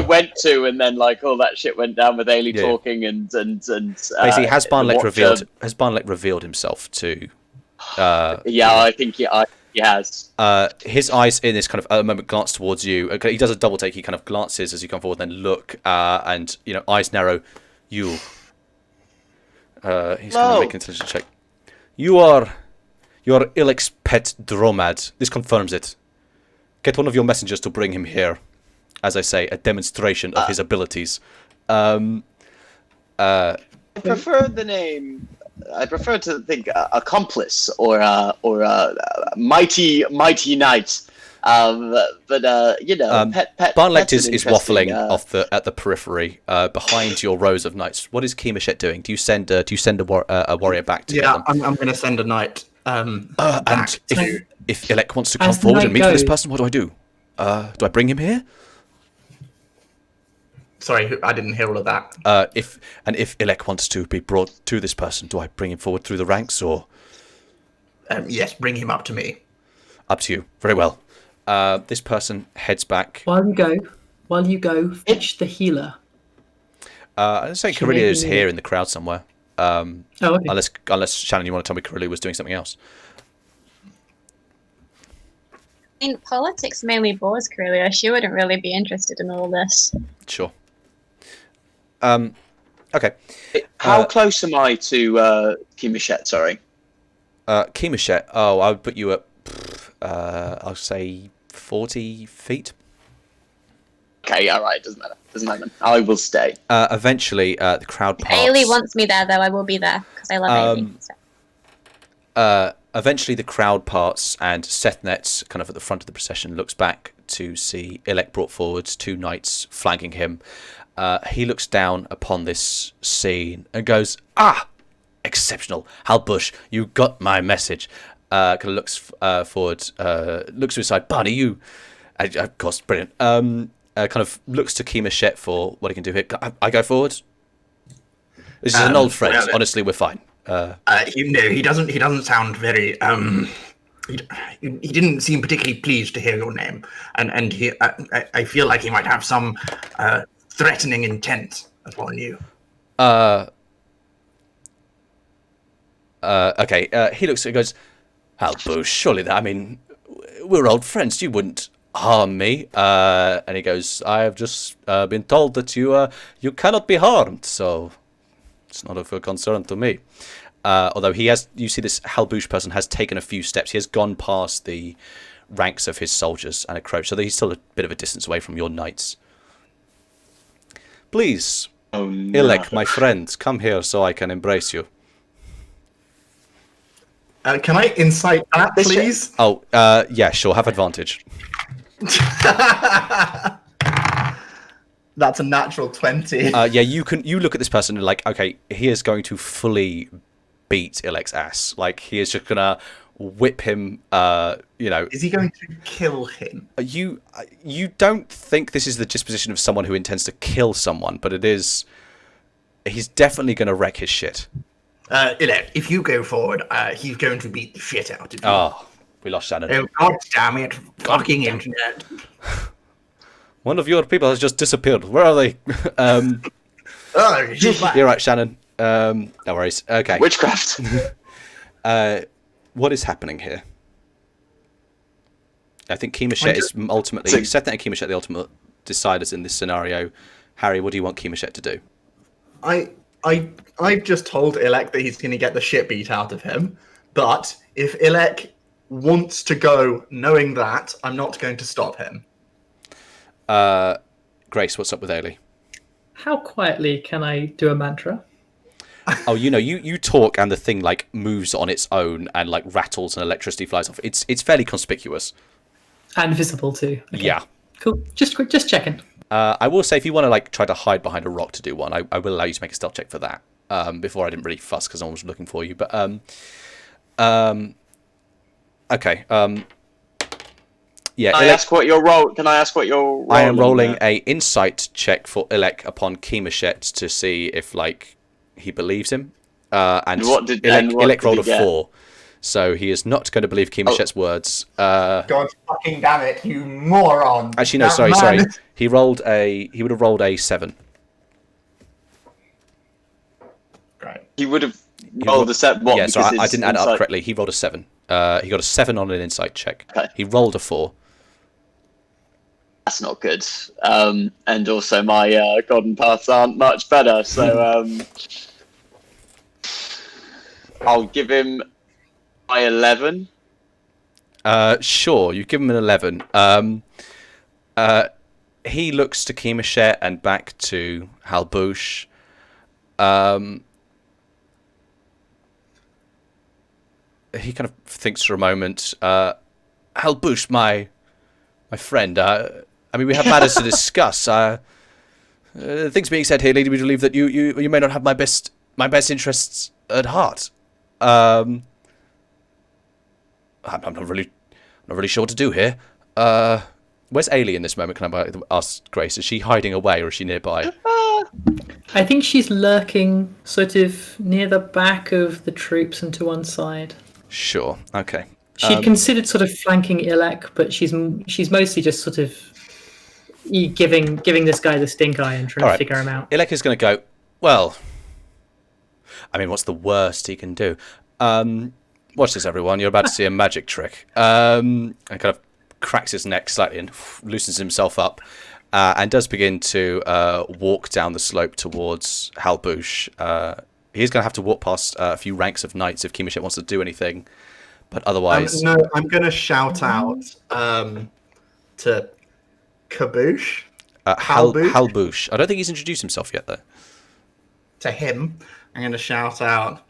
went to, and then all that shit went down with Ailey talking and basically has Barnlek revealed himself to? I think he has. His eyes in this kind of moment glance towards you. He does a double take. He kind of glances as you come forward, then look, and eyes narrow. You. He's going to make an intelligence check. You're Ilek's pet dromad. This confirms it. Get one of your messengers to bring him here. As I say, a demonstration of his abilities. I prefer the name. I prefer to think accomplice or mighty knight. Pet. Barnlek is waffling at the periphery behind your rows of knights. What is Keemeshet doing? Do you send a warrior back to get them? I'm going to send a knight. And if Ilek wants to come forward and meet with this person, what do I do? Do I bring him here? Sorry, I didn't hear all of that. If Ilek wants to be brought to this person, do I bring him forward through the ranks, or? Yes, bring him up to me. Up to you. Very well. This person heads back. While you go, fetch the healer. I'd say Corellia is here in the crowd somewhere. Okay. Unless Shannon, you want to tell me Corellia was doing something else. I mean, politics mainly bores Corellia. She wouldn't really be interested in all this. Sure. Okay. How close am I to Keemeshet? Sorry. Keemeshet. Oh, I would put you at. I'll say 40 feet. Okay. All right. Doesn't matter. I will stay. Eventually, the crowd parts. Ailey wants me there, though. I will be there because I love Ailey. So. Eventually, the crowd parts, and Sethnet, kind of at the front of the procession, looks back to see Ilek brought forward, 2 knights flanking him. He looks down upon this scene and goes, exceptional. Halbush, you got my message. Kind of looks forward, looks to his side. Barney, you... of course, brilliant. Kind of looks to Keemeshet for what he can do here. I go forward? This is an old friend. Well, honestly, we're fine. He doesn't sound very. He didn't seem particularly pleased to hear your name, and I feel like he might have some threatening intent upon you. Okay. He looks and goes, Halbush, surely that. I mean, we're old friends. You wouldn't harm me. And he goes, I have just been told that you cannot be harmed, so. It's not of a concern to me. Although you see this Halbush person has taken a few steps. He has gone past the ranks of his soldiers and approached, so he's still a bit of a distance away from your knights. Please, Ilek, my friend, come here so I can embrace you. Can I incite that, please? Oh, yeah, sure. Have advantage. That's a natural 20. Yeah, you look at this person and like, okay, he is going to fully beat Ilek's ass. Like, he is just gonna whip him, Is he going to kill him? You don't think this is the disposition of someone who intends to kill someone, but it is. He's definitely gonna wreck his shit. Ilek, if you go forward, he's going to beat the shit out of you. Oh, we lost Shannon. Oh, God damn it. Fucking internet. One of your people has just disappeared. Where are they? You're right, Shannon. No worries. Okay. Witchcraft. What is happening here? I think Keemeshet is ultimately... Seth and Keemeshet the ultimate deciders in this scenario. Harry, what do you want Keemeshet to do? I've just told Ilek that he's going to get the shit beat out of him. But if Ilek wants to go knowing that, I'm not going to stop him. Grace, what's up with Ailey? How quietly can I do a mantra? Oh, you talk and the thing like moves on its own and like rattles and electricity flies off. It's fairly conspicuous. And visible too. Okay. Yeah. Cool. Just checking. I will say if you want to like try to hide behind a rock to do one, I will allow you to make a stealth check for that. Before I didn't really fuss because no one was looking for you, but okay. Yeah. Can I ask what your role? I am rolling a insight check for Ilek upon Keemeshet to see if like he believes him. And Ilek rolled a 4. So he is not going to believe Kimashet's words. God fucking damn it, you moron! Actually, no, sorry. He would have rolled a 7. Great. He would have rolled a 7. What? Yeah, sorry, I didn't add it up insight- correctly. He rolled a 7. He got a 7 on an insight check. Okay. He rolled a 4. That's not good. And also my golden paths aren't much better, so I'll give him my 11. Sure, you give him an 11. He looks to Kimashet and back to Halbush. He kind of thinks for a moment. Halbush, my friend. I mean, we have matters to discuss. Things being said here lead me to believe that you may not have my best interests at heart. I'm not really sure what to do here. Where's Ailey in this moment? Can I ask Grace? Is she hiding away or is she nearby? I think she's lurking sort of near the back of the troops and to one side. Sure. Okay. She'd considered sort of flanking Ilek, but she's mostly just sort of giving this guy the stink eye and trying to figure him out. Ilek is going to go, well, I mean, what's the worst he can do? Watch this, everyone. You're about to see a magic trick. And kind of cracks his neck slightly and loosens himself up and does begin to walk down the slope towards Halbush. He's going to have to walk past a few ranks of knights if Kimashet wants to do anything. But otherwise... No, I'm going to shout out to Kaboosh. Halbush. I don't think he's introduced himself yet, though. To him, I'm going to shout out,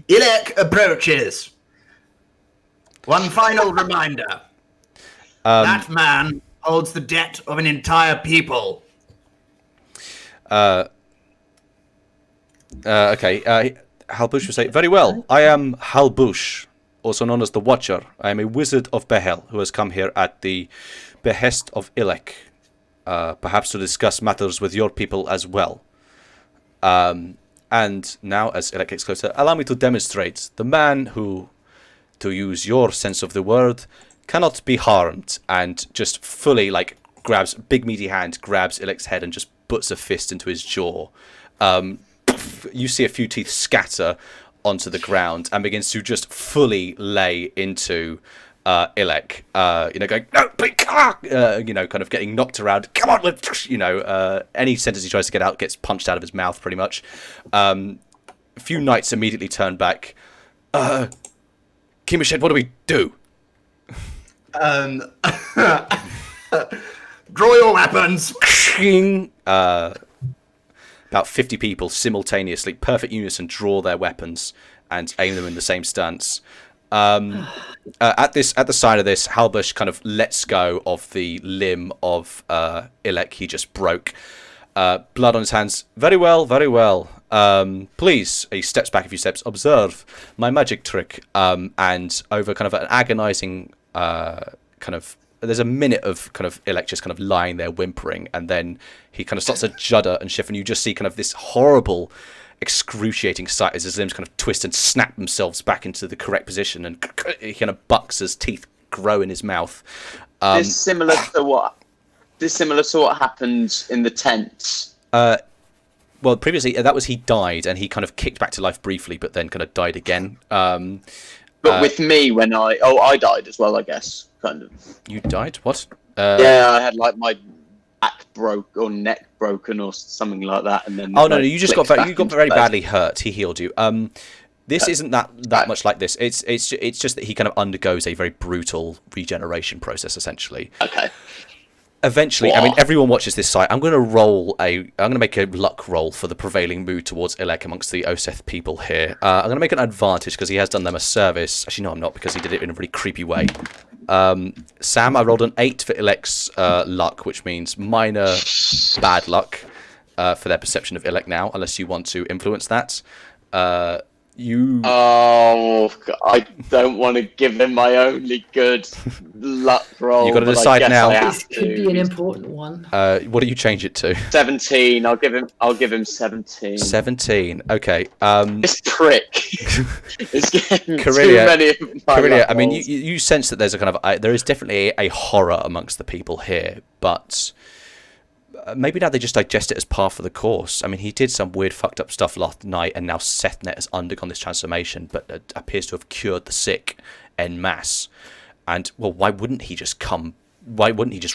Ilek approaches. One final reminder. That man holds the debt of an entire people. Okay. Halbush will say, very well. I am Halbush, also known as the Watcher. I am a wizard of Behel who has come here at the behest of Ilek, perhaps to discuss matters with your people as well. And now, as Ilek gets closer, allow me to demonstrate the man who, to use your sense of the word, cannot be harmed, and just fully, grabs, big meaty hand, grabs Ilek's head and just puts a fist into his jaw. You see a few teeth scatter onto the ground and begins to just fully lay into Ilek, going, no, please, kind of getting knocked around. Come on, any sentence he tries to get out gets punched out of his mouth, pretty much. A few knights immediately turn back. Kimashet, what do we do? Draw your weapons. About 50 people simultaneously, perfect unison, draw their weapons and aim them in the same stance. At the side of this, Halbush kind of lets go of the limb of Ilek he just broke. Blood on his hands. Very well, very well. Please, he steps back a few steps. Observe my magic trick. And over kind of an agonizing there's a minute of kind of Ilek just kind of lying there whimpering, and then he kind of starts to judder and shift, and you just see kind of this horrible, excruciating sight as his limbs kind of twist and snap themselves back into the correct position, and he kind of bucks as teeth grow in his mouth. This is similar to what happened in the tent. Well, previously that was he died, and he kind of kicked back to life briefly, but then kind of died again. But with me, when I died as well, I guess, kind of. You died? What? Yeah, I had my back broke or neck broken or something like that, and then. Oh no, you just got very badly hurt. He healed you. This isn't that much like this. It's just that he kind of undergoes a very brutal regeneration process, essentially. Okay. Eventually, I mean, everyone watches this site. I'm going to make a luck roll for the prevailing mood towards Ilek amongst the Oseth people here. I'm going to make an advantage because he has done them a service. Actually, no, I'm not, because he did it in a really creepy way. Sam, I rolled an 8 for Ilek's luck, which means minor bad luck for their perception of Ilek now, unless you want to influence that. Oh, I don't want to give him my only good luck roll. You got to but decide I guess now. I This have could to. be an important one. What do you change it to? 17. I'll give him 17. 17. Okay. This prick is getting too Carillia, many of my luck I mean, rolls. you sense that there's a kind of there is definitely a horror amongst the people here, but maybe now they just digest it as par for the course. I mean, he did some weird fucked up stuff last night, and now Sethnet has undergone this transformation, but appears to have cured the sick en masse. And, well, why wouldn't he just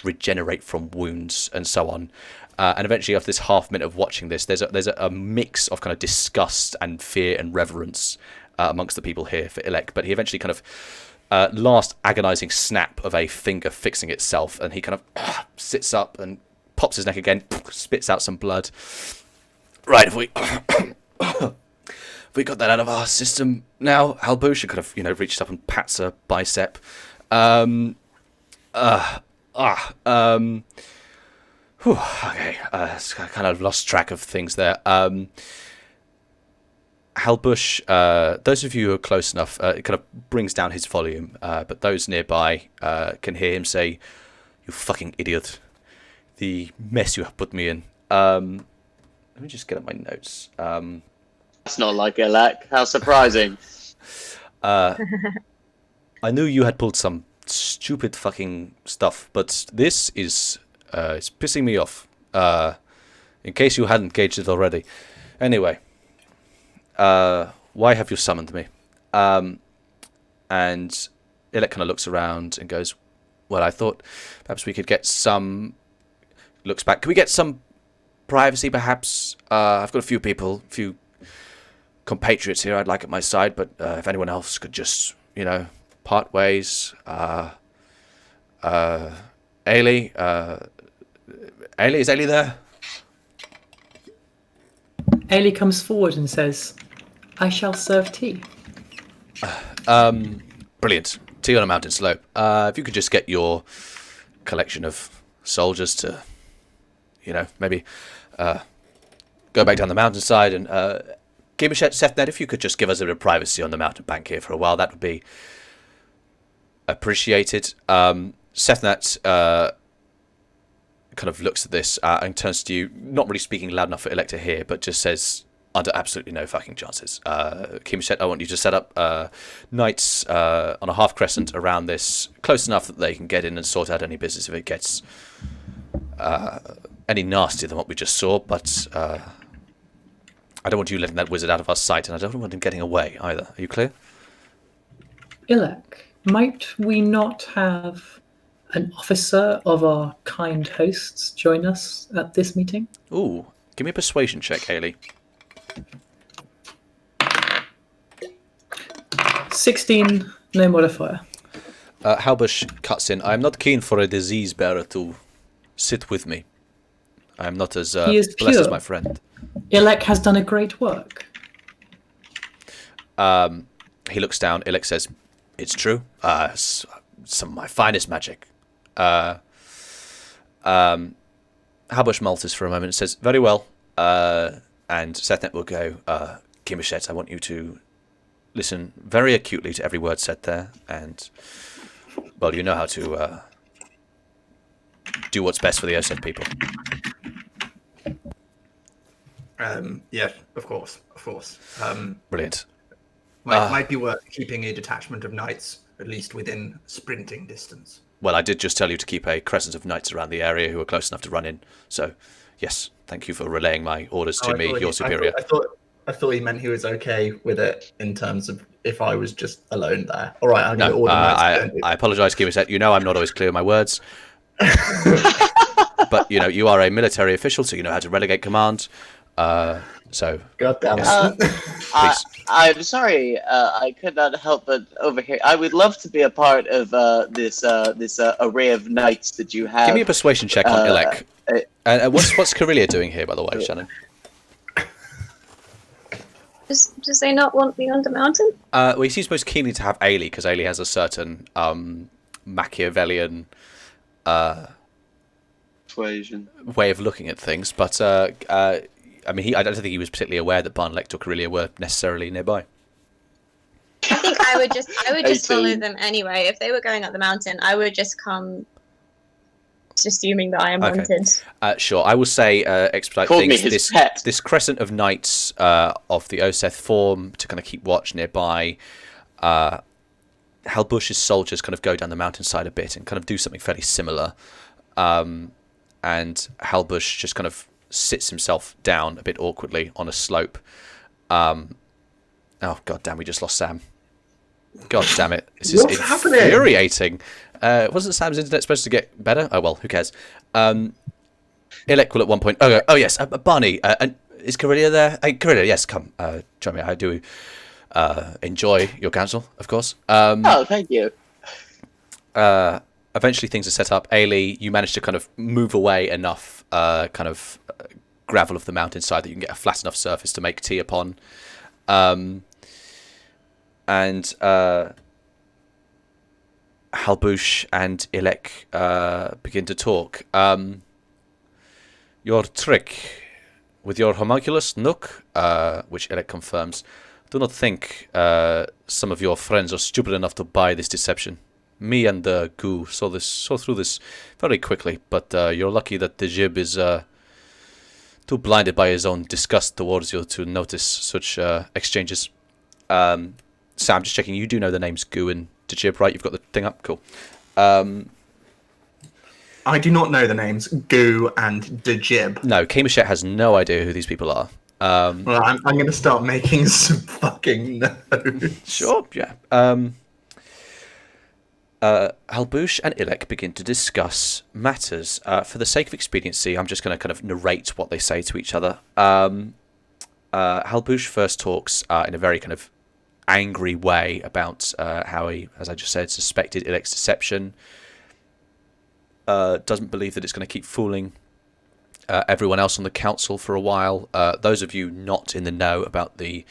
regenerate from wounds and so on? And eventually, after this half minute of watching this, there's a mix of kind of disgust and fear and reverence amongst the people here for Ilek. But he eventually kind of last agonizing snap of a finger fixing itself, and he kind of sits up and pops his neck again, spits out some blood. Right, if we got that out of our system now, Halbusha kind of reaches up and pats her bicep. Okay. I kind of lost track of things there. Halbush, those of you who are close enough, it kind of brings down his volume, but those nearby can hear him say, "You fucking idiot. The mess you have put me in." Let me just get up my notes. That's not like Ilek. How surprising. I knew you had pulled some stupid fucking stuff, but this is it's pissing me off. In case you hadn't gauged it already. Anyway, why have you summoned me? And Ilek kind of looks around and goes, "Well, I thought perhaps we could get some." Looks back. Can we get some privacy, perhaps? I've got a few compatriots here I'd like at my side, but if anyone else could just, part ways. Ailey, is Ailey there? Ailey comes forward and says, "I shall serve tea." Brilliant. Tea on a mountain slope. If you could just get your collection of soldiers to, maybe go back down the mountainside and Gimeshet, Sethnet, if you could just give us a bit of privacy on the mountain bank here for a while, that would be appreciated. Sethnet kind of looks at this and turns to you, not really speaking loud enough for Ilek to hear, but just says, under absolutely no fucking chances. Gimeshet, I want you to set up knights on a half crescent around this, close enough that they can get in and sort out any business if it gets any nastier than what we just saw, but I don't want you letting that wizard out of our sight, and I don't want him getting away either. Are you clear? Ilek, might we not have an officer of our kind hosts join us at this meeting? Ooh, give me a persuasion check, Ailey. 16, no modifier. Halbush cuts in. I am not keen for a disease bearer to sit with me. I am not as blessed as my friend. Ilek has done a great work. He looks down. Ilek says, "It's true. Some of my finest magic." Halbush malters for a moment and says, "Very well." And Sethnet will go, "Gimeshet, I want you to listen very acutely to every word said there, and, well, you know how to do what's best for the Oseth people." Yeah, of course. Brilliant. Might be worth keeping a detachment of knights, at least within sprinting distance. Well, I did just tell you to keep a crescent of knights around the area who are close enough to run in. So, yes, thank you for relaying my orders to me, your superior. I thought he meant he was okay with it in terms of if I was just alone there. All right, I'm going to order knights. I apologise, Kiwiset. You know I'm not always clear with my words. But, you are a military official, so you know how to relegate command. So, God damn it. Yes. I'm sorry, I could not help but overhear. I would love to be a part of this array of knights that you have. Give me a persuasion check on Ilek. What's Carillia doing here, by the way, Shannon? Does they not want me on the mountain? Well, he seems most keenly to have Ailey, because Ailey has a certain Machiavellian persuasion way of looking at things, but I don't think he was particularly aware that Barnlect or Carillia were necessarily nearby. I would just follow 18. them anyway. If they were going up the mountain, I would just come, assuming that I am wanted. Sure. I will say, expedite Called me things. his pet. This crescent of knights of the Oseth form to kind of keep watch nearby. Halbush's soldiers kind of go down the mountainside a bit and kind of do something fairly similar. And Halbush just kind of sits himself down a bit awkwardly on a slope. Oh, god damn, we just lost Sam. God damn it. This is infuriating. Wasn't Sam's internet supposed to get better? Oh, well, who cares? Ilek will at one point... Oh, yes, Barney. Is Corellia there? Hey, Corellia, yes, come. Join me. I do enjoy your counsel, of course. Oh, thank you. Eventually things are set up. Ailey, you manage to kind of move away enough gravel of the mountainside that you can get a flat enough surface to make tea upon. And Halbush and Ilek begin to talk. Your trick with your homunculus, Nook, which Ilek confirms. Do not think some of your friends are stupid enough to buy this deception. Me and the Goo saw through this very quickly, but you're lucky that the Jib is too blinded by his own disgust towards you to notice such exchanges. Sam, just checking, you do know the names Goo and Dejib, right? You've got the thing up? Cool. I do not know the names Goo and Dejib. No, Kameshet has no idea who these people are. Well, I'm going to start making some fucking notes. Sure, yeah. Halbush and Ilek begin to discuss matters. For the sake of expediency, I'm just going to kind of narrate what they say to each other. Halbush first talks in a very kind of angry way about how he, as I just said, suspected Ilek's deception. Doesn't believe that it's going to keep fooling everyone else on the council for a while. Those of you not in the know about the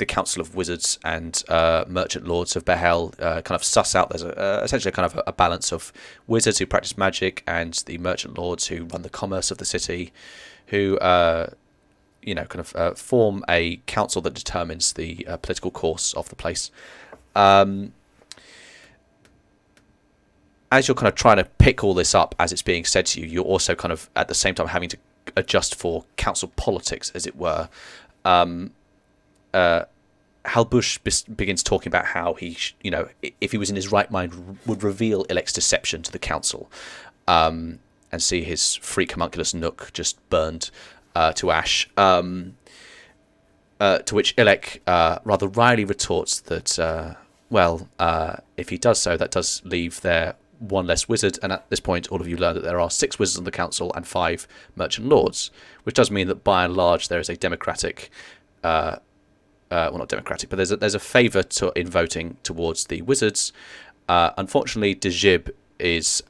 Council of Wizards and Merchant Lords of Behel kind of suss out there's essentially kind of a balance of wizards who practice magic and the Merchant Lords who run the commerce of the city, who form a council that determines the political course of the place. As you're kind of trying to pick all this up as it's being said to you, you're also kind of at the same time having to adjust for council politics, as it were. Halbush begins talking about how he, if he was in his right mind, would reveal Ilek's deception to the council, and see his freak homunculus Nook just burned to ash. To which Ilek rather wryly retorts that, if he does so, that does leave there one less wizard, and at this point all of you learn that there are 6 wizards on the council and 5 merchant lords, which does mean that by and large there is a democratic not democratic, but there's a favour in voting towards the wizards. Unfortunately, Dejib is,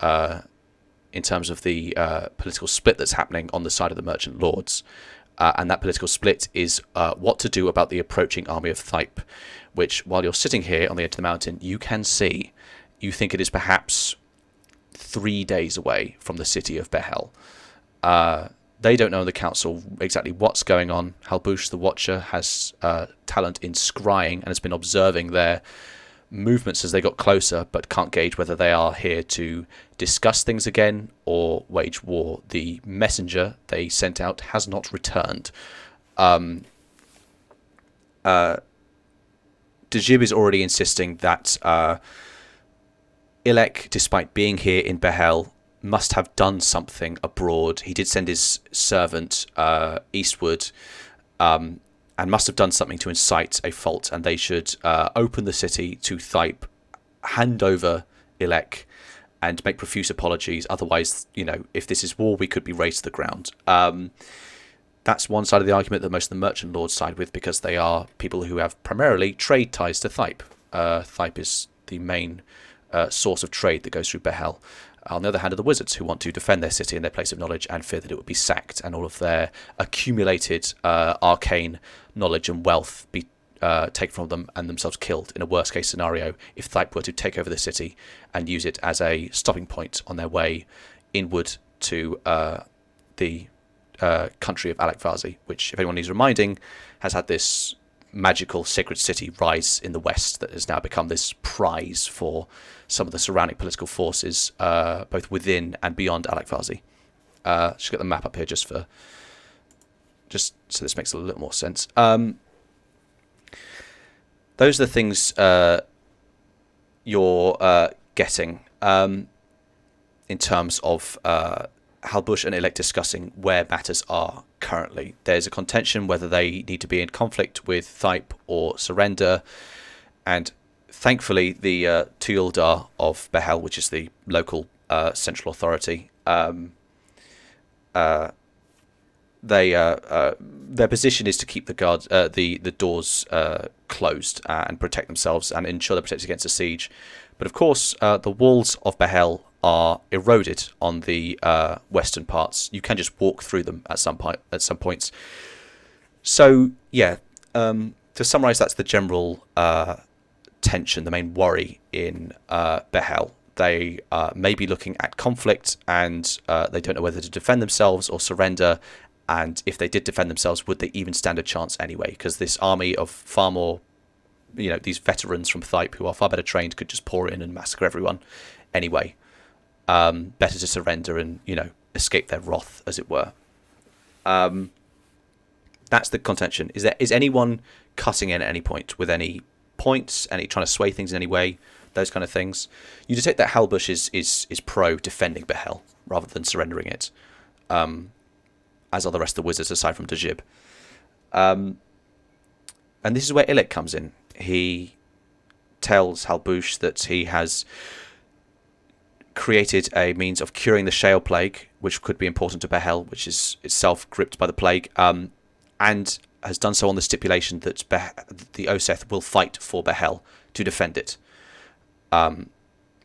in terms of the political split that's happening on the side of the merchant lords, and that political split is what to do about the approaching army of Thype, which, while you're sitting here on the edge of the mountain, you can see. You think it is perhaps 3 days away from the city of Behel. They don't know in the council exactly what's going on. Halbush, the Watcher, has talent in scrying and has been observing their movements as they got closer, but can't gauge whether they are here to discuss things again or wage war. The messenger they sent out has not returned. Dejib is already insisting that Ilek, despite being here in Behel, must have done something abroad. He did send his servant eastward, and must have done something to incite a fault, and they should open the city to Thype, hand over Ilek, and make profuse apologies. Otherwise, if this is war, we could be razed to the ground. That's one side of the argument that most of the merchant lords side with, because they are people who have primarily trade ties to Thype. Thype is the main source of trade that goes through Behel. On the other hand, are the wizards who want to defend their city and their place of knowledge and fear that it would be sacked and all of their accumulated arcane knowledge and wealth be taken from them and themselves killed in a worst case scenario if Thype were to take over the city and use it as a stopping point on their way inward to the country of Alakvazi, which, if anyone needs reminding, has had this magical sacred city rise in the west that has now become this prize for some of the surrounding political forces, both within and beyond Alakvazi. Just got the map up here just so this makes a little more sense. Those are the things you're getting in terms of Halbush and Ilek discussing where matters are currently. There's a contention whether they need to be in conflict with Thype or surrender, and thankfully the Tuildar of Behel, which is the local central authority, their position is to keep the doors closed and protect themselves and ensure they're protected against a siege. But of course, the walls of Behel are eroded on the western parts. You can just walk through them at some points. So yeah, to summarise, that's the general tension, the main worry in Behel. They may be looking at conflict, and they don't know whether to defend themselves or surrender. And if they did defend themselves, would they even stand a chance anyway? Because this army of far more, these veterans from Thype who are far better trained could just pour in and massacre everyone anyway. Better to surrender and, escape their wrath, as it were. That's the contention. Is anyone cutting in at any point with any points, trying to sway things in any way, those kind of things? You detect that Halbush is pro defending Behel rather than surrendering it, as are the rest of the wizards aside from Dajib. And this is where Ilek comes in. He tells Halbush that he has created a means of curing the Shale Plague, which could be important to Behel, which is itself gripped by the plague, and has done so on the stipulation that the Oseth will fight for Behel to defend it,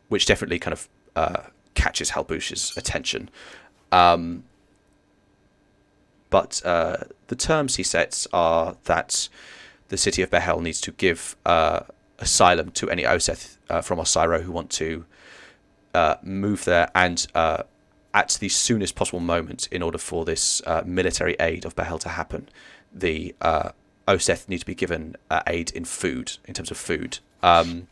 which definitely kind of catches Halbush's attention. But the terms he sets are that the city of Behel needs to give asylum to any Oseth from Osiro who want to move there, and at the soonest possible moment, in order for this military aid of Behel to happen, the Oseth need to be given aid in food, in terms of food. One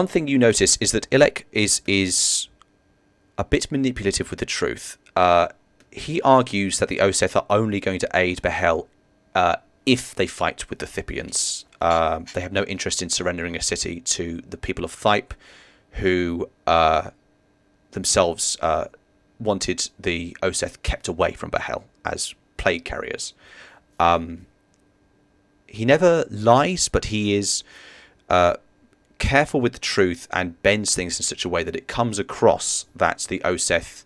thing you notice is that Ilek is a bit manipulative with the truth. He argues that the Oseth are only going to aid Behel if they fight with the Thippians. They have no interest in surrendering a city to the people of Thype, who themselves wanted the Oseth kept away from Behel as plague carriers. He never lies, but he is careful with the truth and bends things in such a way that it comes across that the Oseth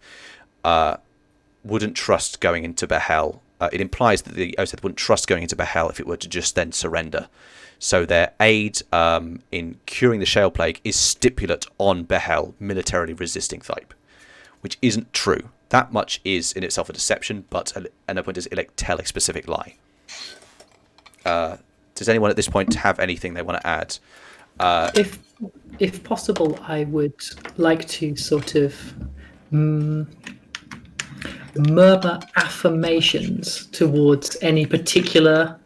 wouldn't trust going into Behel. It implies that the Oseth wouldn't trust going into Behel if it were to just then surrender. So their aid in curing the Shale Plague is stipulate on Behel militarily resisting Thype, which isn't true. That much is in itself a deception, but at no point does Ilek tell a specific lie. Does anyone at this point have anything they want to add? If possible, I would like to sort of murmur affirmations towards any particular.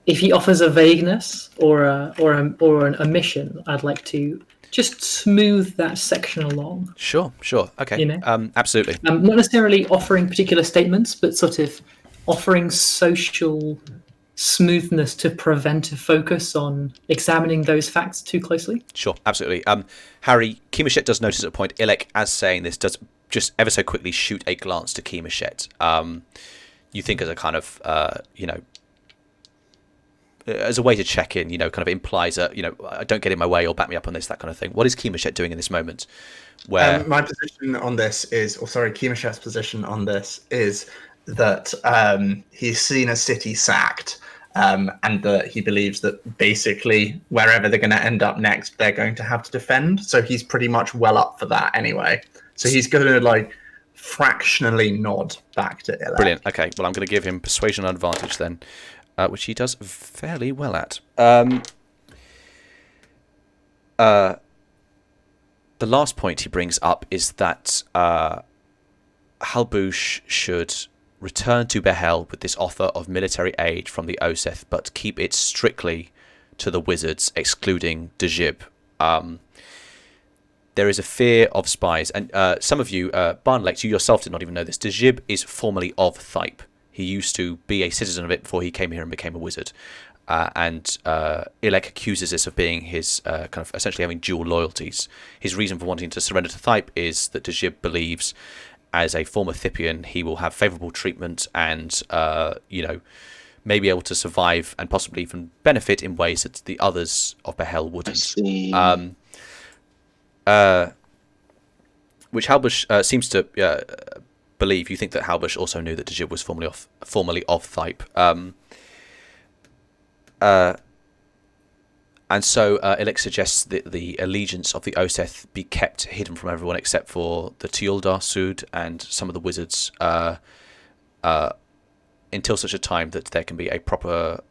If he offers a vagueness or an omission, I'd like to just smooth that section along. Sure. Okay. Absolutely. Not necessarily offering particular statements, but sort of offering social smoothness to prevent a focus on examining those facts too closely. Sure, absolutely. Harry, Keemoshet does notice at a point, Ilek, as saying this, does just ever so quickly shoot a glance to Keemoshet. You think as a kind of, as a way to check in, kind of implies don't get in my way or back me up on this, that kind of thing. What is Keemoshet doing in this moment? Where my position on this is, Keemoshet's position on this is that he's seen a city sacked, and that he believes that basically wherever they're going to end up next, they're going to have to defend. So he's pretty much well up for that anyway. So he's going to fractionally nod back to Ilek. Brilliant. Okay, well, I'm going to give him persuasion advantage then, which he does fairly well at. The last point he brings up is that Halbush should return to Behel with this offer of military aid from the Oseth, but keep it strictly to the wizards, excluding Dejib. There is a fear of spies, and some of you, Barnlect, you yourself did not even know this. Dejib is formerly of Thype. He used to be a citizen of it before he came here and became a wizard. And Ilek accuses this of being his kind of essentially having dual loyalties. His reason for wanting to surrender to Thype is that Dejib believes, as a former Thippian, he will have favourable treatment and, may be able to survive and possibly even benefit in ways that the others of Behel wouldn't. Which Halbush seems to believe. You think that Halbush also knew that Dejib was formerly of Thype. And so Ilek suggests that the allegiance of the Oseth be kept hidden from everyone except for the Teoldar Sud and some of the wizards until such a time that there can be a proper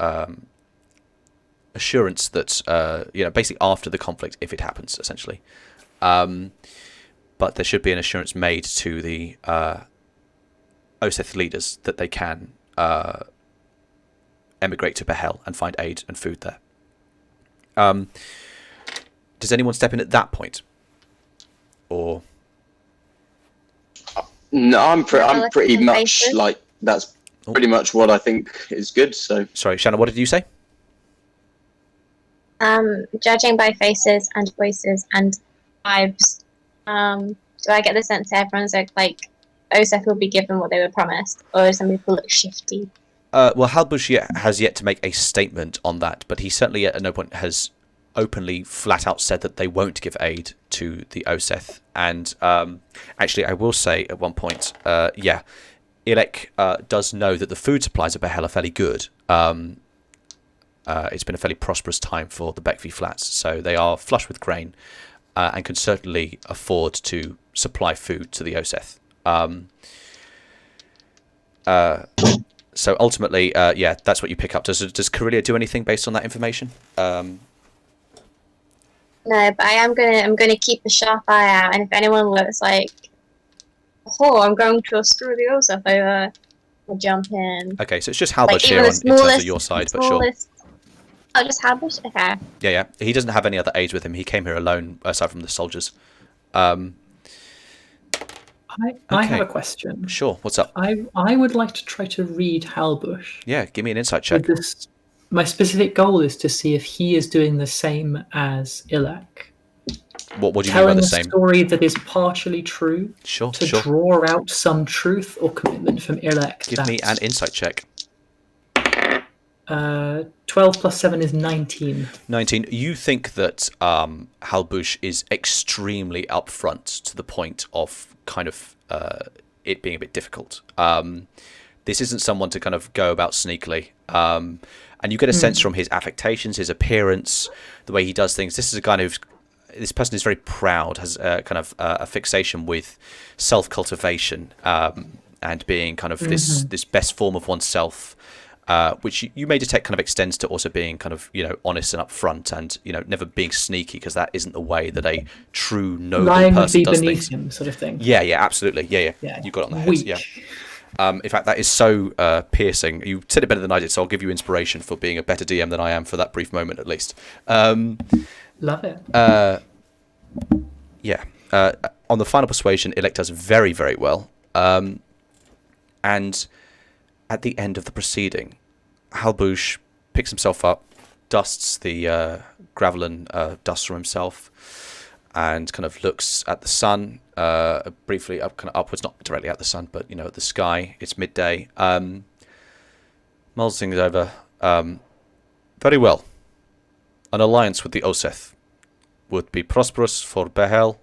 assurance that, basically after the conflict, if it happens, essentially. But there should be an assurance made to the Oseth leaders that they can emigrate to Behel and find aid and food there. Does anyone step in at that point? Or no, I'm pretty much like that's pretty much what I think is good. So sorry, Shanna, what did you say? Judging by faces and voices and vibes, do I get the sense that everyone's like Oseth will be given what they were promised, or some people look shifty? Well, Halbush has yet to make a statement on that, but he certainly at no point has openly, flat out said that they won't give aid to the Oseth. And actually, I will say at one point, Ilek does know that the food supplies at Behel are fairly good. It's been a fairly prosperous time for the Bekvi Flats, so they are flush with grain and can certainly afford to supply food to the Oseth. So ultimately, that's what you pick up. Does Karelia do anything based on that information? No, but I'm gonna keep a sharp eye out, and if anyone looks like, oh, I'm going to screw the Oseth over, I'll jump in. Okay, so it's just Halbush here in terms of your side, but sure. Oh, just Halbush? Okay. Yeah. He doesn't have any other aides with him. He came here alone, aside from the soldiers. I have a question. Sure, what's up? I would like to try to read Halbush. Yeah, give me an insight check. My specific goal is to see if he is doing the same as Ilek. What do you mean by the same? Telling a story that is partially true. Sure. Draw out some truth or commitment from Ilek. Give me an insight check. 12 plus 7 is 19. 19. You think that Halbush is extremely upfront to the point of kind of it being a bit difficult. This isn't someone to kind of go about sneakily. And you get a sense from his affectations, his appearance, the way he does things. This person is very proud, has kind of a fixation with self-cultivation and being kind of this best form of oneself. Which you may detect kind of extends to also being kind of, honest and upfront and, never being sneaky, because that isn't the way that a true noble person does things. Him, sort of thing. Yeah, absolutely. Yeah. You got it on the head. Yeah. In fact, that is so piercing. You said it better than I did, so I'll give you inspiration for being a better DM than I am for that brief moment, at least. Love it. On the final persuasion, Ilek does very, very well. And at the end of the proceeding, Halbush picks himself up, dusts the gravelin dust from himself, and kind of looks at the sun, briefly up, kind of upwards, not directly at the sun, but at the sky. It's midday. Mulls things over. Very well. An alliance with the Oseth would be prosperous for Behel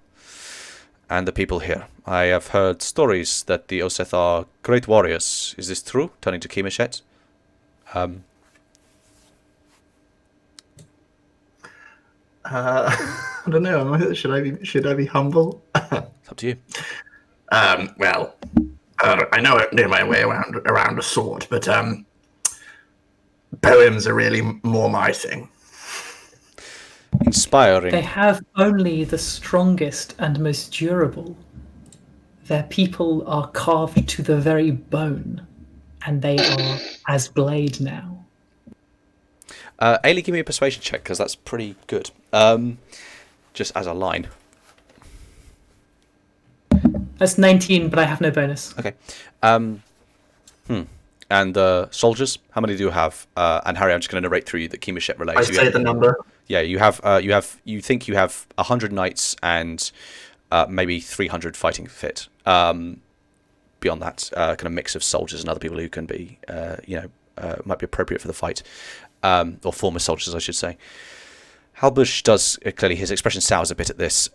and the people here. I have heard stories that the Oseth are great warriors. Is this true? Turning to Kimishet. I don't know. Should I be humble? It's up to you. I know my way around a sword, but poems are really more my thing. Inspiring. They have only the strongest and most durable. Their people are carved to the very bone, and they are as blade now. Ailey, give me a persuasion check, because that's pretty good. Just as a line. That's 19, but I have no bonus. Okay. And soldiers, how many do you have? And Harry, I'm just going to narrate through you that Kemashet relays. I say the number. Yeah, you think you have 100 knights and maybe 300 fighting fit. Beyond that, kind of mix of soldiers and other people who can be, might be appropriate for the fight, or former soldiers, I should say. Halbush does clearly, his expression sours a bit at this.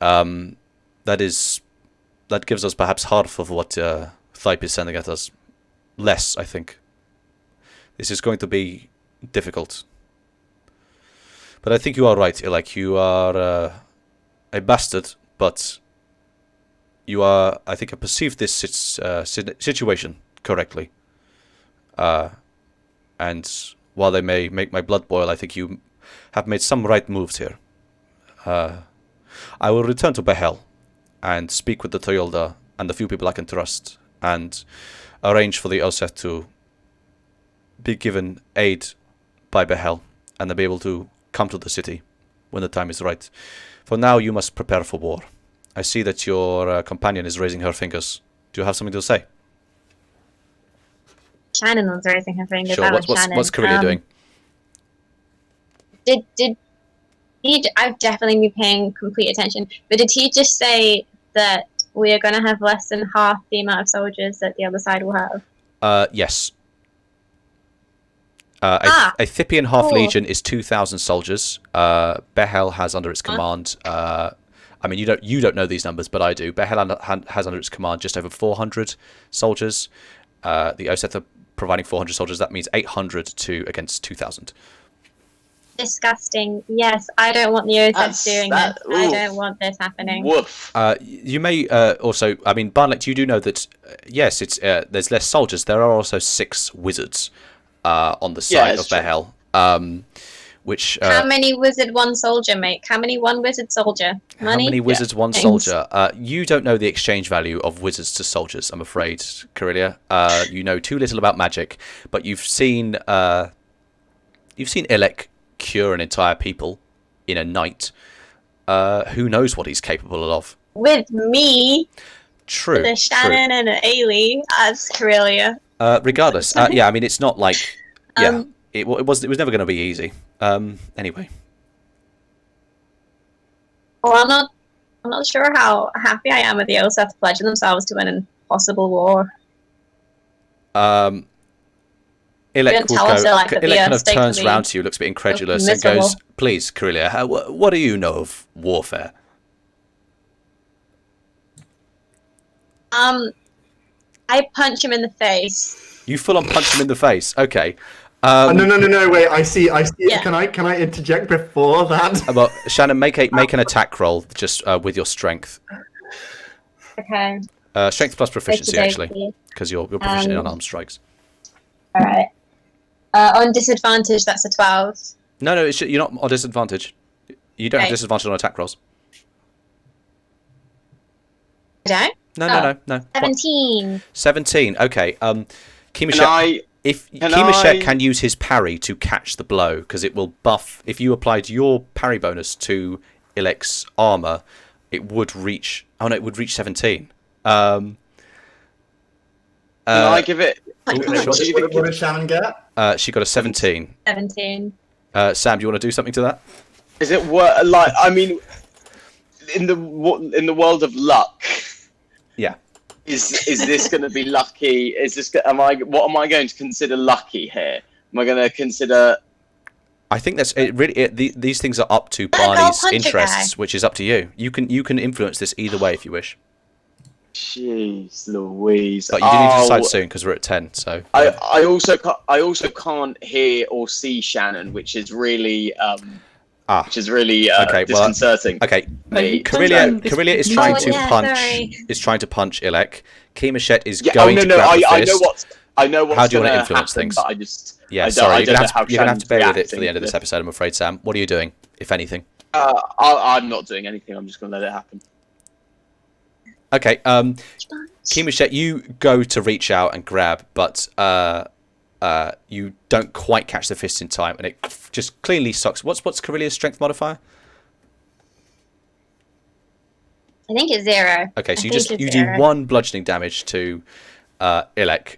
That gives us perhaps half of what Thype is sending at us. Less, I think. This is going to be difficult. But I think you are right, Ilek. You are a bastard, but you are, I think I perceived this situation correctly. And while they may make my blood boil, I think you have made some right moves here. I will return to Behel and speak with the Toyolda and the few people I can trust, and arrange for the Oseth to be given aid by Behel, and they'll be able to come to the city when the time is right. For now, you must prepare for war. I see that your companion is raising her fingers. Do you have something to say? Shannon was raising her fingers. Sure. What's Corellia doing? Did he? I've definitely been paying complete attention. But did he just say that we are going to have less than half the amount of soldiers that the other side will have? Yes. A Thippian half-legion is 2,000 soldiers. Behel has under its command... I mean, you don't know these numbers, but I do. Behel has under its command just over 400 soldiers. The Oseth are providing 400 soldiers. That means 800 against 2,000. Disgusting. Yes, I don't want the Oseth doing this. I don't want this happening. Woof. You may also... I mean, Barnlect, you do know that, yes, it's there's less soldiers. There are also 6 wizards on the side of Behel. Which, how many wizard one soldier make? How many one wizard soldier? Money? How many wizards one soldier? You don't know the exchange value of wizards to soldiers, I'm afraid, Corellia. You know too little about magic, but you've seen Ilek cure an entire people in a night. Who knows what he's capable of? With me. True. With a Shannon and an Ailey as Corellia. Regardless, yeah, I mean, it's not like, yeah, it was never going to be easy. Anyway. Well, I'm not sure how happy I am with the Oseth pledging themselves to an impossible war. Ilek kind of turns around to you, looks a bit incredulous, and goes, "Please, Corellia, what do you know of warfare?" I punch him in the face. You full on punch him in the face. Okay. No, wait, I see. Yeah. Can I interject before that? Well, Shannon, make an attack roll just with your strength. Okay. Strength plus proficiency, actually, because you're proficient in unarmed strikes. All right. On disadvantage, that's a 12. No, you're not on disadvantage. You don't have disadvantage on attack rolls. I don't? No. 17. 17. Okay. Kemashet can use his parry to catch the blow, because it will buff. If you applied your parry bonus to Ilek's armor, it would reach. Oh no, it would reach 17. Can I give it? What did Shannon get? She got a 17. 17. Sam, do you want to do something to that? Is it like? I mean, in the world of luck. Yeah. Is this going to be lucky? What am I going to consider lucky here? Am I going to consider? I think that's it. Really, these things are up to Barney's interests, which is up to you. You can influence this either way if you wish. Jeez Louise! But you do need to decide soon because we're at 10. So I also can't hear or see Shannon, which is really disconcerting. Okay. Corellia is trying to punch. Is trying to punch Ilek. Kemashet is going to grab the fist. I know what's. How do you want to influence things? But I just. Yeah, sorry. You're gonna have to bear with it for the end of this episode. I'm afraid, Sam. What are you doing, if anything? I'm not doing anything. I'm just gonna let it happen. Okay. Kimichet, you go to reach out and grab, but you don't quite catch the fist in time, and it just cleanly sucks. What's Carilia's strength modifier? I think it's 0. Okay, so you do 1 bludgeoning damage to Ilek.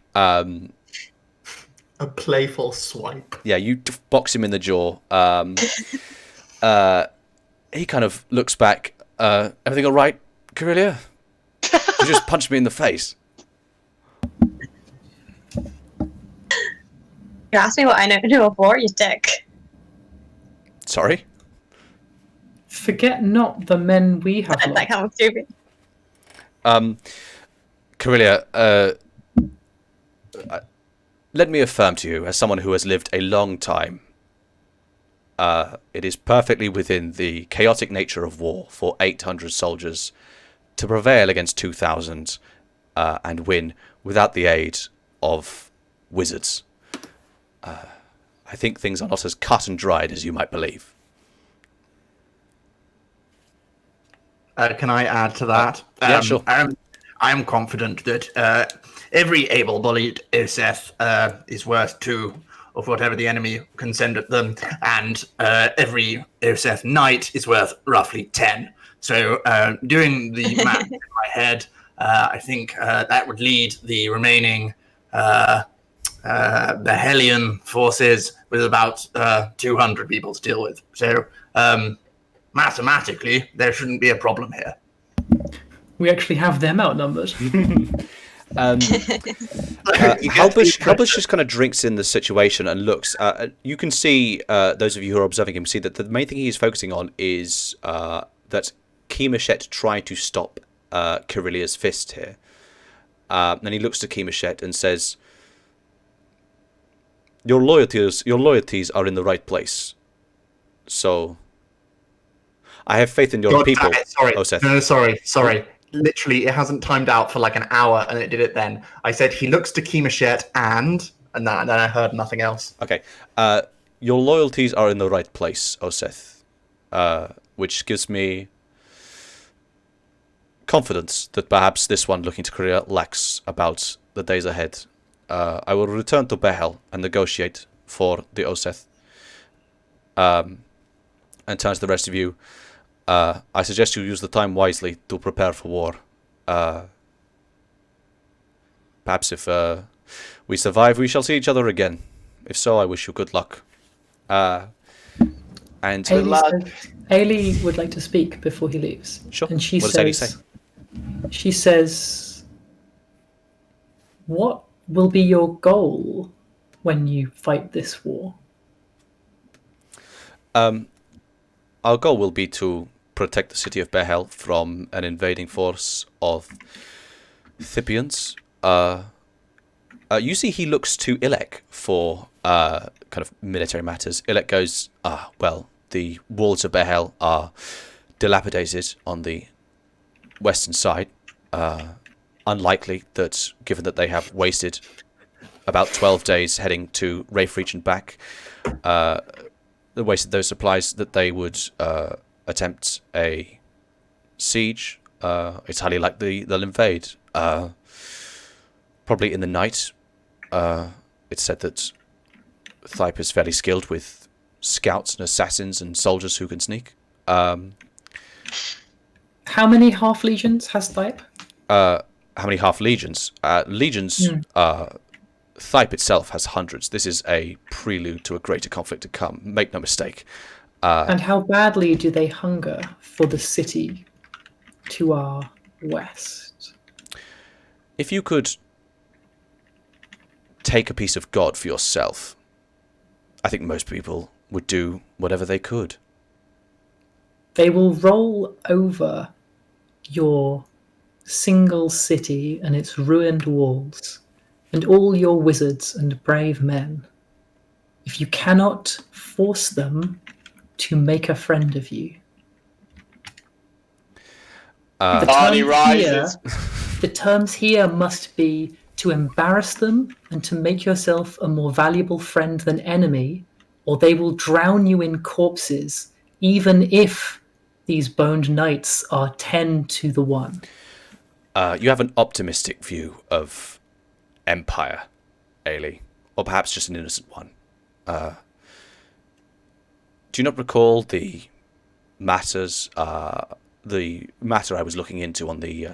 A playful swipe. Yeah, you box him in the jaw. He kind of looks back. Everything all right, Carilia? You just punched me in the face. You asked me what I know for, you dick. Sorry? Forget not the men we have lost. That comes stupid. Carilia, let me affirm to you, as someone who has lived a long time, it is perfectly within the chaotic nature of war for 800 soldiers to prevail against 2,000 and win without the aid of wizards. I think things are not as cut and dried as you might believe. Can I add to that? Yeah, sure. I am confident that every able-bodied Oseth is worth 2 of whatever the enemy can send at them, and every Oseth knight is worth roughly 10. So doing the math in my head, I think that would lead the remaining the Hellion forces with about 200 people to deal with. So mathematically, there shouldn't be a problem here. We actually have them outnumbered. Halbush just kind of drinks in the situation and looks. You can see, those of you who are observing him, see that the main thing he's focusing on is that Kimichet tried to stop Carilia's fist here. Then he looks to Kimichet and says, Your loyalties are in the right place. So I have faith in your people. Sorry. Oseth. No, sorry. Literally, it hasn't timed out for like an hour, and it did it then. I said he looks to Kimichet and then I heard nothing else. Okay. Your loyalties are in the right place, Oseth. Which gives me confidence that perhaps this one looking to Korea lacks about the days ahead. I will return to Behel and negotiate for the Oseth. And turns to the rest of you. I suggest you use the time wisely to prepare for war. Perhaps if we survive, we shall see each other again. If so, I wish you good luck. And Ailey would like to speak before he leaves. Sure. And she what does Ailey say? She says, what will be your goal when you fight this war? Our goal will be to protect the city of Behel from an invading force of Thipians. You see he looks to Ilek for kind of military matters. Ilek goes, well, the walls of Behel are dilapidated on the western side. Unlikely that, given that they have wasted about 12 days heading to Wraithreach and back, they wasted those supplies, that they would attempt a siege. It's highly likely they'll invade. Probably in the night. It's said that Thype is fairly skilled with scouts and assassins and soldiers who can sneak. How many half legions has Thype? How many half legions? Thype itself has hundreds. This is a prelude to a greater conflict to come. Make no mistake. And how badly do they hunger for the city to our west? If you could take a piece of God for yourself, I think most people would do whatever they could. They will roll over your single city and its ruined walls, and all your wizards and brave men, if you cannot force them to make a friend of you. The terms here must be to embarrass them and to make yourself a more valuable friend than enemy, or they will drown you in corpses, even if these boned knights are 10 to 1. You have an optimistic view of Empire, Ailey, or perhaps just an innocent one. Do you not recall the matter I was looking into on the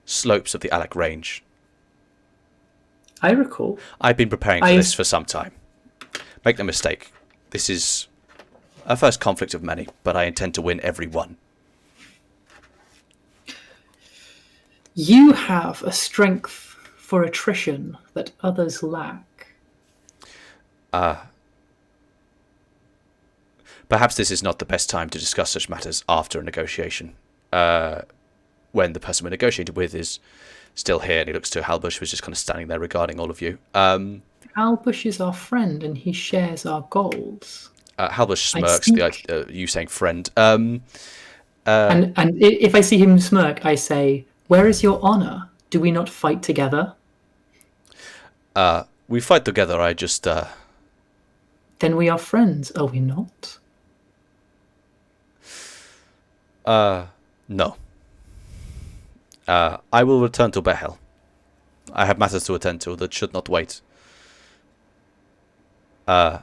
slopes of the Alec Range? I recall. I've been preparing for this for some time. Make no mistake, this is our first conflict of many, but I intend to win every one. You have a strength for attrition that others lack. Perhaps this is not the best time to discuss such matters after a negotiation. When the person we're negotiating with is still here, and he looks to Halbush, who's just kind of standing there regarding all of you. Halbush is our friend, and he shares our goals. Halbush smirks, you saying friend. And if I see him smirk, I say, "Where is your honor? Do we not fight together?" We fight together, I just... Then we are friends, are we not? No. I will return to Behel. I have matters to attend to that should not wait. Looking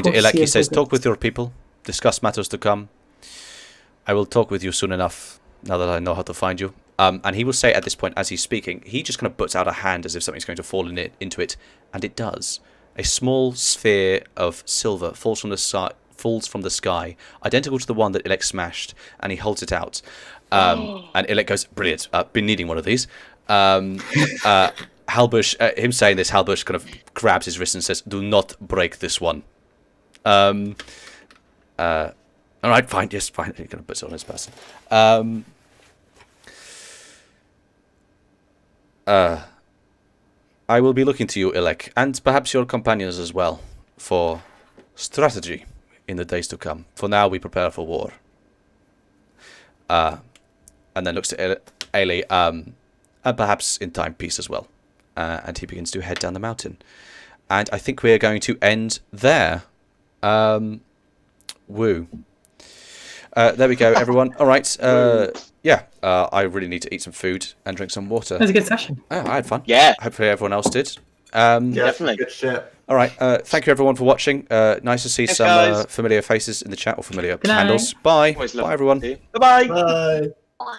to Ilek, he says, talk with your people, discuss matters to come. I will talk with you soon enough, now that I know how to find you. And he will say at this point, as he's speaking, he just kind of puts out a hand as if something's going to fall into it, and it does. A small sphere of silver falls from the sky, identical to the one that Ilek smashed, and he holds it out. And Ilek goes, brilliant, been needing one of these. Halbush, him saying this, Halbush kind of grabs his wrist and says, do not break this one. All right, fine, yes, fine. He kind of puts it on his person. I will be looking to you, Ilek, and perhaps your companions as well, for strategy in the days to come. For now, we prepare for war. And then looks to Ailey, and perhaps in time, peace as well. And he begins to head down the mountain. And I think we are going to end there. Woo. There we go, everyone. All right. I really need to eat some food and drink some water. That was a good session. Oh, I had fun. Yeah. Hopefully everyone else did. Definitely. Good shit. All right. Thank you, everyone, for watching. Nice to see some familiar faces in the chat or familiar handles. Bye. Always Bye, love everyone. Bye-bye. Bye.